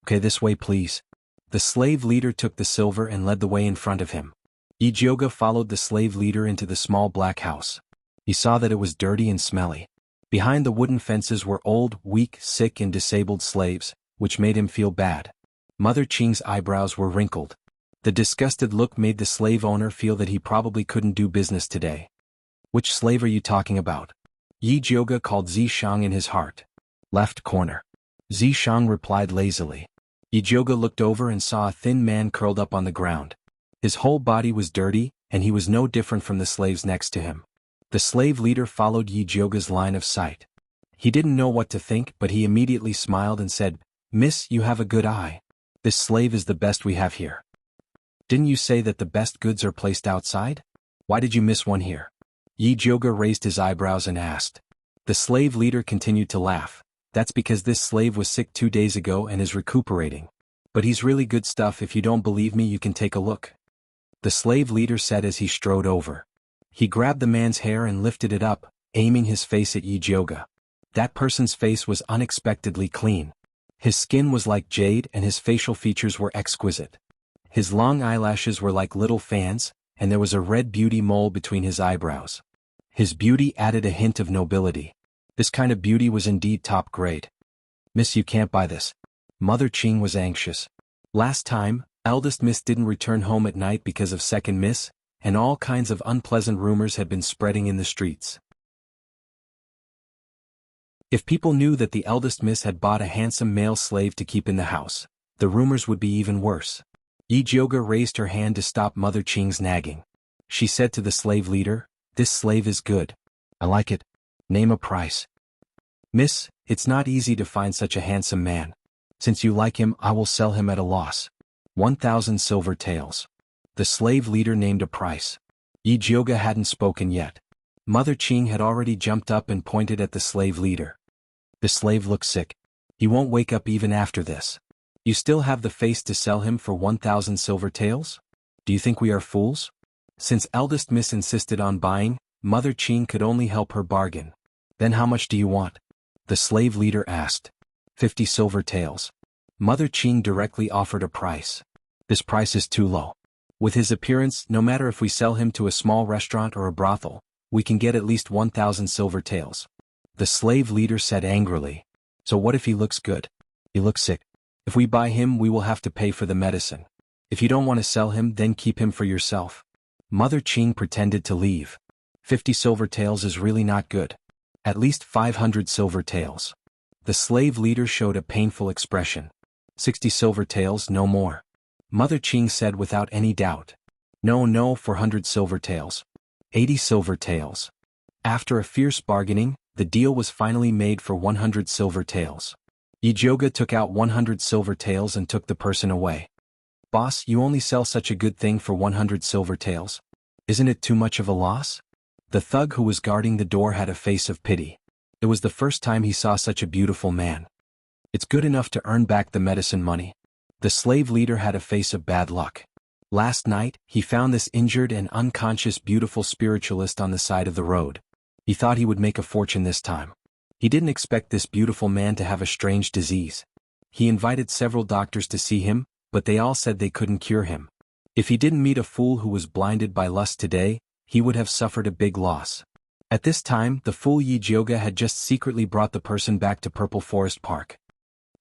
A: Okay, this way please. The slave leader took the silver and led the way in front of him. Ijoga followed the slave leader into the small black house. He saw that it was dirty and smelly. Behind the wooden fences were old, weak, sick and disabled slaves, which made him feel bad. Mother Qing's eyebrows were wrinkled. The disgusted look made the slave owner feel that he probably couldn't do business today. Which slave are you talking about? Ijoga called Zishang in his heart. Left corner. Zishang replied lazily. Ijoga looked over and saw a thin man curled up on the ground. His whole body was dirty, and he was no different from the slaves next to him. The slave leader followed Ijoga's line of sight. He didn't know what to think, but he immediately smiled and said, Miss, you have a good eye. This slave is the best we have here. Didn't you say that the best goods are placed outside? Why did you miss one here? Ijoga raised his eyebrows and asked. The slave leader continued to laugh. That's because this slave was sick 2 days ago and is recuperating. But he's really good stuff. If you don't believe me, you can take a look. The slave leader said as he strode over. He grabbed the man's hair and lifted it up, aiming his face at Ijoga. That person's face was unexpectedly clean. His skin was like jade and his facial features were exquisite. His long eyelashes were like little fans, and there was a red beauty mole between his eyebrows. His beauty added a hint of nobility. This kind of beauty was indeed top grade. Miss, you can't buy this. Mother Qing was anxious. Last time, eldest miss didn't return home at night because of second miss, and all kinds of unpleasant rumors had been spreading in the streets. If people knew that the eldest miss had bought a handsome male slave to keep in the house, the rumors would be even worse. Ijoga raised her hand to stop Mother Qing's nagging. She said to the slave leader, This slave is good. I like it. Name a price. Miss, it's not easy to find such a handsome man. Since you like him, I will sell him at a loss. 1,000 silver taels. The slave leader named a price. Ijoga hadn't spoken yet. Mother Qing had already jumped up and pointed at the slave leader. The slave looks sick. He won't wake up even after this. You still have the face to sell him for 1,000 silver taels? Do you think we are fools? Since eldest miss insisted on buying, Mother Qing could only help her bargain. Then how much do you want? The slave leader asked. 50 silver taels. Mother Qing directly offered a price. This price is too low. With his appearance, no matter if we sell him to a small restaurant or a brothel, we can get at least 1,000 silver taels. The slave leader said angrily. So what if he looks good? He looks sick. If we buy him, we will have to pay for the medicine. If you don't want to sell him, then keep him for yourself. Mother Qing pretended to leave. 50 silver taels is really not good. At least 500 silver taels. The slave leader showed a painful expression. 60 silver taels, no more. Mother Qing said without any doubt. No, 400 silver taels. 80 silver taels. After a fierce bargaining, the deal was finally made for 100 silver taels. Ijoga took out 100 silver taels and took the person away. Boss, you only sell such a good thing for 100 silver taels. Isn't it too much of a loss? The thug who was guarding the door had a face of pity. It was the first time he saw such a beautiful man. It's good enough to earn back the medicine money. The slave leader had a face of bad luck. Last night, he found this injured and unconscious beautiful spiritualist on the side of the road. He thought he would make a fortune this time. He didn't expect this beautiful man to have a strange disease. He invited several doctors to see him, but they all said they couldn't cure him. If he didn't meet a fool who was blinded by lust today, he would have suffered a big loss. At this time, the fool Yi Jioga had just secretly brought the person back to Purple Forest Park.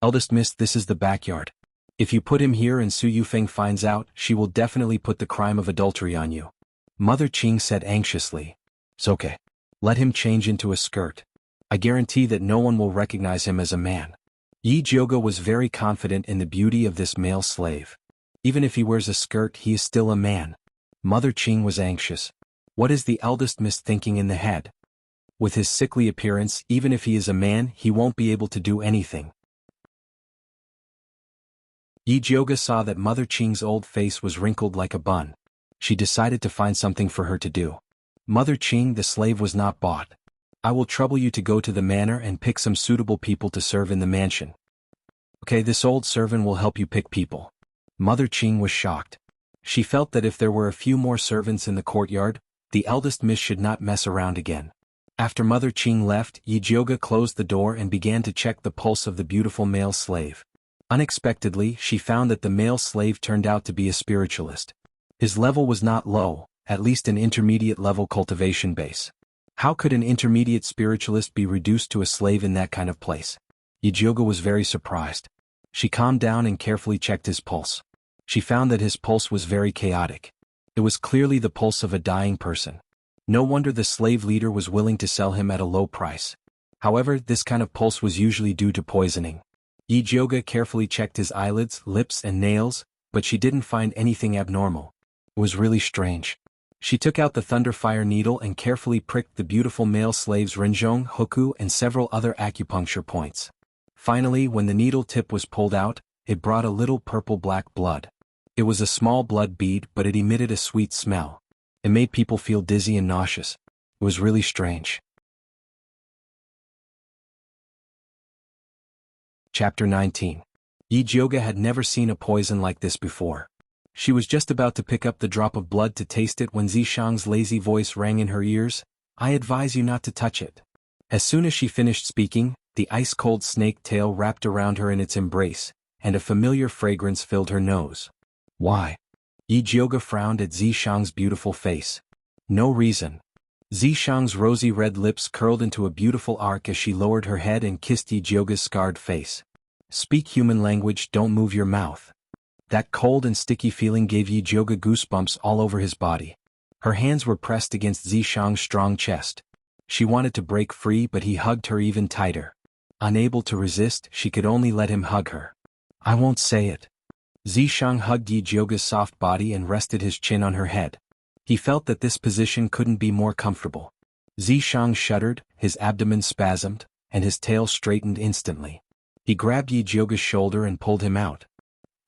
A: Eldest miss, this is the backyard. If you put him here and Su Yufeng finds out, she will definitely put the crime of adultery on you. Mother Qing said anxiously. It's okay. Let him change into a skirt. I guarantee that no one will recognize him as a man. Yi Jioga was very confident in the beauty of this male slave. Even if he wears a skirt, he is still a man. Mother Qing was anxious. What is the eldest miss thinking in the head? With his sickly appearance, even if he is a man, he won't be able to do anything. Yi Jioga saw that Mother Qing's old face was wrinkled like a bun. She decided to find something for her to do. Mother Qing, the slave was not bought. I will trouble you to go to the manor and pick some suitable people to serve in the mansion. Okay, this old servant will help you pick people. Mother Qing was shocked. She felt that if there were a few more servants in the courtyard, the eldest miss should not mess around again. After Mother Qing left, Yi Jioga closed the door and began to check the pulse of the beautiful male slave. Unexpectedly, she found that the male slave turned out to be a spiritualist. His level was not low, at least an intermediate level cultivation base. How could an intermediate spiritualist be reduced to a slave in that kind of place? Yi Jioga was very surprised. She calmed down and carefully checked his pulse. She found that his pulse was very chaotic. It was clearly the pulse of a dying person. No wonder the slave leader was willing to sell him at a low price. However, this kind of pulse was usually due to poisoning. Yi Jioga carefully checked his eyelids, lips and nails, but she didn't find anything abnormal. It was really strange. She took out the thunderfire needle and carefully pricked the beautiful male slave's Renjong, Hoku and several other acupuncture points. Finally, when the needle tip was pulled out, it brought a little purple-black blood. It was a small blood bead, but it emitted a sweet smell. It made people feel dizzy and nauseous. It was really strange. Chapter 19. Yi Jioga had never seen a poison like this before. She was just about to pick up the drop of blood to taste it when Zishang's lazy voice rang in her ears. I advise you not to touch it. As soon as she finished speaking, the ice-cold snake tail wrapped around her in its embrace, and a familiar fragrance filled her nose. Why? Yi Jioga frowned at Zishang's beautiful face. No reason. Zishang's rosy red lips curled into a beautiful arc as she lowered her head and kissed Yi Jioga's scarred face. Speak human language, don't move your mouth. That cold and sticky feeling gave Yi Jioga goosebumps all over his body. Her hands were pressed against Zishang's strong chest. She wanted to break free, but he hugged her even tighter. Unable to resist, she could only let him hug her. I won't say it. Zishang hugged Yi Jioga's soft body and rested his chin on her head. He felt that this position couldn't be more comfortable. Zishang shuddered, his abdomen spasmed, and his tail straightened instantly. He grabbed Yi Jioga's shoulder and pulled him out.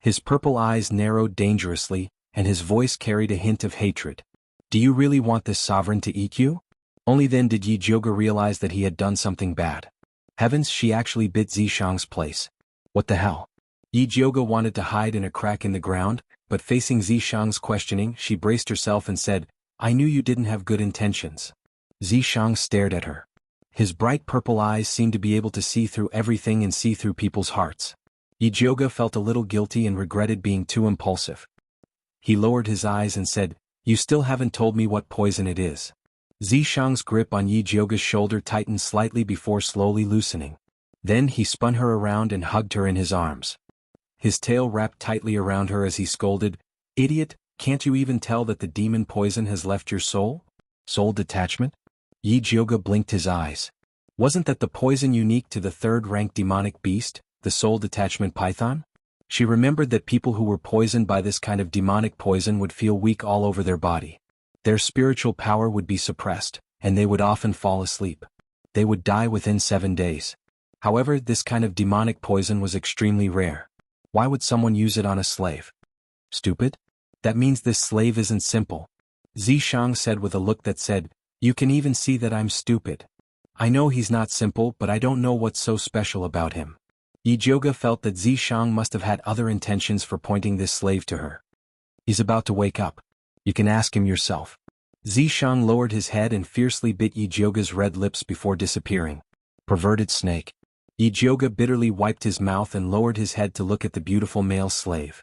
A: His purple eyes narrowed dangerously, and his voice carried a hint of hatred. Do you really want this sovereign to eat you? Only then did Yi Jioga realize that he had done something bad. Heavens, she actually bit Zishang's place. What the hell? Yi Jioga wanted to hide in a crack in the ground, but facing Zishang's questioning, she braced herself and said, I knew you didn't have good intentions. Zishang stared at her. His bright purple eyes seemed to be able to see through everything and see through people's hearts. Yi Jioga felt a little guilty and regretted being too impulsive. He lowered his eyes and said, You still haven't told me what poison it is. Zishang's grip on Yi Jioga's shoulder tightened slightly before slowly loosening. Then he spun her around and hugged her in his arms. His tail wrapped tightly around her as he scolded, Idiot, can't you even tell that the demon poison has left your soul? Soul detachment? Yi Jioga blinked his eyes. Wasn't that the poison unique to the third-rank demonic beast, the soul detachment python? She remembered that people who were poisoned by this kind of demonic poison would feel weak all over their body. Their spiritual power would be suppressed, and they would often fall asleep. They would die within 7 days. However, this kind of demonic poison was extremely rare. Why would someone use it on a slave? Stupid? That means this slave isn't simple. Zishang said with a look that said, "You can even see that I'm stupid. I know he's not simple, but I don't know what's so special about him." Yijioga felt that Zishang must have had other intentions for pointing this slave to her. "He's about to wake up. You can ask him yourself." Zishang lowered his head and fiercely bit Yijioga's red lips before disappearing. Perverted snake. Yijioga bitterly wiped his mouth and lowered his head to look at the beautiful male slave.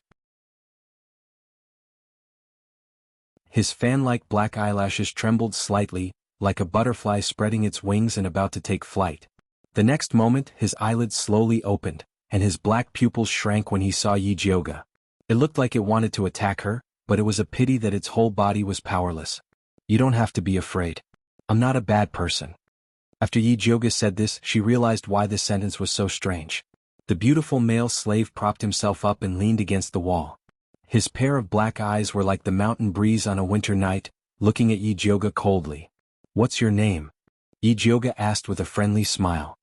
A: His fan-like black eyelashes trembled slightly, like a butterfly spreading its wings and about to take flight. The next moment, his eyelids slowly opened, and his black pupils shrank when he saw Yijioga. It looked like it wanted to attack her, but it was a pity that its whole body was powerless. "You don't have to be afraid. I'm not a bad person." After Yijioga said this, she realized why this sentence was so strange. The beautiful male slave propped himself up and leaned against the wall. His pair of black eyes were like the mountain breeze on a winter night, looking at Yijioga coldly. "What's your name?" Yijioga asked with a friendly smile.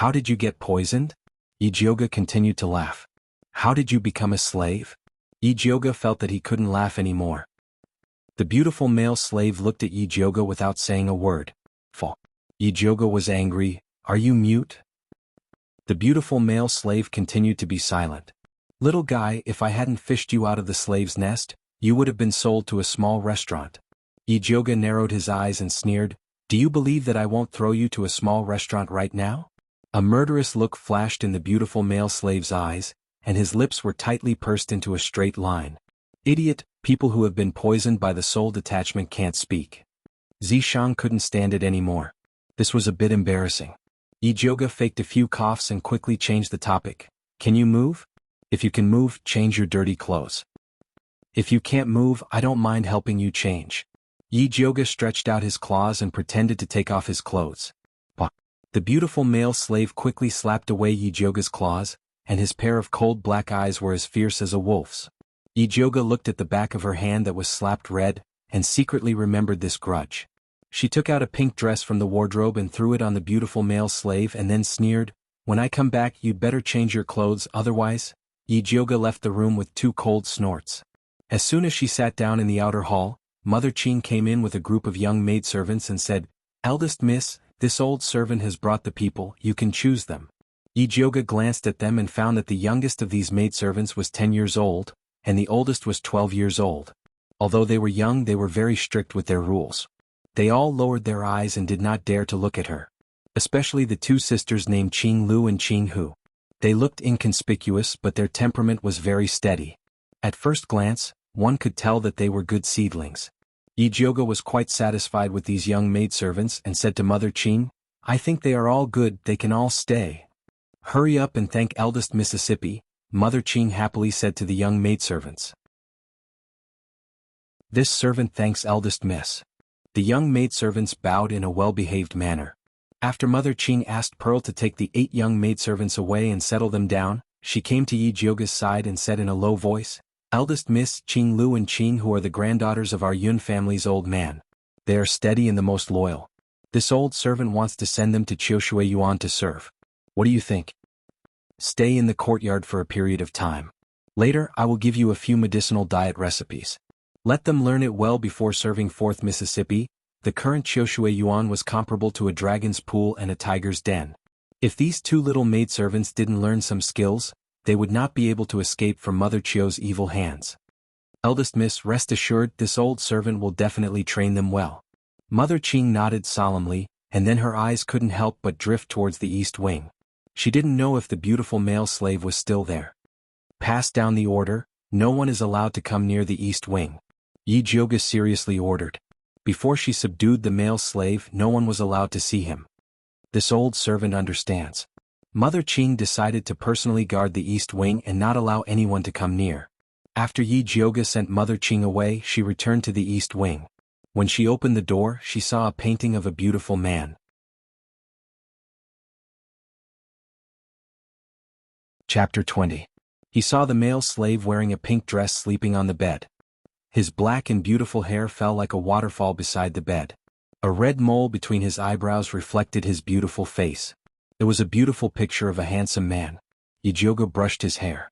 A: "How did you get poisoned?" Yijioga continued to laugh. "How did you become a slave?" Yijioga felt that he couldn't laugh anymore. The beautiful male slave looked at Yijioga without saying a word. Fall. Yijioga was angry. "Are you mute?" The beautiful male slave continued to be silent. "Little guy, if I hadn't fished you out of the slave's nest, you would have been sold to a small restaurant." Yijioga narrowed his eyes and sneered, "Do you believe that I won't throw you to a small restaurant right now?" A murderous look flashed in the beautiful male slave's eyes, and his lips were tightly pursed into a straight line. "Idiot, people who have been poisoned by the soul detachment can't speak." Zishang couldn't stand it anymore. This was a bit embarrassing. Yijioga faked a few coughs and quickly changed the topic. "Can you move? If you can move, change your dirty clothes. If you can't move, I don't mind helping you change." Yijioga stretched out his claws and pretended to take off his clothes. Bah! The beautiful male slave quickly slapped away Yijioga's claws, and his pair of cold black eyes were as fierce as a wolf's. Yijioga looked at the back of her hand that was slapped red, and secretly remembered this grudge. She took out a pink dress from the wardrobe and threw it on the beautiful male slave and then sneered, "When I come back you'd better change your clothes, otherwise." Yijioga left the room with 2 cold snorts. As soon as she sat down in the outer hall, Mother Qing came in with a group of young maidservants and said, "Eldest miss, this old servant has brought the people, you can choose them." Yijioga glanced at them and found that the youngest of these maidservants was 10 years old, and the oldest was 12 years old. Although they were young, they were very strict with their rules. They all lowered their eyes and did not dare to look at her. Especially the 2 sisters named Qing Lu and Qing Hu. They looked inconspicuous, but their temperament was very steady. At first glance, one could tell that they were good seedlings. Yijioga was quite satisfied with these young maidservants and said to Mother Qing, "I think they are all good, they can all stay." "Hurry up and thank eldest Mississippi," Mother Qing happily said to the young maidservants. "This servant thanks eldest miss." The young maidservants bowed in a well-behaved manner. After Mother Qing asked Pearl to take the 8 young maidservants away and settle them down, she came to Yijioga's side and said in a low voice, "Eldest Miss Qing Lu and Qing Hu are the granddaughters of our Yun family's old man. They are steady and the most loyal. This old servant wants to send them to Qiushui Yuan to serve. What do you think? Stay in the courtyard for a period of time. Later I will give you a few medicinal diet recipes. Let them learn it well before serving 4th Mississippi." The current Qiushui Yuan was comparable to a dragon's pool and a tiger's den. If these 2 little maidservants didn't learn some skills, they would not be able to escape from Mother Chio's evil hands. "Eldest miss, rest assured, this old servant will definitely train them well." Mother Qing nodded solemnly, and then her eyes couldn't help but drift towards the east wing. She didn't know if the beautiful male slave was still there. "Pass down the order, no one is allowed to come near the east wing," Yijioga seriously ordered. Before she subdued the male slave, no one was allowed to see him. This old servant understands. Mother Qing decided to personally guard the east wing and not allow anyone to come near. After Yijioga sent Mother Qing away, she returned to the east wing. When she opened the door, she saw a painting of a beautiful man. Chapter 20. He saw the male slave wearing a pink dress sleeping on the bed. His black and beautiful hair fell like a waterfall beside the bed. A red mole between his eyebrows reflected his beautiful face. It was a beautiful picture of a handsome man. Yijioga brushed his hair.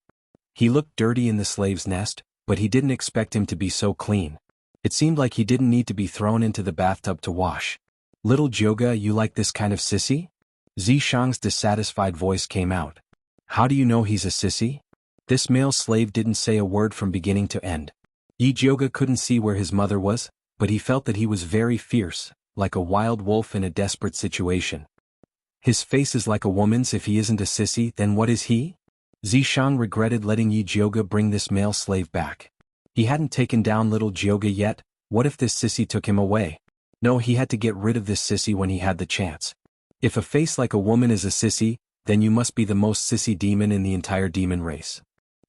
A: He looked dirty in the slave's nest, but he didn't expect him to be so clean. It seemed like he didn't need to be thrown into the bathtub to wash. "Little Jyoga, you like this kind of sissy?" Zishang's dissatisfied voice came out. "How do you know he's a sissy?" This male slave didn't say a word from beginning to end. Jyoga couldn't see where his mother was, but he felt that he was very fierce, like a wild wolf in a desperate situation. His face is like a woman's. If he isn't a sissy, then what is he? Zishang regretted letting Jyoga bring this male slave back. He hadn't taken down little Jyoga yet. What if this sissy took him away? No, he had to get rid of this sissy when he had the chance. If a face like a woman is a sissy, then you must be the most sissy demon in the entire demon race.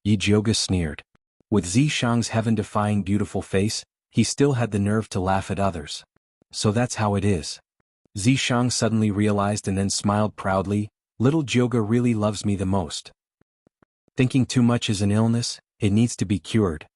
A: Jyoga sneered. With Zishang's heaven-defying beautiful face, he still had the nerve to laugh at others. So that's how it is. Zishang suddenly realized and then smiled proudly. Little Jyoga really loves me the most. Thinking too much is an illness, it needs to be cured.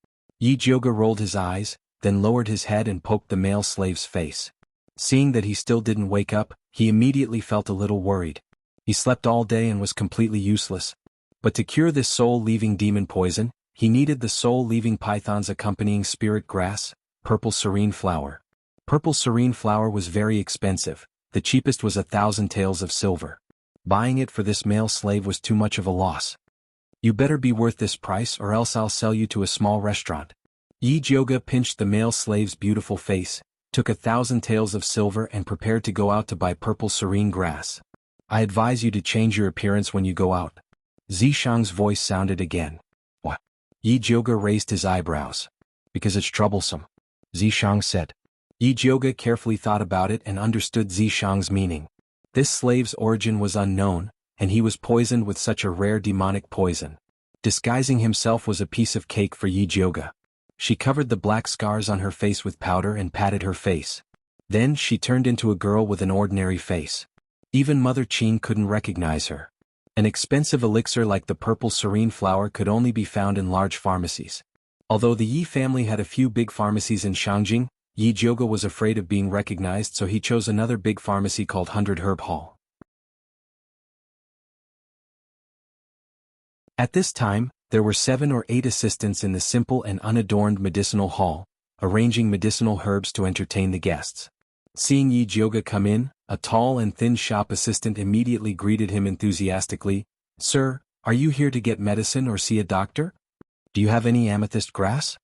A: Jyoga rolled his eyes, then lowered his head and poked the male slave's face. Seeing that he still didn't wake up, he immediately felt a little worried. He slept all day and was completely useless. But to cure this soul-leaving demon poison, he needed the soul-leaving python's accompanying spirit grass, purple serene flower. Purple serene flower was very expensive. The cheapest was 1,000 taels of silver. Buying it for this male slave was too much of a loss. "You better be worth this price or else I'll sell you to a small restaurant." Jyoga pinched the male slave's beautiful face, took 1,000 taels of silver and prepared to go out to buy purple serene grass. "I advise you to change your appearance when you go out." Zishang's voice sounded again. "What?" Jyoga raised his eyebrows. "Because it's troublesome," Zishang said. Jyoga carefully thought about it and understood Zishang's meaning. This slave's origin was unknown, and he was poisoned with such a rare demonic poison. Disguising himself was a piece of cake for Jyoga. She covered the black scars on her face with powder and patted her face. Then she turned into a girl with an ordinary face. Even Mother Qin couldn't recognize her. An expensive elixir like the purple serene flower could only be found in large pharmacies. Although the Yi family had a few big pharmacies in Shangjing, Jyoga was afraid of being recognized, so he chose another big pharmacy called 100 Herb Hall. At this time, there were 7 or 8 assistants in the simple and unadorned medicinal hall, arranging medicinal herbs to entertain the guests. Seeing Jyoga come in, a tall and thin shop assistant immediately greeted him enthusiastically. "Sir, are you here to get medicine or see a doctor? Do you have any amethyst grass?"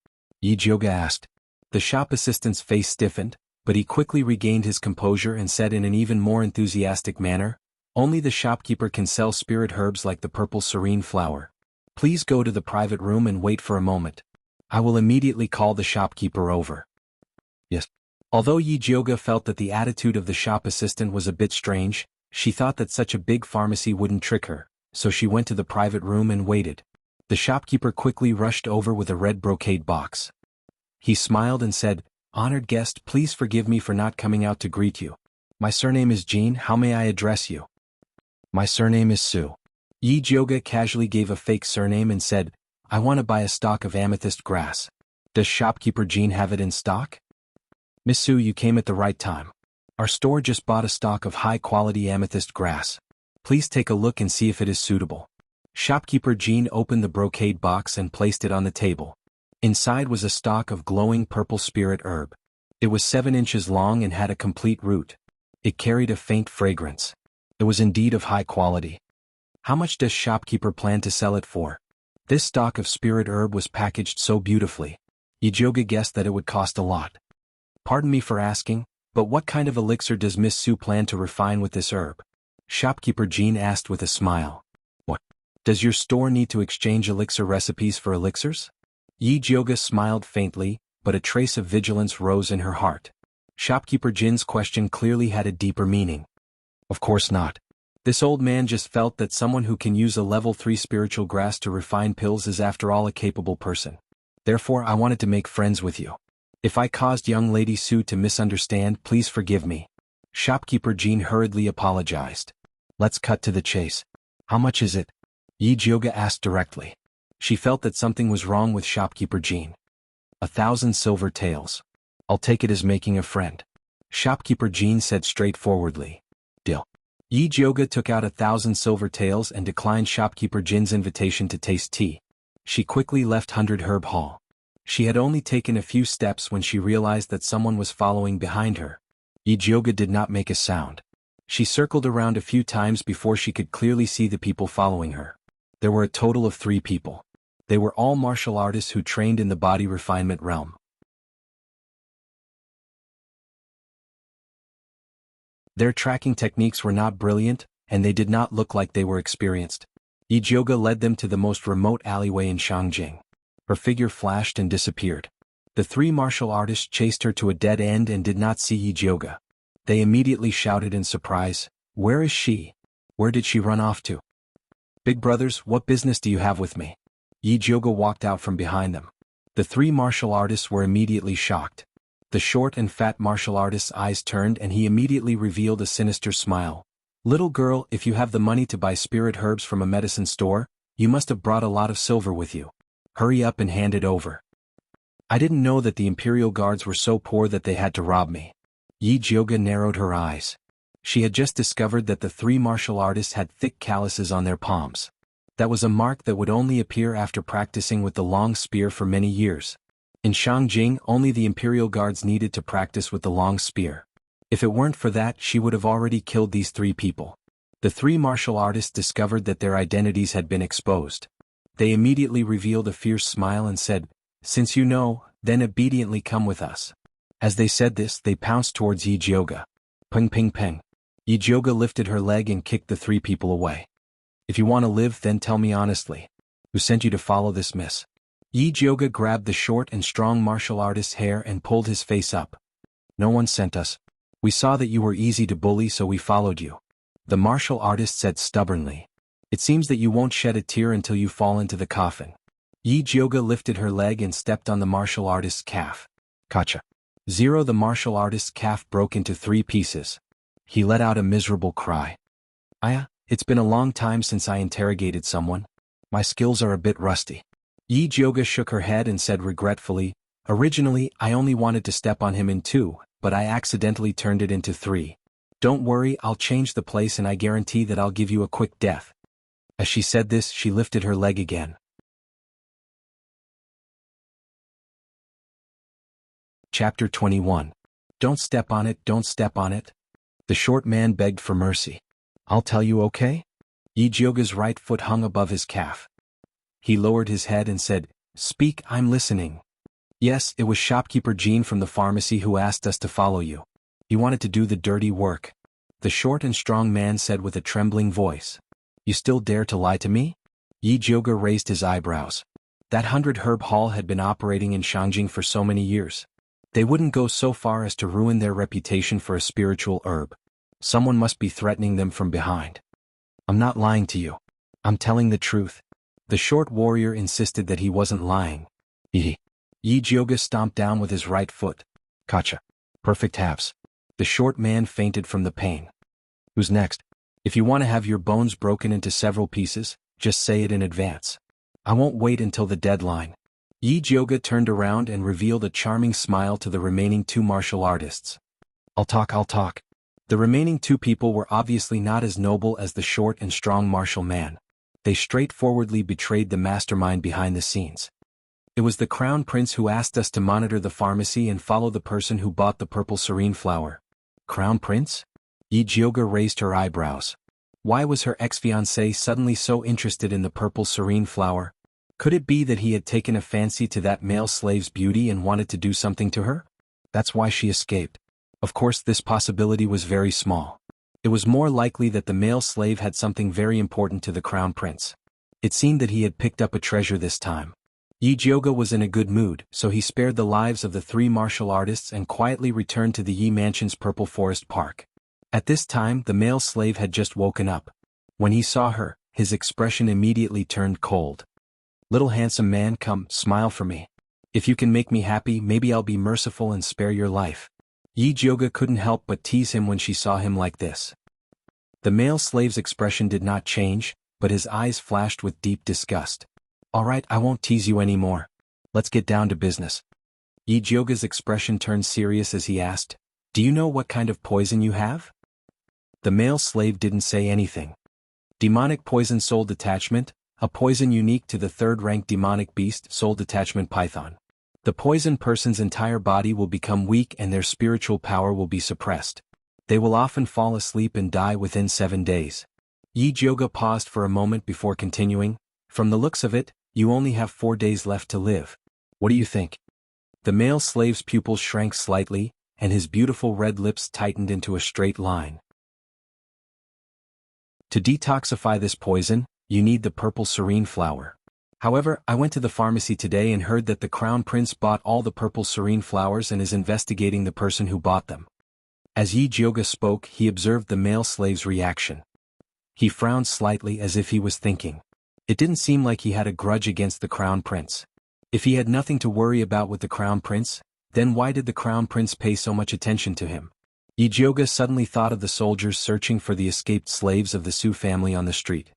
A: Jyoga asked. The shop assistant's face stiffened, but he quickly regained his composure and said in an even more enthusiastic manner, "Only the shopkeeper can sell spirit herbs like the purple serene flower. Please go to the private room and wait for a moment. I will immediately call the shopkeeper over." "Yes." Although Jyoga felt that the attitude of the shop assistant was a bit strange, she thought that such a big pharmacy wouldn't trick her, so she went to the private room and waited. The shopkeeper quickly rushed over with a red brocade box. He smiled and said, "Honored guest, please forgive me for not coming out to greet you. My surname is Jean. How may I address you?" "My surname is Su." Jyoga casually gave a fake surname and said, "I want to buy a stalk of amethyst grass. Does shopkeeper Jean have it in stock?" "Miss Su, you came at the right time. Our store just bought a stock of high-quality amethyst grass. Please take a look and see if it is suitable." Shopkeeper Jean opened the brocade box and placed it on the table. Inside was a stalk of glowing purple spirit herb. It was 7 inches long and had a complete root. It carried a faint fragrance. It was indeed of high quality. "How much does shopkeeper plan to sell it for?" This stalk of spirit herb was packaged so beautifully. Jyoga guessed that it would cost a lot. "Pardon me for asking, but what kind of elixir does Miss Su plan to refine with this herb?" Shopkeeper Jean asked with a smile. "What? Does your store need to exchange elixir recipes for elixirs?" Jyoga smiled faintly, but a trace of vigilance rose in her heart. Shopkeeper Jin's question clearly had a deeper meaning. "Of course not. This old man just felt that someone who can use a level 3 spiritual grass to refine pills is after all a capable person. Therefore I wanted to make friends with you. If I caused young lady Su to misunderstand, please forgive me." Shopkeeper Jean hurriedly apologized. "Let's cut to the chase. How much is it?" Jyoga asked directly. She felt that something was wrong with shopkeeper Jean. 1,000 silver taels. I'll take it as making a friend." Shopkeeper Jean said straightforwardly. "Deal." Jyoga took out 1,000 silver taels and declined shopkeeper Jin's invitation to taste tea. She quickly left 100 Herb Hall. She had only taken a few steps when she realized that someone was following behind her. Yijioga did not make a sound. She circled around a few times before she could clearly see the people following her. There were a total of 3 people. They were all martial artists who trained in the body refinement realm. Their tracking techniques were not brilliant, and they did not look like they were experienced. Yijioga led them to the most remote alleyway in Shangjing. Her figure flashed and disappeared. The 3 martial artists chased her to a dead end and did not see Yijioga. They immediately shouted in surprise, "Where is she? Where did she run off to? Big brothers, what business do you have with me?" Yijioga walked out from behind them. The 3 martial artists were immediately shocked. The short and fat martial artist's eyes turned and he immediately revealed a sinister smile. "Little girl, if you have the money to buy spirit herbs from a medicine store, you must have brought a lot of silver with you. Hurry up and hand it over. I didn't know that the Imperial Guards were so poor that they had to rob me." Yijioga narrowed her eyes. She had just discovered that the 3 martial artists had thick calluses on their palms. That was a mark that would only appear after practicing with the long spear for many years. In Shangjing, only the Imperial Guards needed to practice with the long spear. If it weren't for that, she would have already killed these 3 people. The 3 martial artists discovered that their identities had been exposed. They immediately revealed a fierce smile and said, "Since you know, then obediently come with us." As they said this, they pounced towards Yijioga. Ping ping ping. Yijioga lifted her leg and kicked the 3 people away. "If you want to live, then tell me honestly. Who sent you to follow this miss?" Yijioga grabbed the short and strong martial artist's hair and pulled his face up. "No one sent us. We saw that you were easy to bully, so we followed you," the martial artist said stubbornly. "It seems that you won't shed a tear until you fall into the coffin." Yijioga lifted her leg and stepped on the martial artist's calf. Kacha. Zero. The martial artist's calf broke into 3 pieces. He let out a miserable cry. "Aya, it's been a long time since I interrogated someone. My skills are a bit rusty." Yijioga shook her head and said regretfully, "Originally, I only wanted to step on him in 2, but I accidentally turned it into 3. Don't worry, I'll change the place and I guarantee that I'll give you a quick death." As she said this, she lifted her leg again. Chapter 21. Don't step on it, don't step on it. The short man begged for mercy. "I'll tell you, okay?" Yijioga's right foot hung above his calf. He lowered his head and said, "Speak, I'm listening." "Yes, it was shopkeeper Jean from the pharmacy who asked us to follow you. He wanted to do the dirty work," the short and strong man said with a trembling voice. "You still dare to lie to me?" Yijioga raised his eyebrows. That 100-herb hall had been operating in Shangjing for so many years. They wouldn't go so far as to ruin their reputation for a spiritual herb. Someone must be threatening them from behind. "I'm not lying to you. I'm telling the truth." The short warrior insisted that he wasn't lying. Yijioga stomped down with his right foot. "Kacha. Perfect halves." The short man fainted from the pain. "Who's next? If you want to have your bones broken into several pieces, just say it in advance. I won't wait until the deadline." Yijioga turned around and revealed a charming smile to the remaining 2 martial artists. I'll talk. The remaining 2 people were obviously not as noble as the short and strong martial man. They straightforwardly betrayed the mastermind behind the scenes. "It was the Crown Prince who asked us to monitor the pharmacy and follow the person who bought the purple serene flower." "Crown Prince?" Yijioga raised her eyebrows. Why was her ex-fiancé suddenly so interested in the purple serene flower? Could it be that he had taken a fancy to that male slave's beauty and wanted to do something to her? That's why she escaped. Of course, this possibility was very small. It was more likely that the male slave had something very important to the Crown Prince. It seemed that he had picked up a treasure this time. Yijioga was in a good mood, so he spared the lives of the 3 martial artists and quietly returned to the Yi Mansion's Purple Forest Park. At this time, the male slave had just woken up. When he saw her, his expression immediately turned cold. "Little handsome man, come, smile for me. If you can make me happy, maybe I'll be merciful and spare your life." Yijioga couldn't help but tease him when she saw him like this. The male slave's expression did not change, but his eyes flashed with deep disgust. "All right, I won't tease you anymore. Let's get down to business." Yijioga's expression turned serious as he asked, "Do you know what kind of poison you have?" The male slave didn't say anything. "Demonic poison soul detachment, a poison unique to the 3rd-rank demonic beast soul detachment python." The poisoned person's entire body will become weak and their spiritual power will be suppressed. They will often fall asleep and die within 7 days. Yi Jioga paused for a moment before continuing. From the looks of it, you only have 4 days left to live. What do you think? The male slave's pupils shrank slightly, and his beautiful red lips tightened into a straight line. To detoxify this poison, you need the purple serene flower. However, I went to the pharmacy today and heard that the crown prince bought all the purple serene flowers and is investigating the person who bought them. As Yi Jioga spoke, he observed the male slave's reaction. He frowned slightly as if he was thinking. It didn't seem like he had a grudge against the crown prince. If he had nothing to worry about with the crown prince, then why did the crown prince pay so much attention to him? Yi Jioga suddenly thought of the soldiers searching for the escaped slaves of the Su family on the street.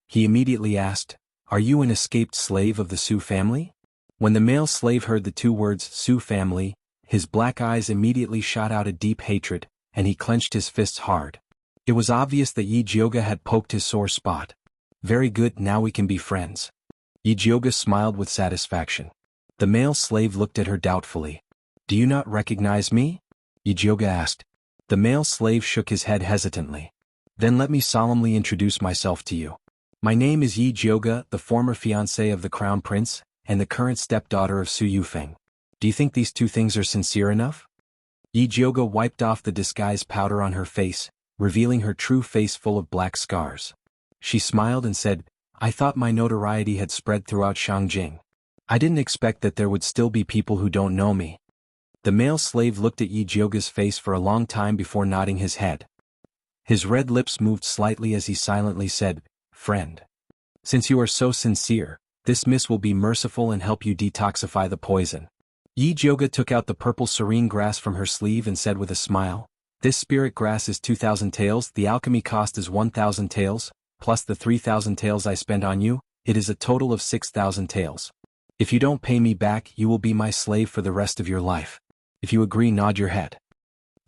A: He immediately asked, "Are you an escaped slave of the Su family?" When the male slave heard the 2 words Su family, his black eyes immediately shot out a deep hatred, and he clenched his fists hard. It was obvious that Yi Jioga had poked his sore spot. Very good, now we can be friends. Yi Jioga smiled with satisfaction. The male slave looked at her doubtfully. Do you not recognize me? Yi Jioga asked. The male slave shook his head hesitantly. Then let me solemnly introduce myself to you. My name is Yi Jioga, the former fiancé of the crown prince, and the current stepdaughter of Su Yufeng. Do you think these 2 things are sincere enough? Yi Jioga wiped off the disguise powder on her face, revealing her true face full of black scars. She smiled and said, I thought my notoriety had spread throughout Shangjing. I didn't expect that there would still be people who don't know me. The male slave looked at Yi Jioga's face for a long time before nodding his head. His red lips moved slightly as he silently said, Friend. Since you are so sincere, this miss will be merciful and help you detoxify the poison. Yi Jioga took out the purple serene grass from her sleeve and said with a smile, This spirit grass is 2,000 taels, the alchemy cost is 1,000 taels, plus the 3,000 taels I spent on you, it is a total of 6,000 taels. If you don't pay me back, you will be my slave for the rest of your life. If you agree, nod your head.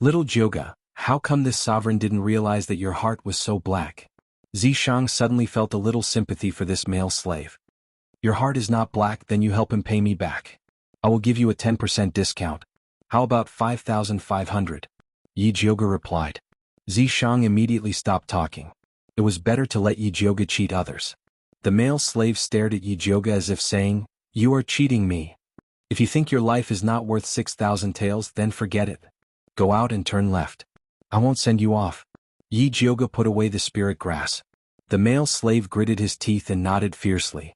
A: Little Jioga, how come this sovereign didn't realize that your heart was so black? Zishang suddenly felt a little sympathy for this male slave. Your heart is not black, then you help him pay me back. I will give you a 10% discount. How about 5,500? Yi Jioga replied. Zishang immediately stopped talking. It was better to let Yi Jioga cheat others. The male slave stared at Yi Jioga as if saying, You are cheating me. If you think your life is not worth 6,000 taels, then forget it. Go out and turn left. I won't send you off. Yi Jioga put away the spirit grass. The male slave gritted his teeth and nodded fiercely.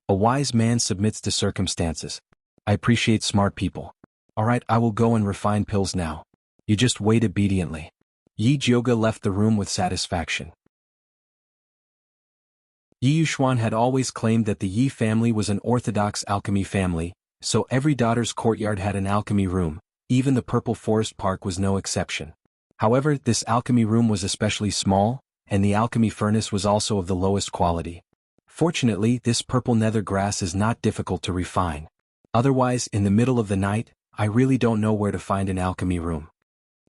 A: A wise man submits to circumstances. I appreciate smart people. Alright, I will go and refine pills now. You just wait obediently. Yi Jioga left the room with satisfaction. Yi Yuxuan had always claimed that the Yi family was an orthodox alchemy family, so every daughter's courtyard had an alchemy room, even the Purple Forest Park was no exception. However, this alchemy room was especially small, and the alchemy furnace was also of the lowest quality. Fortunately, this purple nether grass is not difficult to refine. Otherwise, in the middle of the night, I really don't know where to find an alchemy room.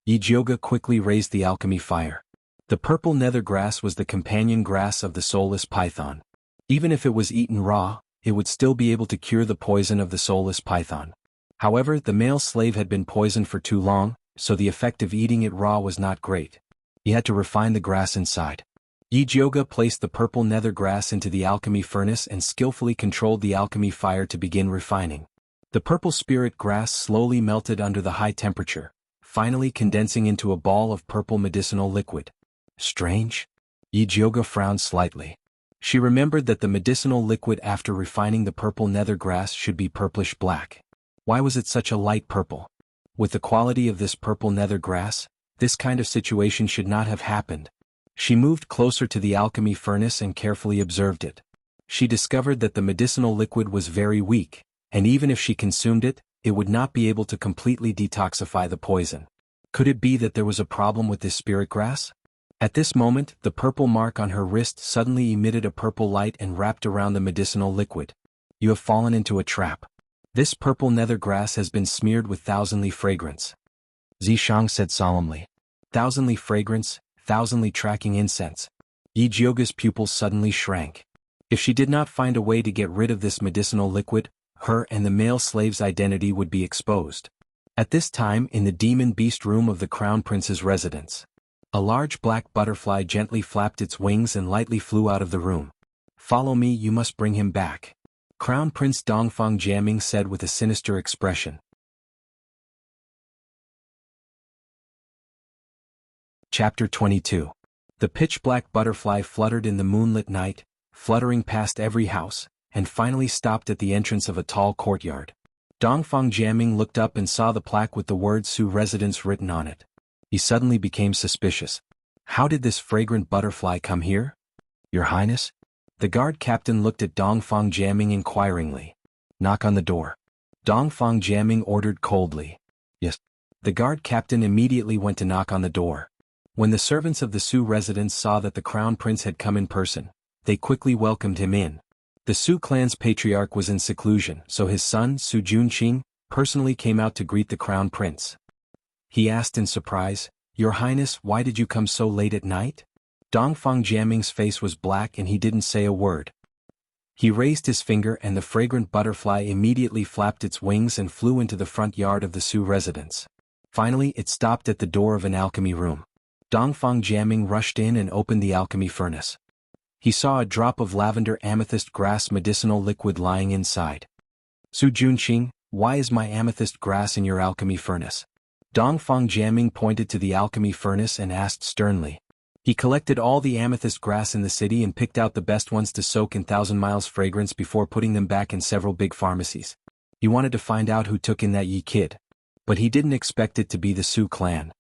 A: Yi Jioga quickly raised the alchemy fire. The purple nether grass was the companion grass of the soulless python. Even if it was eaten raw, it would still be able to cure the poison of the soulless python. However, the male slave had been poisoned for too long, so the effect of eating it raw was not great. He had to refine the grass inside. Yi Jioga placed the purple nether grass into the alchemy furnace and skillfully controlled the alchemy fire to begin refining. The purple spirit grass slowly melted under the high temperature, finally condensing into a ball of purple medicinal liquid. Strange? Yi Jioga frowned slightly. She remembered that the medicinal liquid after refining the purple nether grass should be purplish black. Why was it such a light purple? With the quality of this purple nether grass, this kind of situation should not have happened. She moved closer to the alchemy furnace and carefully observed it. She discovered that the medicinal liquid was very weak, and even if she consumed it, it would not be able to completely detoxify the poison. Could it be that there was a problem with this spirit grass? At this moment, the purple mark on her wrist suddenly emitted a purple light and wrapped around the medicinal liquid. You have fallen into a trap. This purple nether grass has been smeared with thousandly fragrance. Zishang said solemnly. Thousandly fragrance, thousandly tracking incense. Yi Jioga's pupils suddenly shrank. If she did not find a way to get rid of this medicinal liquid, her and the male slave's identity would be exposed. At this time, in the demon beast room of the Crown Prince's residence, a large black butterfly gently flapped its wings and lightly flew out of the room. "Follow me, you must bring him back," Crown Prince Dongfang Jiaming said with a sinister expression. Chapter 22. The pitch-black butterfly fluttered in the moonlit night, fluttering past every house, and finally stopped at the entrance of a tall courtyard. Dongfang Jiaming looked up and saw the plaque with the words Su Residence written on it. He suddenly became suspicious. How did this fragrant butterfly come here? "Your Highness?" The guard captain looked at Dongfang Jiaming inquiringly. "Knock on the door," Dongfang Jiaming ordered coldly. "Yes." The guard captain immediately went to knock on the door. When the servants of the Su residence saw that the crown prince had come in person, they quickly welcomed him in. The Su clan's patriarch was in seclusion, so his son, Su Junqing, personally came out to greet the crown prince. He asked in surprise, "Your Highness, why did you come so late at night?" Dongfang Jiaming's face was black and he didn't say a word. He raised his finger and the fragrant butterfly immediately flapped its wings and flew into the front yard of the Su residence. Finally, it stopped at the door of an alchemy room. Dongfang Jiaming rushed in and opened the alchemy furnace. He saw a drop of lavender amethyst grass medicinal liquid lying inside. "Su Junqing, why is my amethyst grass in your alchemy furnace?" Dongfang Jiaming pointed to the alchemy furnace and asked sternly. He collected all the amethyst grass in the city and picked out the best ones to soak in Thousand Miles fragrance before putting them back in several big pharmacies. He wanted to find out who took in that Yi kid. But he didn't expect it to be the Su clan.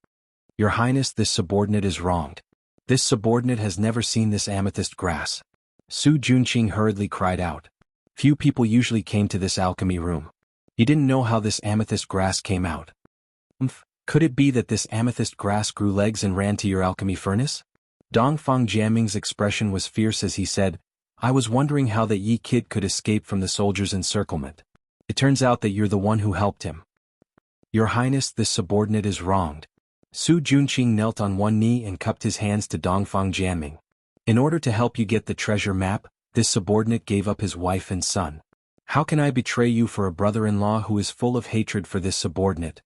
A: "Your Highness, this subordinate is wronged. This subordinate has never seen this amethyst grass." Su Junqing hurriedly cried out. Few people usually came to this alchemy room. He didn't know how this amethyst grass came out. Could it be that this amethyst grass grew legs and ran to your alchemy furnace?" Dongfang Jiaming's expression was fierce as he said, "I was wondering how that Yi kid could escape from the soldiers' encirclement. It turns out that you're the one who helped him." "Your Highness, this subordinate is wronged." Su Junqing knelt on one knee and cupped his hands to Dongfang Jiaming. "In order to help you get the treasure map, this subordinate gave up his wife and son. How can I betray you for a brother-in-law who is full of hatred for this subordinate?"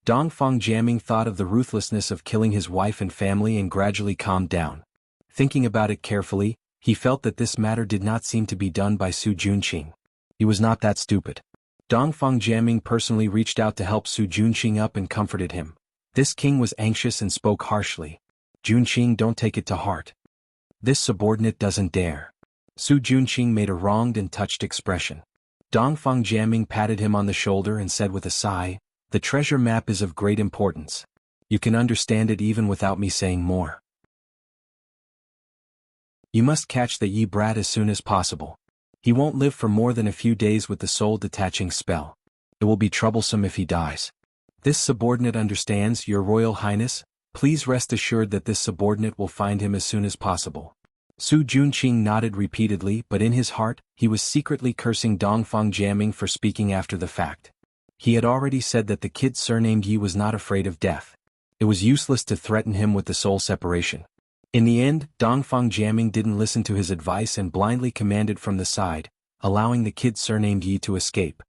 A: Dongfang Jiaming thought of the ruthlessness of killing his wife and family and gradually calmed down. Thinking about it carefully, he felt that this matter did not seem to be done by Su Junqing. He was not that stupid. Dongfang Jiaming personally reached out to help Su Junqing up and comforted him. This king was anxious and spoke harshly. "Junqing, don't take it to heart. This subordinate doesn't dare." Su Junqing made a wronged and touched expression. Dongfang Jiaming patted him on the shoulder and said with a sigh, "The treasure map is of great importance. You can understand it even without me saying more. You must catch the Yi brat as soon as possible. He won't live for more than a few days with the soul-detaching spell. It will be troublesome if he dies. This subordinate understands, Your Royal Highness. Please rest assured that this subordinate will find him as soon as possible." Su Junqing nodded repeatedly, but in his heart, he was secretly cursing Dongfang Jiaming for speaking after the fact. He had already said that the kid surnamed Yi was not afraid of death. It was useless to threaten him with the soul separation. In the end, Dongfang Jiaming didn't listen to his advice and blindly commanded from the side, allowing the kid surnamed Yi to escape.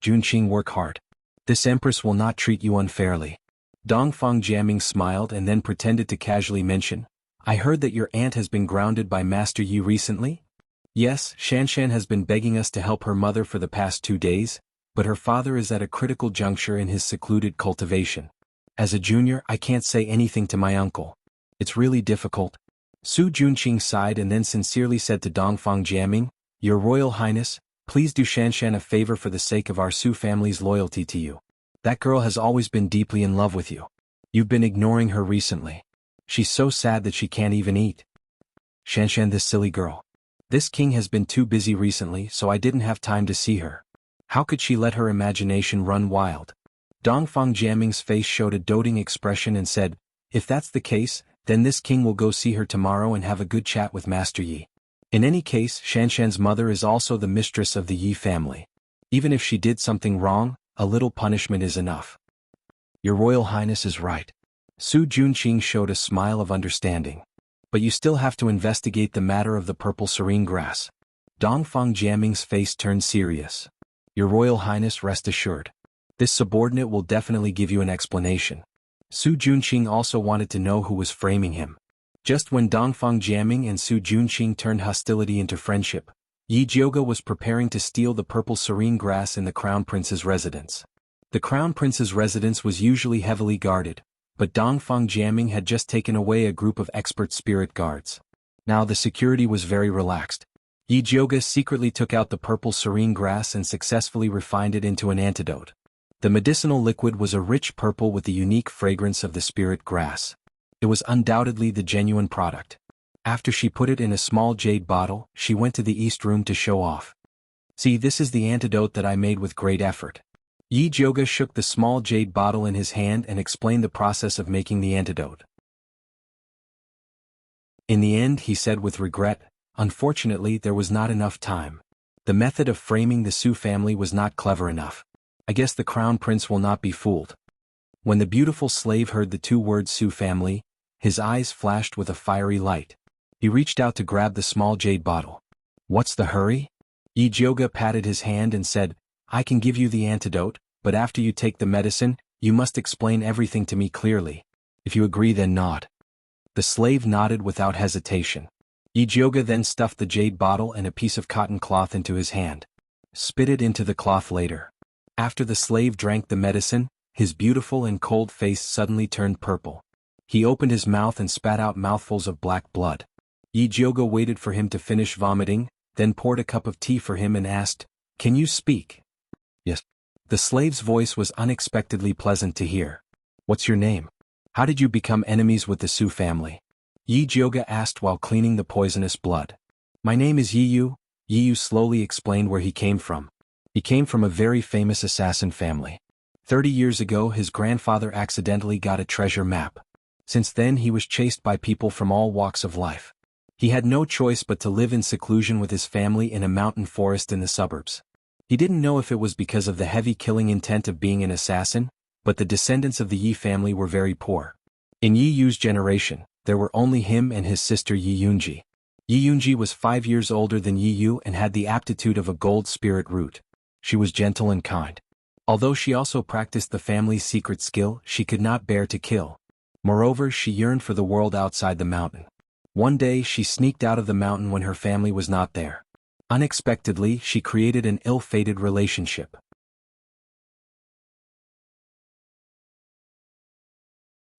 A: "Junqing, work hard. This empress will not treat you unfairly." Dongfang Jiaming smiled and then pretended to casually mention, "I heard that your aunt has been grounded by Master Yi recently?" "Yes, Shanshan has been begging us to help her mother for the past 2 days, but her father is at a critical juncture in his secluded cultivation. As a junior, I can't say anything to my uncle. It's really difficult." Su Junqing sighed and then sincerely said to Dongfang Jiaming, "Your Royal Highness, please do Shanshan a favor for the sake of our Su family's loyalty to you. That girl has always been deeply in love with you. You've been ignoring her recently. She's so sad that she can't even eat." "Shanshan, this silly girl. This king has been too busy recently, so I didn't have time to see her. How could she let her imagination run wild?" Dongfang Jiaming's face showed a doting expression and said, "If that's the case, then this king will go see her tomorrow and have a good chat with Master Yi. In any case, Shanshan's mother is also the mistress of the Yi family. Even if she did something wrong, a little punishment is enough." "Your Royal Highness is right." Su Junqing showed a smile of understanding. "But you still have to investigate the matter of the purple serene grass." Dongfang Jiaming's face turned serious. Your Royal Highness, rest assured. This subordinate will definitely give you an explanation. Su Junqing also wanted to know who was framing him. Just when Dongfang Jiaming and Su Junqing turned hostility into friendship, Yi Jioge was preparing to steal the purple serene grass in the Crown Prince's residence. The Crown Prince's residence was usually heavily guarded, but Dongfang Jiaming had just taken away a group of expert spirit guards. Now the security was very relaxed. Yi Jioge secretly took out the purple serene grass and successfully refined it into an antidote. The medicinal liquid was a rich purple with the unique fragrance of the spirit grass. It was undoubtedly the genuine product. After she put it in a small jade bottle, she went to the east room to show off. See, this is the antidote that I made with great effort. Yi Jioge shook the small jade bottle in his hand and explained the process of making the antidote. In the end, he said with regret, unfortunately there was not enough time. The method of framing the Su family was not clever enough. I guess the Crown Prince will not be fooled. When the beautiful slave heard the two words Su family, his eyes flashed with a fiery light. He reached out to grab the small jade bottle. What's the hurry? Yi Jioge patted his hand and said, I can give you the antidote, but after you take the medicine, you must explain everything to me clearly. If you agree, then nod. The slave nodded without hesitation. Yi Jioge then stuffed the jade bottle and a piece of cotton cloth into his hand. Spit it into the cloth later. After the slave drank the medicine, his beautiful and cold face suddenly turned purple. He opened his mouth and spat out mouthfuls of black blood. Yi Jioge waited for him to finish vomiting, then poured a cup of tea for him and asked, Can you speak? Yes. The slave's voice was unexpectedly pleasant to hear. What's your name? How did you become enemies with the Su family? Yi Jioge asked while cleaning the poisonous blood. My name is Yi Yu. Yi Yu slowly explained where he came from. He came from a very famous assassin family. 30 years ago his grandfather accidentally got a treasure map. Since then he was chased by people from all walks of life. He had no choice but to live in seclusion with his family in a mountain forest in the suburbs. He didn't know if it was because of the heavy killing intent of being an assassin, but the descendants of the Yi family were very poor. In Yi Yu's generation, there were only him and his sister Yi Yunji. Yi Yunji was 5 years older than Yi Yu and had the aptitude of a gold spirit root. She was gentle and kind. Although she also practiced the family's secret skill, she could not bear to kill. Moreover, she yearned for the world outside the mountain. One day she sneaked out of the mountain when her family was not there. Unexpectedly, she created an ill-fated relationship.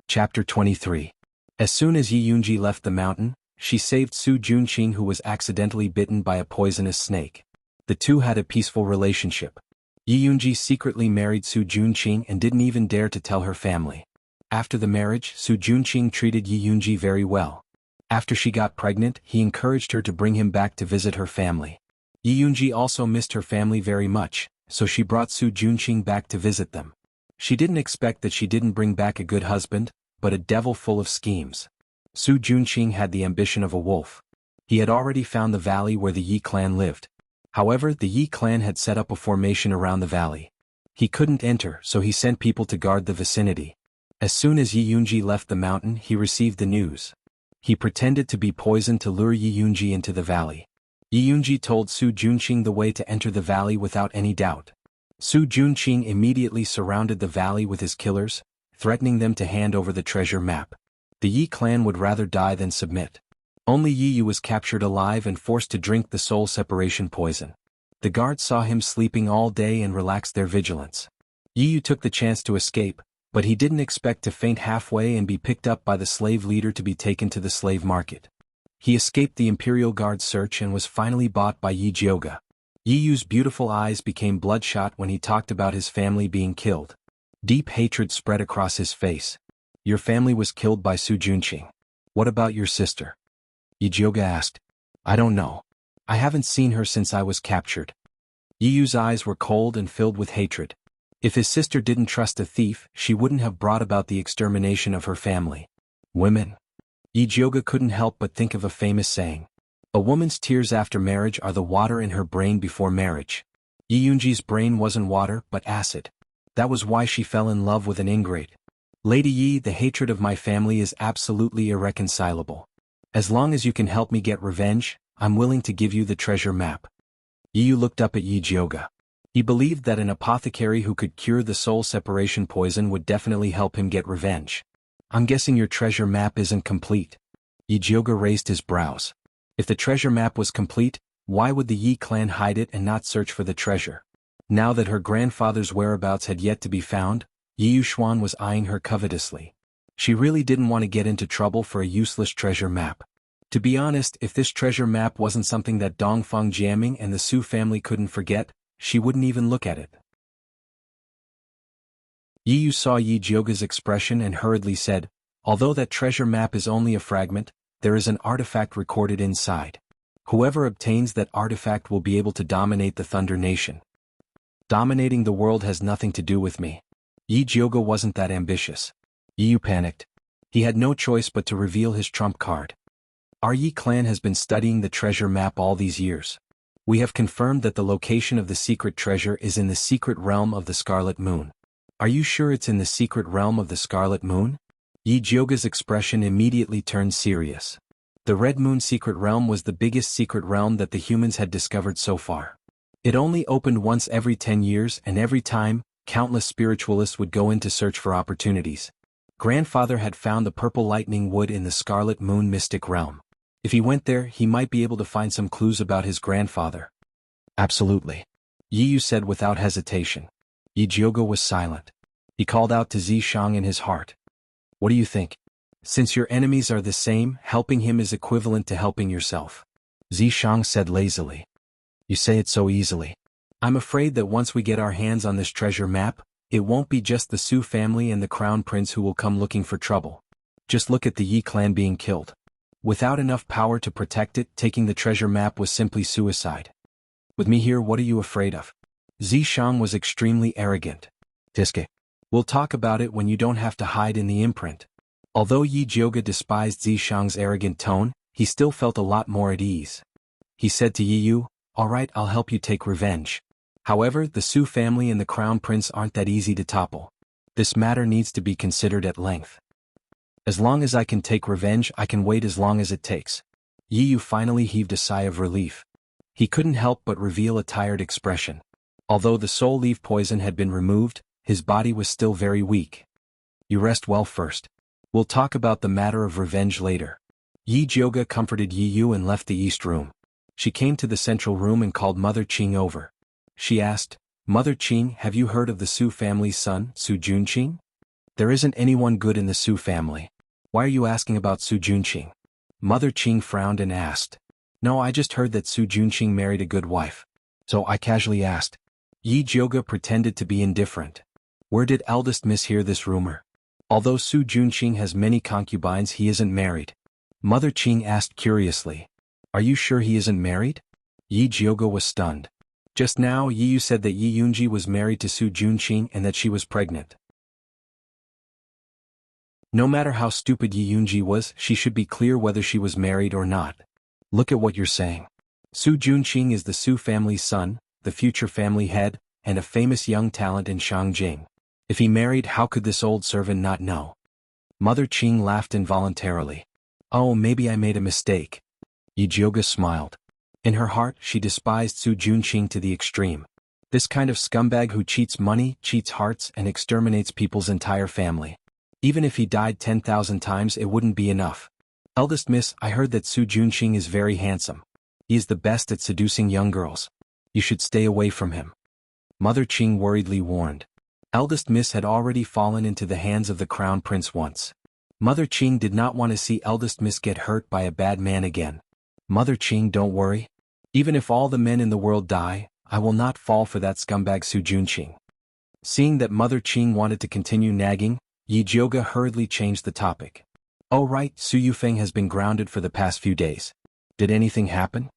A: Chapter 23. As soon as Yi Yunji left the mountain, she saved Su Junqing, who was accidentally bitten by a poisonous snake. The two had a peaceful relationship. Yi Yunji secretly married Su Junqing and didn't even dare to tell her family. After the marriage, Su Junqing treated Yi Yunji very well. After she got pregnant, he encouraged her to bring him back to visit her family. Yi Yunji also missed her family very much, so she brought Su Junqing back to visit them. She didn't expect that she didn't bring back a good husband, but a devil full of schemes. Su Junqing had the ambition of a wolf. He had already found the valley where the Yi clan lived. However, the Yi clan had set up a formation around the valley. He couldn't enter, so he sent people to guard the vicinity. As soon as Yi Yunji left the mountain, he received the news. He pretended to be poisoned to lure Yi Yunji into the valley. Yi Yunji told Su Junqing the way to enter the valley without any doubt. Su Junqing immediately surrounded the valley with his killers, threatening them to hand over the treasure map. The Yi clan would rather die than submit. Only Yi Yu was captured alive and forced to drink the soul separation poison. The guards saw him sleeping all day and relaxed their vigilance. Yi Yu took the chance to escape, but he didn't expect to faint halfway and be picked up by the slave leader to be taken to the slave market. He escaped the Imperial Guard's search and was finally bought by Yi Jioge. Yi Yu's beautiful eyes became bloodshot when he talked about his family being killed. Deep hatred spread across his face. Your family was killed by Su Junqing. What about your sister? Yi Jioge asked. I don't know. I haven't seen her since I was captured. Yi Yu's eyes were cold and filled with hatred. If his sister didn't trust a thief, she wouldn't have brought about the extermination of her family. Women. Yi Jioge couldn't help but think of a famous saying. A woman's tears after marriage are the water in her brain before marriage. Yi Yunji's brain wasn't water, but acid. That was why she fell in love with an ingrate. Lady Yi, the hatred of my family is absolutely irreconcilable. As long as you can help me get revenge, I'm willing to give you the treasure map. Yi Yu looked up at Yi Jioge. He believed that an apothecary who could cure the soul separation poison would definitely help him get revenge. I'm guessing your treasure map isn't complete. Yi Jioge raised his brows. If the treasure map was complete, why would the Yi clan hide it and not search for the treasure? Now that her grandfather's whereabouts had yet to be found, Yi Yuxuan was eyeing her covetously. She really didn't want to get into trouble for a useless treasure map. To be honest, if this treasure map wasn't something that Dongfeng Jiaming and the Su family couldn't forget, she wouldn't even look at it. Yi Yu saw Yi Jioge's expression and hurriedly said, although that treasure map is only a fragment, there is an artifact recorded inside. Whoever obtains that artifact will be able to dominate the Thunder Nation. Dominating the world has nothing to do with me. Yi Jioge wasn't that ambitious. Yi Yu panicked. He had no choice but to reveal his trump card. Our Yi clan has been studying the treasure map all these years. We have confirmed that the location of the secret treasure is in the secret realm of the Scarlet Moon. Are you sure it's in the secret realm of the Scarlet Moon? Yi Jioge's expression immediately turned serious. The Red Moon secret realm was the biggest secret realm that the humans had discovered so far. It only opened once every 10 years, and every time, countless spiritualists would go in to search for opportunities. Grandfather had found the purple lightning wood in the Scarlet Moon mystic realm. If he went there, he might be able to find some clues about his grandfather. Absolutely. Yi Yu said without hesitation. Yi Jioge was silent. He called out to Zishang in his heart. What do you think? Since your enemies are the same, helping him is equivalent to helping yourself. Zishang said lazily. You say it so easily. I'm afraid that once we get our hands on this treasure map, it won't be just the Su family and the Crown Prince who will come looking for trouble. Just look at the Yi clan being killed. Without enough power to protect it, taking the treasure map was simply suicide. With me here, what are you afraid of? Zishang was extremely arrogant. Tiske. We'll talk about it when you don't have to hide in the imprint. Although Yi Jioge despised Zishang's arrogant tone, he still felt a lot more at ease. He said to Yi Yu, alright, I'll help you take revenge. However, the Su family and the Crown Prince aren't that easy to topple. This matter needs to be considered at length. As long as I can take revenge, I can wait as long as it takes. Yi Yu finally heaved a sigh of relief. He couldn't help but reveal a tired expression. Although the soul leaf poison had been removed, his body was still very weak. You rest well first. We'll talk about the matter of revenge later. Yi Jioge comforted Yi Yu and left the east room. She came to the central room and called Mother Qing over. She asked, Mother Qing, have you heard of the Su family's son, Su Junqing? There isn't anyone good in the Su family. Why are you asking about Su Junqing? Mother Qing frowned and asked. No, I just heard that Su Junqing married a good wife. So I casually asked. Yi Jioge pretended to be indifferent. Where did eldest miss hear this rumor? Although Su Junqing has many concubines, he isn't married. Mother Qing asked curiously. Are you sure he isn't married? Yi Jioge was stunned. Just now Yi Yu said that Yi Yunji was married to Su Junqing and that she was pregnant. No matter how stupid Yi Yunji was, she should be clear whether she was married or not. Look at what you're saying. Su Junqing is the Su family's son, the future family head, and a famous young talent in Shangjing. If he married, how could this old servant not know? Mother Qing laughed involuntarily. Oh, maybe I made a mistake. Yi Jioge smiled. In her heart, she despised Su Junqing to the extreme. This kind of scumbag who cheats money, cheats hearts, and exterminates people's entire family. Even if he died 10,000 times, it wouldn't be enough. Eldest miss, I heard that Su Junqing is very handsome. He is the best at seducing young girls. You should stay away from him. Mother Qing worriedly warned. Eldest miss had already fallen into the hands of the Crown Prince once. Mother Qing did not want to see eldest miss get hurt by a bad man again. Mother Qing, don't worry. Even if all the men in the world die, I will not fall for that scumbag Su Junqing. Seeing that Mother Qing wanted to continue nagging, Yi Jioge hurriedly changed the topic. Oh right, Su Yufeng has been grounded for the past few days. Did anything happen?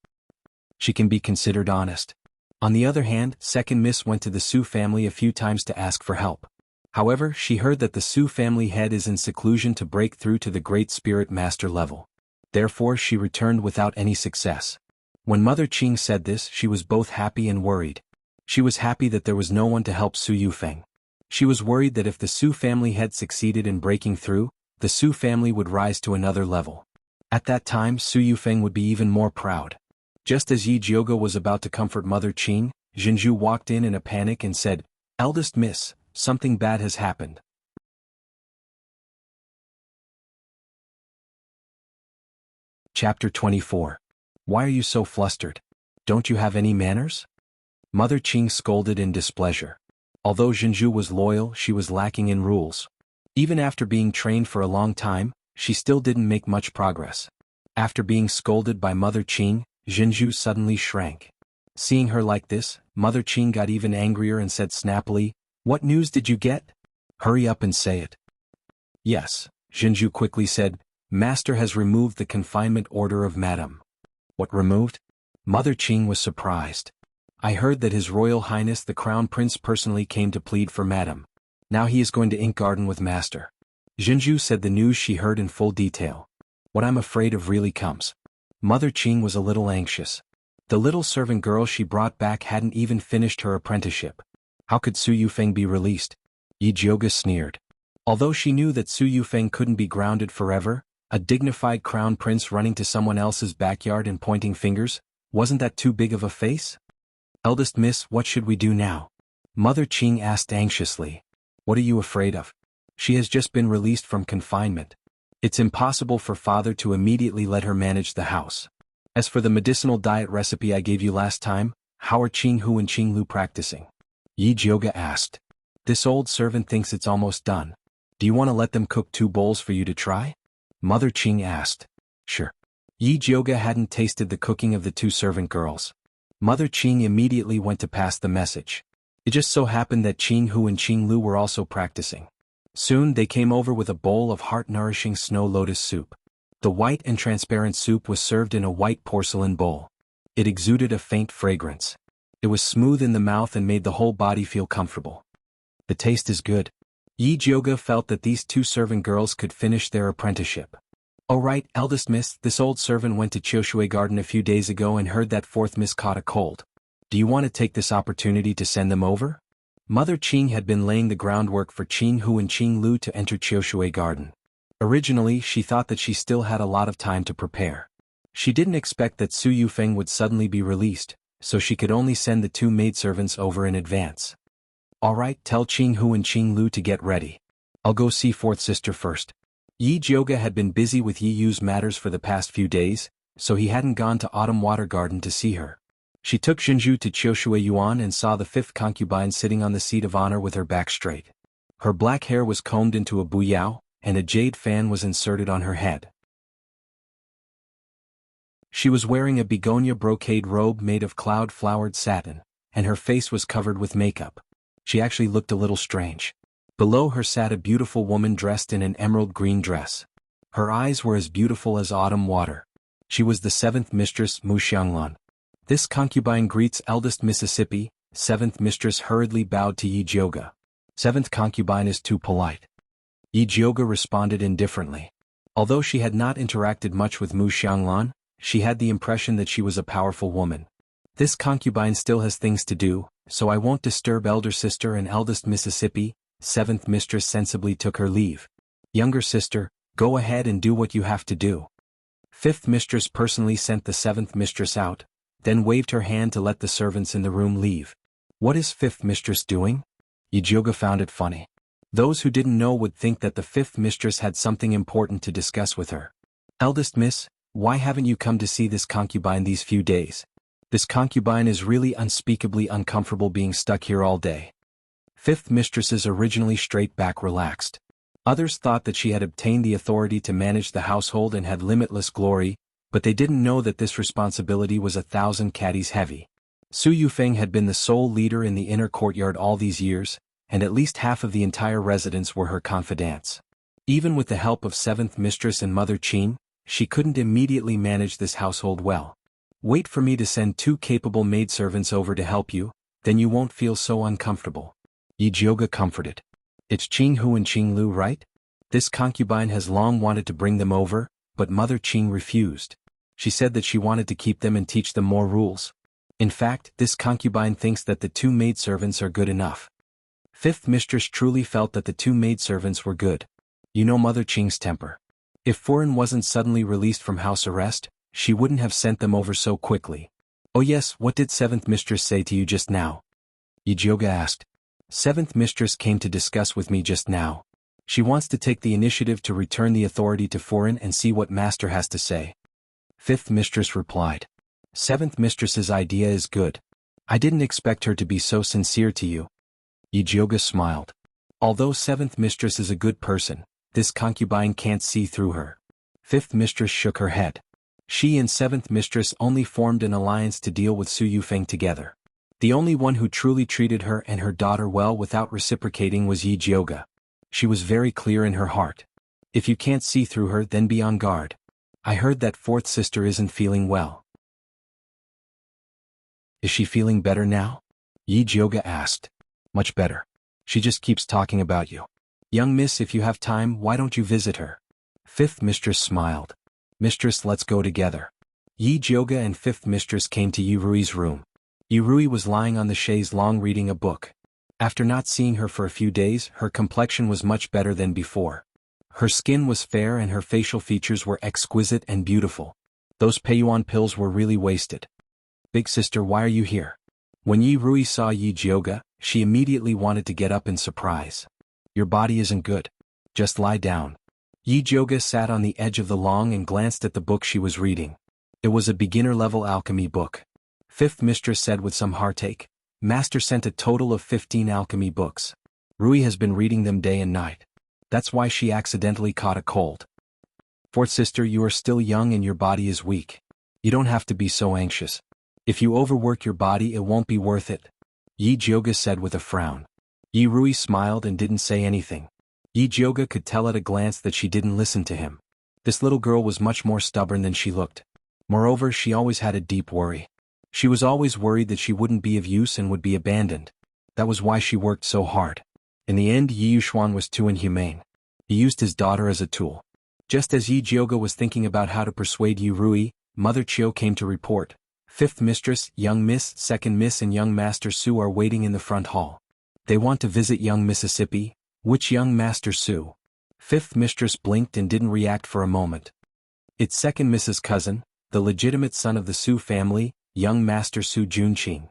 A: She can be considered honest. On the other hand, second miss went to the Su family a few times to ask for help. However, she heard that the Su family head is in seclusion to break through to the Great Spirit Master level. Therefore she returned without any success. When Mother Qing said this, she was both happy and worried. She was happy that there was no one to help Su Yufeng. She was worried that if the Su family had succeeded in breaking through, the Su family would rise to another level. At that time, Su Yufeng would be even more proud. Just as Yi Jioge was about to comfort Mother Qing, Jinju walked in a panic and said, "Eldest miss, something bad has happened." Chapter 24. Why are you so flustered? Don't you have any manners? Mother Qing scolded in displeasure. Although Jinju was loyal, she was lacking in rules. Even after being trained for a long time, she still didn't make much progress. After being scolded by Mother Qing, Jinju suddenly shrank. Seeing her like this, Mother Qing got even angrier and said snappily, "What news did you get? Hurry up and say it." "Yes," Jinju quickly said, "Master has removed the confinement order of Madam." "What removed?" Mother Qing was surprised. "I heard that His Royal Highness the Crown Prince personally came to plead for Madam. Now he is going to ink garden with Master." Jinju said the news she heard in full detail. "What I'm afraid of really comes." Mother Qing was a little anxious. The little servant girl she brought back hadn't even finished her apprenticeship. How could Su Yufeng be released? Yi Jioga sneered. Although she knew that Su Yufeng couldn't be grounded forever, a dignified crown prince running to someone else's backyard and pointing fingers, wasn't that too big of a face? "Eldest miss, what should we do now?" Mother Qing asked anxiously. "What are you afraid of? She has just been released from confinement. It's impossible for father to immediately let her manage the house. As for the medicinal diet recipe I gave you last time, how are Qing Hu and Qing Lu practicing?" Yi Jioga asked. "This old servant thinks it's almost done. Do you want to let them cook 2 bowls for you to try?" Mother Qing asked. "Sure." Yi Jioga hadn't tasted the cooking of the 2 servant girls. Mother Qing immediately went to pass the message. It just so happened that Qing Hu and Qing Lu were also practicing. Soon they came over with a bowl of heart-nourishing snow lotus soup. The white and transparent soup was served in a white porcelain bowl. It exuded a faint fragrance. It was smooth in the mouth and made the whole body feel comfortable. The taste is good. Yi Jioga felt that these 2 servant girls could finish their apprenticeship. "Oh right, eldest miss, this old servant went to Qiushui Garden a few days ago and heard that 4th miss caught a cold. Do you want to take this opportunity to send them over?" Mother Qing had been laying the groundwork for Qing Hu and Qing Lu to enter Qiushui Garden. Originally, she thought that she still had a lot of time to prepare. She didn't expect that Su Yufeng would suddenly be released, so she could only send the 2 maidservants over in advance. "All right, tell Qing Hu and Qing Lu to get ready. I'll go see 4th sister first." Yi Jioga had been busy with Yi Yu's matters for the past few days, so he hadn't gone to Autumn Water Garden to see her. She took Jinju to Qiushui Yuan and saw the 5th concubine sitting on the seat of honor with her back straight. Her black hair was combed into a buyao, and a jade fan was inserted on her head. She was wearing a begonia brocade robe made of cloud-flowered satin, and her face was covered with makeup. She actually looked a little strange. Below her sat a beautiful woman dressed in an emerald green dress. Her eyes were as beautiful as autumn water. She was the 7th mistress Mu Xianglan. "This concubine greets eldest Mississippi." 7th mistress hurriedly bowed to Yi Jioga. "7th concubine is too polite." Yi Jioga responded indifferently. Although she had not interacted much with Mu Xianglan, she had the impression that she was a powerful woman. "This concubine still has things to do, so I won't disturb elder sister and eldest Mississippi." 7th mistress sensibly took her leave. "Younger sister, go ahead and do what you have to do." 5th mistress personally sent the 7th mistress out, then waved her hand to let the servants in the room leave. "What is 5th mistress doing?" Yi Jioga found it funny. Those who didn't know would think that the 5th mistress had something important to discuss with her. "Eldest miss, why haven't you come to see this concubine these few days? This concubine is really unspeakably uncomfortable being stuck here all day." 5th mistress's originally straight back relaxed. Others thought that she had obtained the authority to manage the household and had limitless glory, but they didn't know that this responsibility was 1,000 caddies heavy. Su Yufeng had been the sole leader in the inner courtyard all these years, and at least half of the entire residence were her confidants. Even with the help of 7th mistress and Mother Qin, she couldn't immediately manage this household well. "Wait for me to send 2 capable maidservants over to help you, then you won't feel so uncomfortable." Yi Jioga comforted. "It's Qing Hu and Qing Lu, right? This concubine has long wanted to bring them over, but Mother Qing refused. She said that she wanted to keep them and teach them more rules. In fact, this concubine thinks that the 2 maidservants are good enough." 5th mistress truly felt that the 2 maidservants were good. You know Mother Qing's temper. If Furen wasn't suddenly released from house arrest, she wouldn't have sent them over so quickly. Oh yes, what did seventh mistress say to you just now? Yijioga asked. Seventh mistress came to discuss with me just now. She wants to take the initiative to return the authority to Furin and see what master has to say. Fifth mistress replied. Seventh mistress's idea is good. I didn't expect her to be so sincere to you. Yijioga smiled. Although seventh mistress is a good person, this concubine can't see through her. Fifth mistress shook her head. She and seventh mistress only formed an alliance to deal with Su Yufeng together. The only one who truly treated her and her daughter well without reciprocating was Yijioga. She was very clear in her heart. If you can't see through her, then be on guard. I heard that fourth sister isn't feeling well. Is she feeling better now? Yijioga asked. Much better. She just keeps talking about you. Young miss, if you have time, why don't you visit her? Fifth mistress smiled. Mistress, let's go together. Yijioga and fifth mistress came to Yurui's room. Yurui was lying on the chaise longue reading a book. After not seeing her for a few days, her complexion was much better than before. Her skin was fair and her facial features were exquisite and beautiful. Those Peiyuan pills were really wasted. Big sister, why are you here? When Yurui saw Yijioga, she immediately wanted to get up in surprise. Your body isn't good. Just lie down. Yijioga sat on the edge of the long and glanced at the book she was reading. It was a beginner-level alchemy book. Fifth mistress said with some heartache. Master sent a total of 15 alchemy books. Rui has been reading them day and night. That's why she accidentally caught a cold. Fourth sister, you are still young and your body is weak. You don't have to be so anxious. If you overwork your body, it won't be worth it. Yijioga said with a frown. Yurui smiled and didn't say anything. Yijioga could tell at a glance that she didn't listen to him. This little girl was much more stubborn than she looked. Moreover, she always had a deep worry. She was always worried that she wouldn't be of use and would be abandoned. That was why she worked so hard. In the end, Yi Yuxuan was too inhumane. He used his daughter as a tool. Just as Yijioga was thinking about how to persuade Yurui, Mother Chiu came to report. Fifth mistress, young miss, second miss and young master Su are waiting in the front hall. They want to visit young Mississippi. Which young master Su? Fifth mistress blinked and didn't react for a moment. It's second miss's cousin, the legitimate son of the Su family, young master Su Junqing.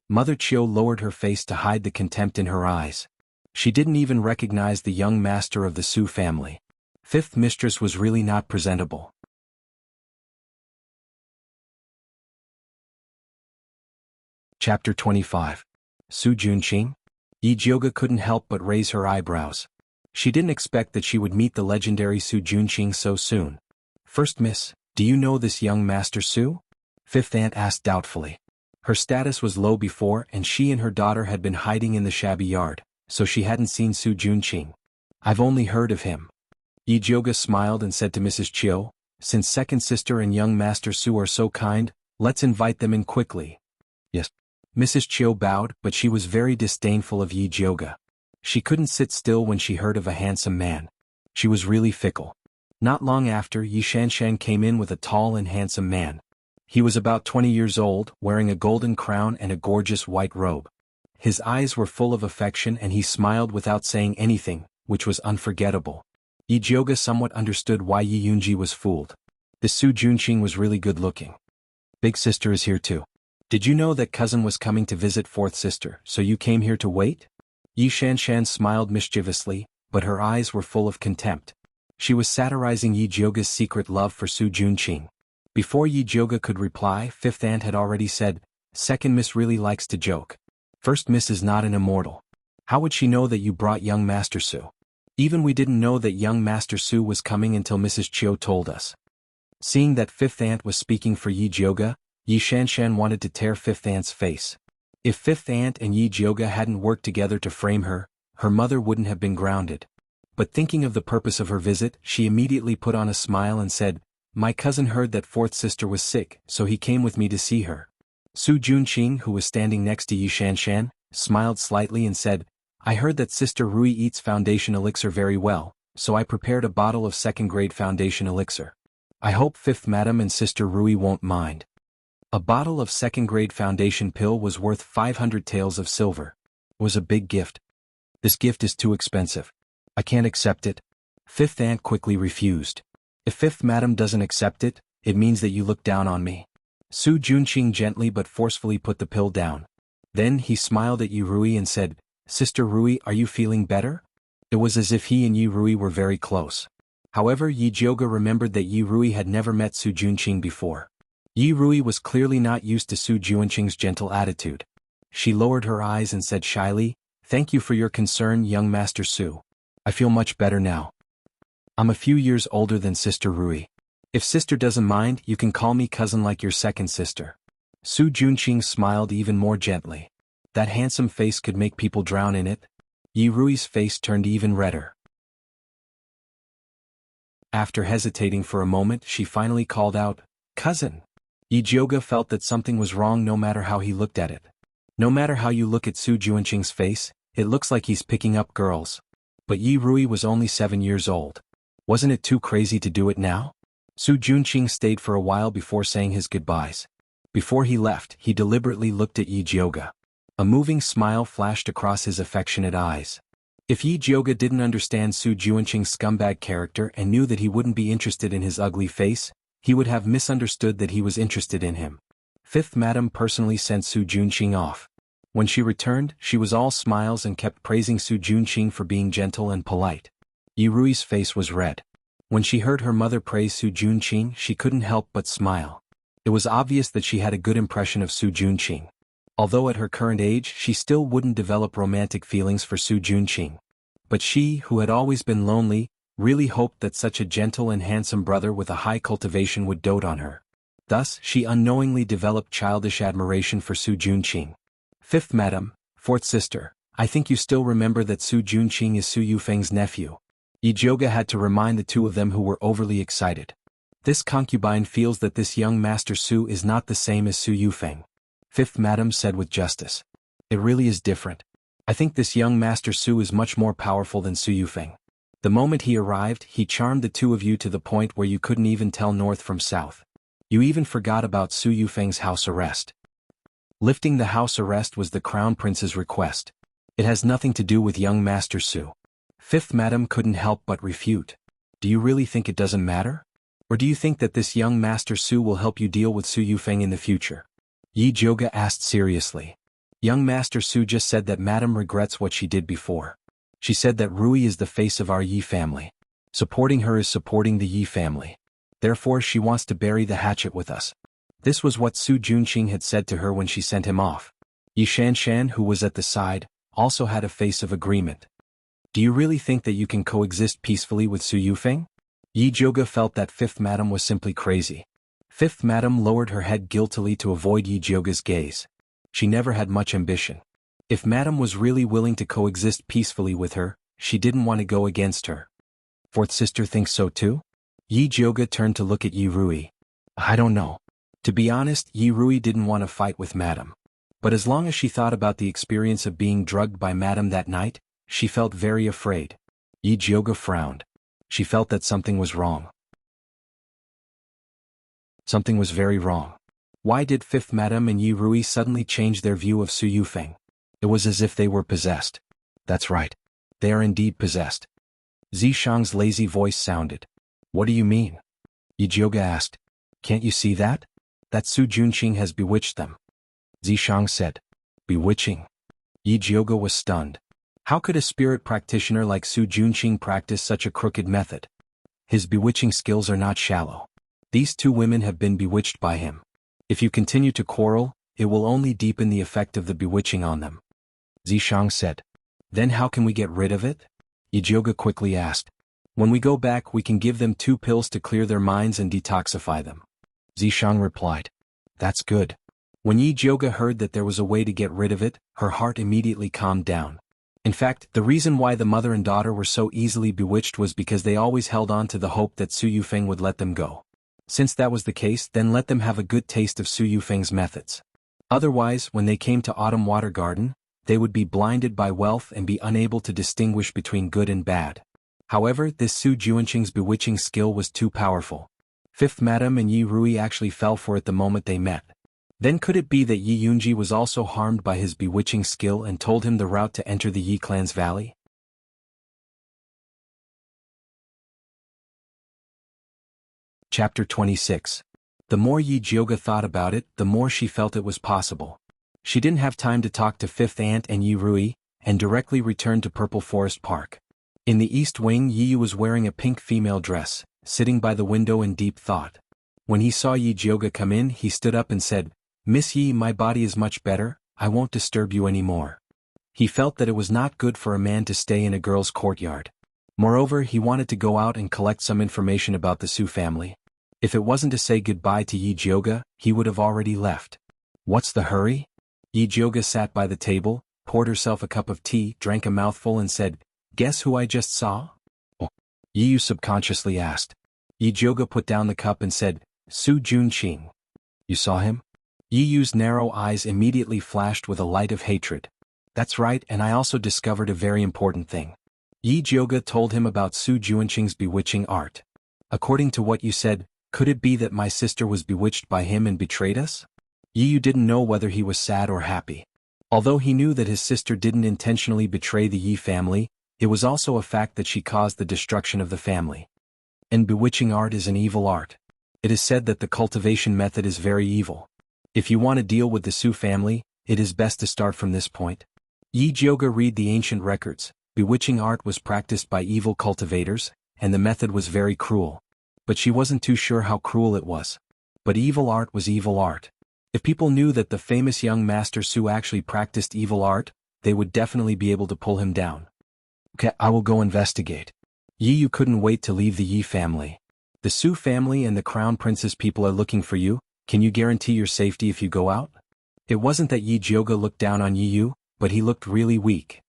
A: Mother Chiu lowered her face to hide the contempt in her eyes. She didn't even recognize the young master of the Su family. Fifth mistress was really not presentable. Chapter 25. Su Junqing? Yijioga couldn't help but raise her eyebrows. She didn't expect that she would meet the legendary Su Junqing so soon. First miss, do you know this young master Su? Fifth aunt asked doubtfully. Her status was low before and she and her daughter had been hiding in the shabby yard, so she hadn't seen Su Junqing. I've only heard of him. Yijioga smiled and said to Mrs. Chiu, since second sister and young master Su are so kind, let's invite them in quickly. Yes. Mrs. Chiu bowed, but she was very disdainful of Yijioga. She couldn't sit still when she heard of a handsome man. She was really fickle. Not long after, Yi Shanshan came in with a tall and handsome man. He was about 20 years old, wearing a golden crown and a gorgeous white robe. His eyes were full of affection and he smiled without saying anything, which was unforgettable. Yijioga somewhat understood why Yi Yunji was fooled. The Su Junqing was really good looking. Big sister is here too. Did you know that cousin was coming to visit fourth sister, so you came here to wait? Yi Shanshan smiled mischievously, but her eyes were full of contempt. She was satirizing Yijioga's secret love for Su Junqing. Before Yijioga could reply, fifth aunt had already said, second miss really likes to joke. First miss is not an immortal. How would she know that you brought young master Su? Even we didn't know that young master Su was coming until Mrs. Chiu told us. Seeing that fifth aunt was speaking for Yijioga, Yi Shanshan wanted to tear fifth aunt's face. If fifth aunt and Yijioga hadn't worked together to frame her, her mother wouldn't have been grounded. But thinking of the purpose of her visit, she immediately put on a smile and said, my cousin heard that fourth sister was sick, so he came with me to see her. Su Junqing, who was standing next to Yi Shanshan, smiled slightly and said, I heard that Sister Rui eats foundation elixir very well, so I prepared a bottle of second-grade foundation elixir. I hope fifth madam and Sister Rui won't mind. A bottle of second-grade foundation pill was worth 500 taels of silver. It was a big gift. This gift is too expensive. I can't accept it. Fifth aunt quickly refused. If fifth madam doesn't accept it, it means that you look down on me. Su Junqing gently but forcefully put the pill down. Then he smiled at Yi Rui and said, "Sister Rui, are you feeling better?" It was as if he and Yi Rui were very close. However, Yi Jioga remembered that Yi Rui had never met Su Junqing before. Yi Rui was clearly not used to Su Junqing's gentle attitude. She lowered her eyes and said shyly, "Thank you for your concern, young Master Su. I feel much better now. I'm a few years older than Sister Rui. If sister doesn't mind, you can call me cousin like your second sister." Su Junqing smiled even more gently. That handsome face could make people drown in it. Yi Rui's face turned even redder. After hesitating for a moment, she finally called out, "Cousin." Yi Jioga felt that something was wrong no matter how he looked at it. No matter how you look at Su Junqing's face, it looks like he's picking up girls. But Yi Rui was only 7 years old. Wasn't it too crazy to do it now? Su Junqing stayed for a while before saying his goodbyes. Before he left, he deliberately looked at Yi Jioga. A moving smile flashed across his affectionate eyes. If Yi Jioga didn't understand Su Junqing's scumbag character and knew that he wouldn't be interested in his ugly face, he would have misunderstood that he was interested in him. Fifth Madam personally sent Su Junqing off. When she returned, she was all smiles and kept praising Su Junqing for being gentle and polite. Yi Rui's face was red. When she heard her mother praise Su Junqing, she couldn't help but smile. It was obvious that she had a good impression of Su Junqing. Although at her current age she still wouldn't develop romantic feelings for Su Junqing. But she, who had always been lonely, really hoped that such a gentle and handsome brother with a high cultivation would dote on her. Thus, she unknowingly developed childish admiration for Su Junqing. Fifth Madam, fourth sister, I think you still remember that Su Junqing is Su Yufeng's nephew. Yi Jioga had to remind the two of them who were overly excited. This concubine feels that this young Master Su is not the same as Su Yufeng. Fifth Madam said with justice. It really is different. I think this young Master Su is much more powerful than Su Yufeng. The moment he arrived, he charmed the two of you to the point where you couldn't even tell north from south. You even forgot about Su Yufeng's house arrest. Lifting the house arrest was the Crown Prince's request. It has nothing to do with young Master Su. Fifth Madam couldn't help but refute. Do you really think it doesn't matter? Or do you think that this young Master Su will help you deal with Su Yufeng in the future? Yi Jioga asked seriously. Young Master Su just said that Madam regrets what she did before. She said that Rui is the face of our Yi family. Supporting her is supporting the Yi family. Therefore she wants to bury the hatchet with us. This was what Su Junqing had said to her when she sent him off. Yi Shanshan, who was at the side, also had a face of agreement. Do you really think that you can coexist peacefully with Su Yufeng? Yi Jioga felt that Fifth Madam was simply crazy. Fifth Madam lowered her head guiltily to avoid Yi Jioga's gaze. She never had much ambition. If Madam was really willing to coexist peacefully with her, she didn't want to go against her. Fourth sister thinks so too? Yi Jioga turned to look at Yi Rui. I don't know. To be honest, Yi Rui didn't want to fight with Madam. But as long as she thought about the experience of being drugged by Madam that night, she felt very afraid. Yi Jioga frowned. She felt that something was wrong. Something was very wrong. Why did Fifth Madam and Yi Rui suddenly change their view of Su Yufeng? It was as if they were possessed. That's right. They are indeed possessed. Zishang's lazy voice sounded. What do you mean? Yi Jioga asked. Can't you see that? That Su Junqing has bewitched them. Zishang said. Bewitching? Yi Jioga was stunned. How could a spirit practitioner like Su Junqing practice such a crooked method? His bewitching skills are not shallow. These two women have been bewitched by him. If you continue to quarrel, it will only deepen the effect of the bewitching on them. Zishang said. Then how can we get rid of it? Yi Jioga quickly asked. When we go back we can give them 2 pills to clear their minds and detoxify them. Zishang replied. That's good. When Yi Jioga heard that there was a way to get rid of it, her heart immediately calmed down. In fact, the reason why the mother and daughter were so easily bewitched was because they always held on to the hope that Su Yufeng would let them go. Since that was the case, then let them have a good taste of Su Yufeng's methods. Otherwise, when they came to Autumn Water Garden, they would be blinded by wealth and be unable to distinguish between good and bad. However, this Su Junqing's bewitching skill was too powerful. Fifth Madam and Yi Rui actually fell for it the moment they met. Then could it be that Yi Yunji was also harmed by his bewitching skill and told him the route to enter the Yi clan's valley? Chapter 26. The more Yi Jioga thought about it, the more she felt it was possible. She didn't have time to talk to Fifth Aunt and Yi Rui, and directly returned to Purple Forest Park. In the east wing, Yi Yu was wearing a pink female dress, sitting by the window in deep thought. When he saw Yi Jioga come in, he stood up and said, "Miss Yi, my body is much better, I won't disturb you anymore." He felt that it was not good for a man to stay in a girl's courtyard. Moreover, he wanted to go out and collect some information about the Su family. If it wasn't to say goodbye to Yi Jioga, he would have already left. What's the hurry? Yi Jioga sat by the table, poured herself a cup of tea, drank a mouthful and said, "Guess who I just saw?" Oh. Yi Yu subconsciously asked. Yi Jioga put down the cup and said, "Su Junqing." "You saw him?" Yi Yu's narrow eyes immediately flashed with a light of hatred. "That's right, and I also discovered a very important thing." Yi Jioga told him about Su Junqing's bewitching art. "According to what you said, could it be that my sister was bewitched by him and betrayed us?" Yi Yu didn't know whether he was sad or happy. Although he knew that his sister didn't intentionally betray the Yi family, it was also a fact that she caused the destruction of the family. And bewitching art is an evil art. It is said that the cultivation method is very evil. If you want to deal with the Su family, it is best to start from this point. Yi Jioga read the ancient records. Bewitching art was practiced by evil cultivators, and the method was very cruel. But she wasn't too sure how cruel it was. But evil art was evil art. If people knew that the famous young master Su actually practiced evil art, they would definitely be able to pull him down. "Okay, I will go investigate." Yi Yu couldn't wait to leave the Yi family. "The Su family and the Crown Princess people are looking for you. Can you guarantee your safety if you go out?" It wasn't that Yi Jioga looked down on Yi Yu, but he looked really weak.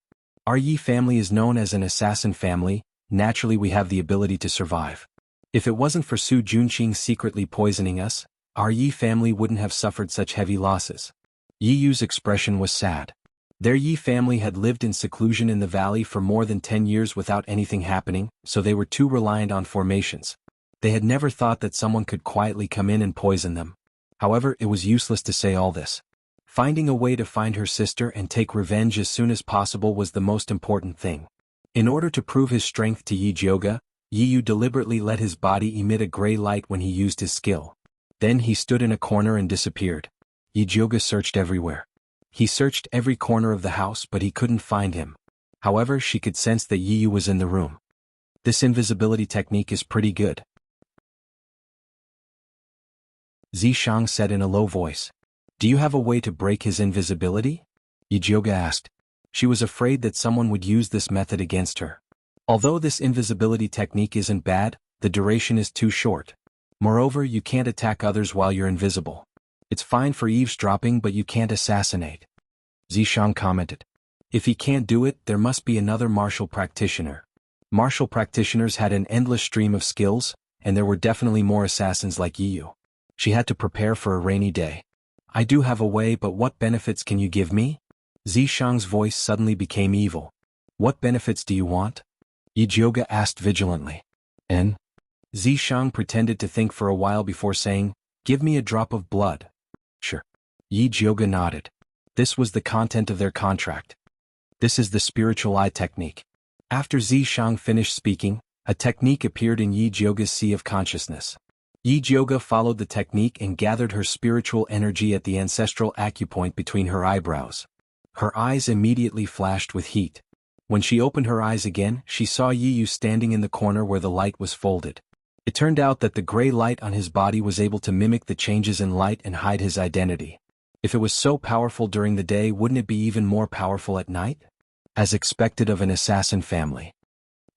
A: "Our Yi family is known as an assassin family, naturally we have the ability to survive. If it wasn't for Su Junqing secretly poisoning us, our Yi family wouldn't have suffered such heavy losses." Yi Yu's expression was sad. Their Yi family had lived in seclusion in the valley for more than 10 years without anything happening, so they were too reliant on formations. They had never thought that someone could quietly come in and poison them. However, it was useless to say all this. Finding a way to find her sister and take revenge as soon as possible was the most important thing. In order to prove his strength to Yi Jioga, Yi Yu deliberately let his body emit a gray light when he used his skill. Then he stood in a corner and disappeared. Yi Jioga searched everywhere. He searched every corner of the house but he couldn't find him. However, she could sense that Yi Yu was in the room. This invisibility technique is pretty good. Zishang said in a low voice. "Do you have a way to break his invisibility?" Yi Jioga asked. She was afraid that someone would use this method against her. Although this invisibility technique isn't bad, the duration is too short. Moreover, you can't attack others while you're invisible. It's fine for eavesdropping but you can't assassinate. Zishang commented. If he can't do it, there must be another martial practitioner. Martial practitioners had an endless stream of skills, and there were definitely more assassins like Yi Yu. She had to prepare for a rainy day. "I do have a way, but what benefits can you give me?" Zishang's voice suddenly became evil. "What benefits do you want?" Yi Jioga asked vigilantly. "And?" Zishang pretended to think for a while before saying, "Give me a drop of blood." "Sure." Yi Jioga nodded. This was the content of their contract. This is the spiritual eye technique. After Zishang finished speaking, a technique appeared in Yi Jioga's sea of consciousness. Yi Jioga followed the technique and gathered her spiritual energy at the ancestral acupoint between her eyebrows. Her eyes immediately flashed with heat. When she opened her eyes again, she saw Yi Yu standing in the corner where the light was folded. It turned out that the gray light on his body was able to mimic the changes in light and hide his identity. If it was so powerful during the day, wouldn't it be even more powerful at night? As expected of an assassin family.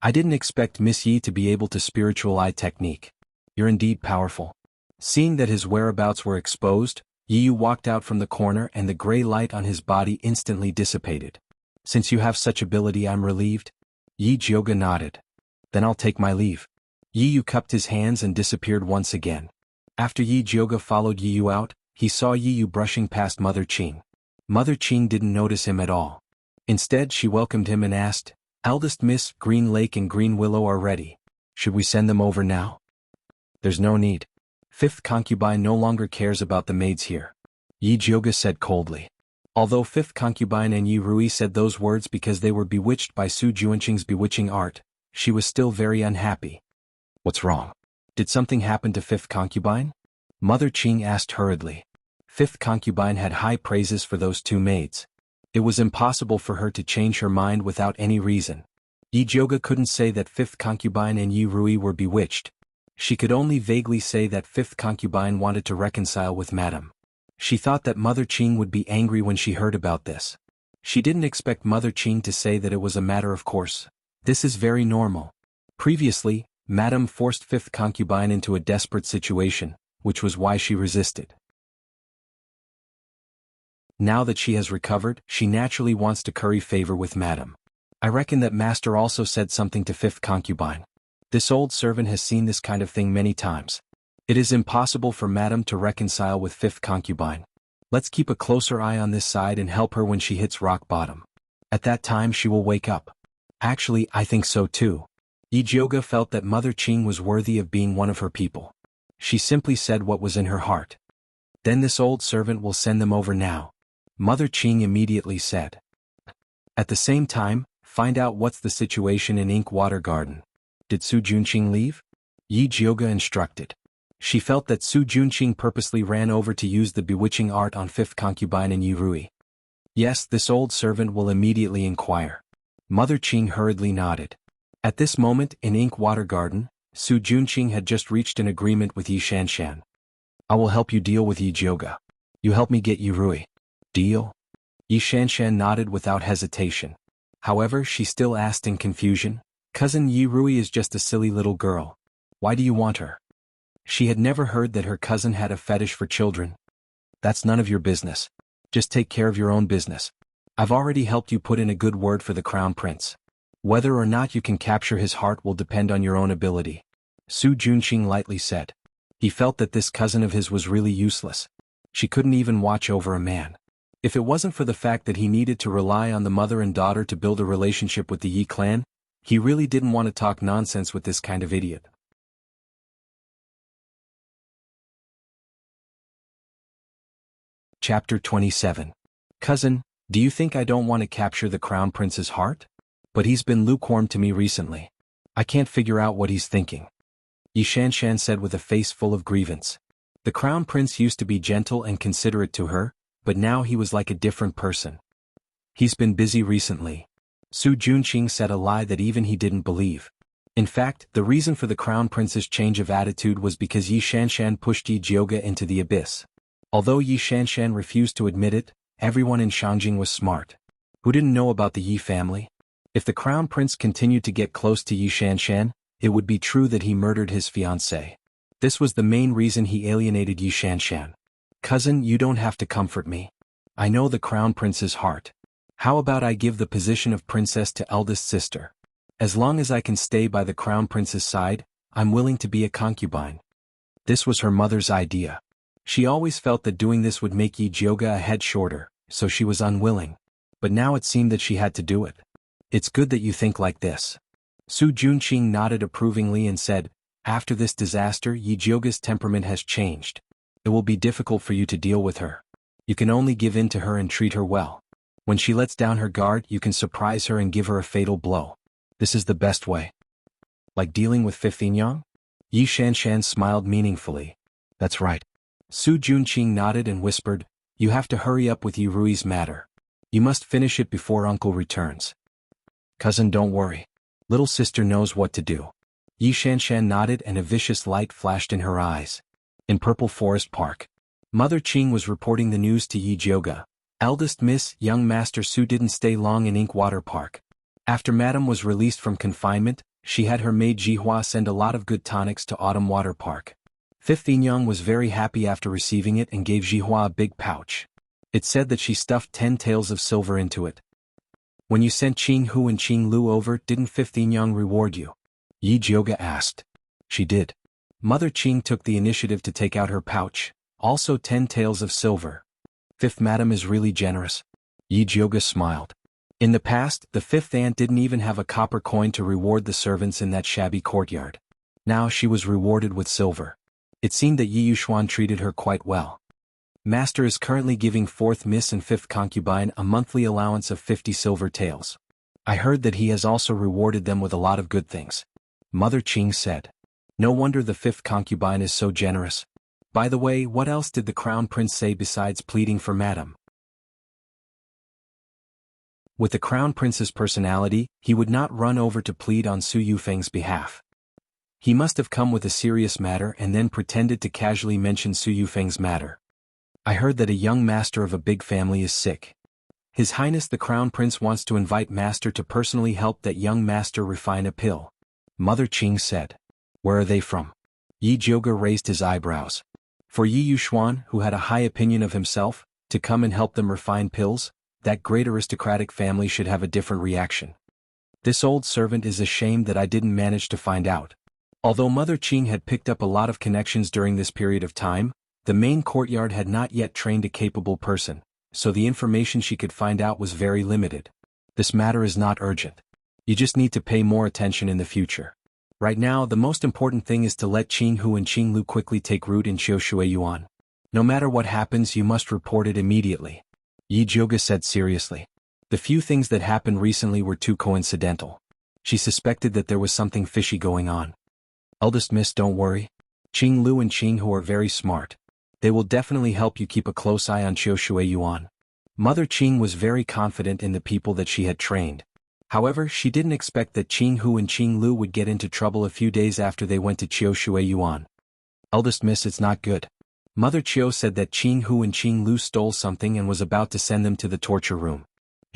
A: I didn't expect Miss Yi to be able to spiritual eye technique. You're indeed powerful. Seeing that his whereabouts were exposed, Yi Yu walked out from the corner and the gray light on his body instantly dissipated. Since you have such ability, I'm relieved. Yi Jioga nodded. Then I'll take my leave. Yi Yu cupped his hands and disappeared once again. After Yi Jioga followed Yi Yu out, he saw Yi Yu brushing past Mother Qing. Mother Qing didn't notice him at all. Instead, she welcomed him and asked, "Eldest Miss, Green Lake and Green Willow are ready. Should we send them over now?" "There's no need. Fifth concubine no longer cares about the maids here," Yi Jioga said coldly. Although Fifth concubine and Yi Rui said those words because they were bewitched by Su Junqing's bewitching art, she was still very unhappy. What's wrong? Did something happen to Fifth concubine? Mother Qing asked hurriedly. Fifth concubine had high praises for those two maids. It was impossible for her to change her mind without any reason. Yi Jioga couldn't say that fifth concubine and Yi Rui were bewitched. She could only vaguely say that fifth concubine wanted to reconcile with Madame. She thought that Mother Qing would be angry when she heard about this. She didn't expect Mother Qing to say that it was a matter of course. This is very normal. Previously, Madame forced fifth concubine into a desperate situation, which was why she resisted. Now that she has recovered, she naturally wants to curry favor with Madame. I reckon that Master also said something to fifth concubine. This old servant has seen this kind of thing many times. It is impossible for Madame to reconcile with fifth concubine. Let's keep a closer eye on this side and help her when she hits rock bottom. At that time she will wake up. Actually, I think so too. Yi Jioga felt that Mother Qing was worthy of being one of her people. She simply said what was in her heart. Then this old servant will send them over now. Mother Qing immediately said. At the same time, find out what's the situation in Ink Water Garden. Did Su Junqing leave? Yi Jioga instructed. She felt that Su Junqing purposely ran over to use the bewitching art on fifth concubine and Yi Rui. Yes, this old servant will immediately inquire. Mother Qing hurriedly nodded. At this moment, in Ink Water Garden, Su Junqing had just reached an agreement with Yi Shanshan. I will help you deal with Yi Jioga. You help me get Yi Rui. Deal? Yi Shanshan nodded without hesitation. However, she still asked in confusion, Cousin Yi Rui is just a silly little girl. Why do you want her? She had never heard that her cousin had a fetish for children. That's none of your business. Just take care of your own business. I've already helped you put in a good word for the Crown Prince. Whether or not you can capture his heart will depend on your own ability. Su Junqing lightly said. He felt that this cousin of his was really useless. She couldn't even watch over a man. If it wasn't for the fact that he needed to rely on the mother and daughter to build a relationship with the Yi clan, he really didn't want to talk nonsense with this kind of idiot. Chapter 27. Cousin, do you think I don't want to capture the Crown Prince's heart? But he's been lukewarm to me recently. I can't figure out what he's thinking. Yi Shanshan said with a face full of grievance. The Crown Prince used to be gentle and considerate to her, but now he was like a different person. He's been busy recently. Su Junqing said a lie that even he didn't believe. In fact, the reason for the Crown Prince's change of attitude was because Yi Shanshan pushed Yi Jioga into the abyss. Although Yi Shanshan refused to admit it, everyone in Shangjing was smart. Who didn't know about the Yi family? If the Crown Prince continued to get close to Yi Shanshan, it would be true that he murdered his fiancée. This was the main reason he alienated Yi Shanshan. Cousin, you don't have to comfort me. I know the Crown Prince's heart. How about I give the position of princess to eldest sister? As long as I can stay by the Crown Prince's side, I'm willing to be a concubine. This was her mother's idea. She always felt that doing this would make Yi Jioga a head shorter, so she was unwilling. But now it seemed that she had to do it. It's good that you think like this. Su Junqing nodded approvingly and said, after this disaster, Yi Jioga's temperament has changed. It will be difficult for you to deal with her. You can only give in to her and treat her well. When she lets down her guard, you can surprise her and give her a fatal blow. This is the best way. Like dealing with Fifth Yang? Yi Shanshan smiled meaningfully. That's right. Su Junqing nodded and whispered, you have to hurry up with Yi Rui's matter. You must finish it before uncle returns. Cousin, don't worry. Little sister knows what to do. Yi Shanshan nodded and a vicious light flashed in her eyes. In Purple Forest Park, Mother Qing was reporting the news to Yi Jioga. Eldest Miss, young Master Su didn't stay long in Inkwater Park. After Madame was released from confinement, she had her maid Jihua send a lot of good tonics to Autumn Water Park. Fifth Yinyang was very happy after receiving it and gave Jihua a big pouch. It said that she stuffed 10 taels of silver into it. When you sent Qing Hu and Qing Lu over, didn't Fifth Yinyang reward you? Yi Jioga asked. She did. Mother Qing took the initiative to take out her pouch, also 10 taels of silver. Fifth Madam is really generous. Yi Jioga smiled. In the past, the fifth aunt didn't even have a copper coin to reward the servants in that shabby courtyard. Now she was rewarded with silver. It seemed that Yi Yuxuan treated her quite well. Master is currently giving fourth miss and fifth concubine a monthly allowance of 50 silver taels. I heard that he has also rewarded them with a lot of good things. Mother Qing said. No wonder the fifth concubine is so generous. By the way, what else did the crown prince say besides pleading for madam? With the crown prince's personality, he would not run over to plead on Su Yufeng's behalf. He must have come with a serious matter and then pretended to casually mention Su Yufeng's matter. I heard that a young master of a big family is sick. His Highness the Crown Prince wants to invite master to personally help that young master refine a pill. Mother Qing said. Where are they from? Yi Jiuge raised his eyebrows. For Yi Yuxuan, who had a high opinion of himself, to come and help them refine pills, that great aristocratic family should have a different reaction. This old servant is ashamed that I didn't manage to find out. Although Mother Qing had picked up a lot of connections during this period of time, the main courtyard had not yet trained a capable person, so the information she could find out was very limited. This matter is not urgent. You just need to pay more attention in the future. Right now, the most important thing is to let Qing Hu and Qing Lu quickly take root in Qiushui Yuan. No matter what happens, you must report it immediately. Yi Jiuge said seriously. The few things that happened recently were too coincidental. She suspected that there was something fishy going on. Eldest miss, don't worry. Qing Lu and Qing Hu are very smart. They will definitely help you keep a close eye on Qiushui Yuan. Mother Qing was very confident in the people that she had trained. However, she didn't expect that Qing Hu and Qing Lu would get into trouble a few days after they went to Qiushui Yuan. Eldest miss, it's not good. Mother Qiu said that Qing Hu and Qing Lu stole something and was about to send them to the torture room.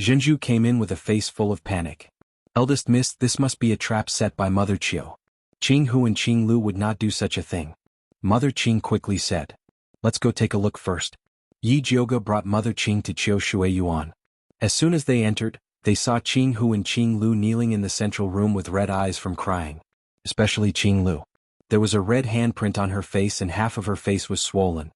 A: Zhenju came in with a face full of panic. Eldest miss, this must be a trap set by Mother Qiu. Qing Hu and Qing Lu would not do such a thing. Mother Qing quickly said. Let's go take a look first. Yi Jiuge brought Mother Qing to Qiushui Yuan. As soon as they entered, they saw Qing Hu and Qing Lu kneeling in the central room with red eyes from crying. Especially Qing Lu. There was a red handprint on her face and half of her face was swollen.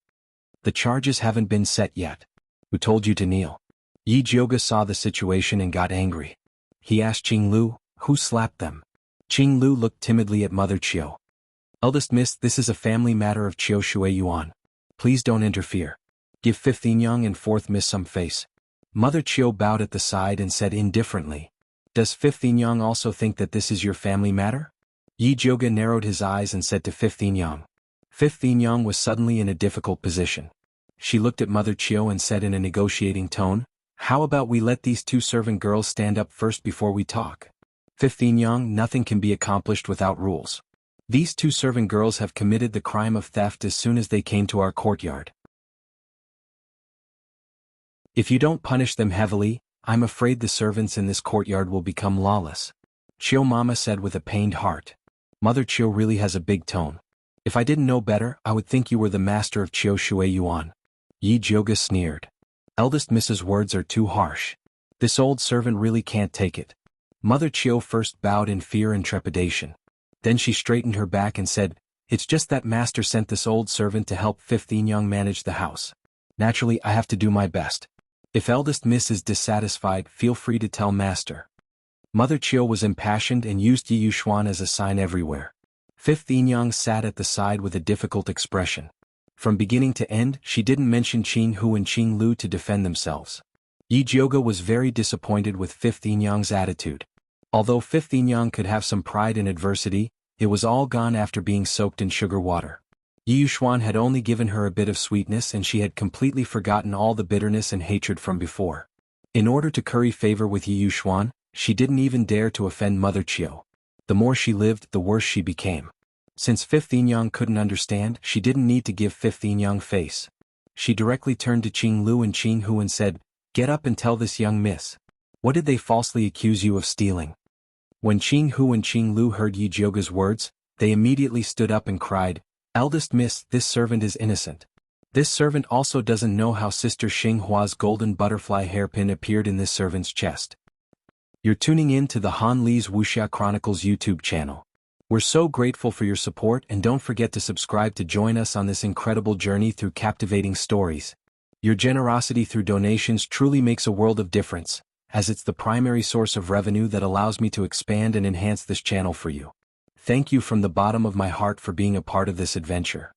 A: The charges haven't been set yet. Who told you to kneel? Yi Jiuge saw the situation and got angry. He asked Qing Lu, who slapped them? Qing Lu looked timidly at Mother Qiu. Eldest miss, this is a family matter of Qiushui Yuan. Please don't interfere. Give fifth Young and fourth miss some face. Mother Qiu bowed at the side and said indifferently. Does fifth Young also think that this is your family matter? Yi Jiuge narrowed his eyes and said to fifth Young. Fifth Young was suddenly in a difficult position. She looked at Mother Qiu and said in a negotiating tone, how about we let these two servant girls stand up first before we talk? Fifth Young, nothing can be accomplished without rules. These two servant girls have committed the crime of theft as soon as they came to our courtyard. If you don't punish them heavily, I'm afraid the servants in this courtyard will become lawless. Qiu Mama said with a pained heart. Mother Qiu really has a big tone. If I didn't know better, I would think you were the master of Qiushui Yuan. Yi Jiuge sneered. Eldest Mrs. words are too harsh. This old servant really can't take it. Mother Qiu first bowed in fear and trepidation. Then she straightened her back and said, it's just that master sent this old servant to help fifth Young manage the house. Naturally, I have to do my best. If eldest miss is dissatisfied, feel free to tell master. Mother Qiu was impassioned and used Yi Yuxuan as a sign everywhere. Fifth Young sat at the side with a difficult expression. From beginning to end, she didn't mention Qing Hu and Qing Lu to defend themselves. Yi Jiuge was very disappointed with fifth Young's attitude. Although fifth Young could have some pride in adversity, it was all gone after being soaked in sugar water. Yi Yuxuan had only given her a bit of sweetness and she had completely forgotten all the bitterness and hatred from before. In order to curry favor with Yi Yuxuan, she didn't even dare to offend Mother Qiu. The more she lived, the worse she became. Since fifth Young couldn't understand, she didn't need to give fifth Young face. She directly turned to Qing Lu and Qing Hu and said, get up and tell this young miss. What did they falsely accuse you of stealing? When Qing Hu and Qing Lu heard Yi Jiuge's words, they immediately stood up and cried, eldest miss, this servant is innocent. This servant also doesn't know how Sister Xinghua's golden butterfly hairpin appeared in this servant's chest. You're tuning in to the Han Li's Wuxia Chronicles YouTube channel. We're so grateful for your support and don't forget to subscribe to join us on this incredible journey through captivating stories. Your generosity through donations truly makes a world of difference, as it's the primary source of revenue that allows me to expand and enhance this channel for you. Thank you from the bottom of my heart for being a part of this adventure.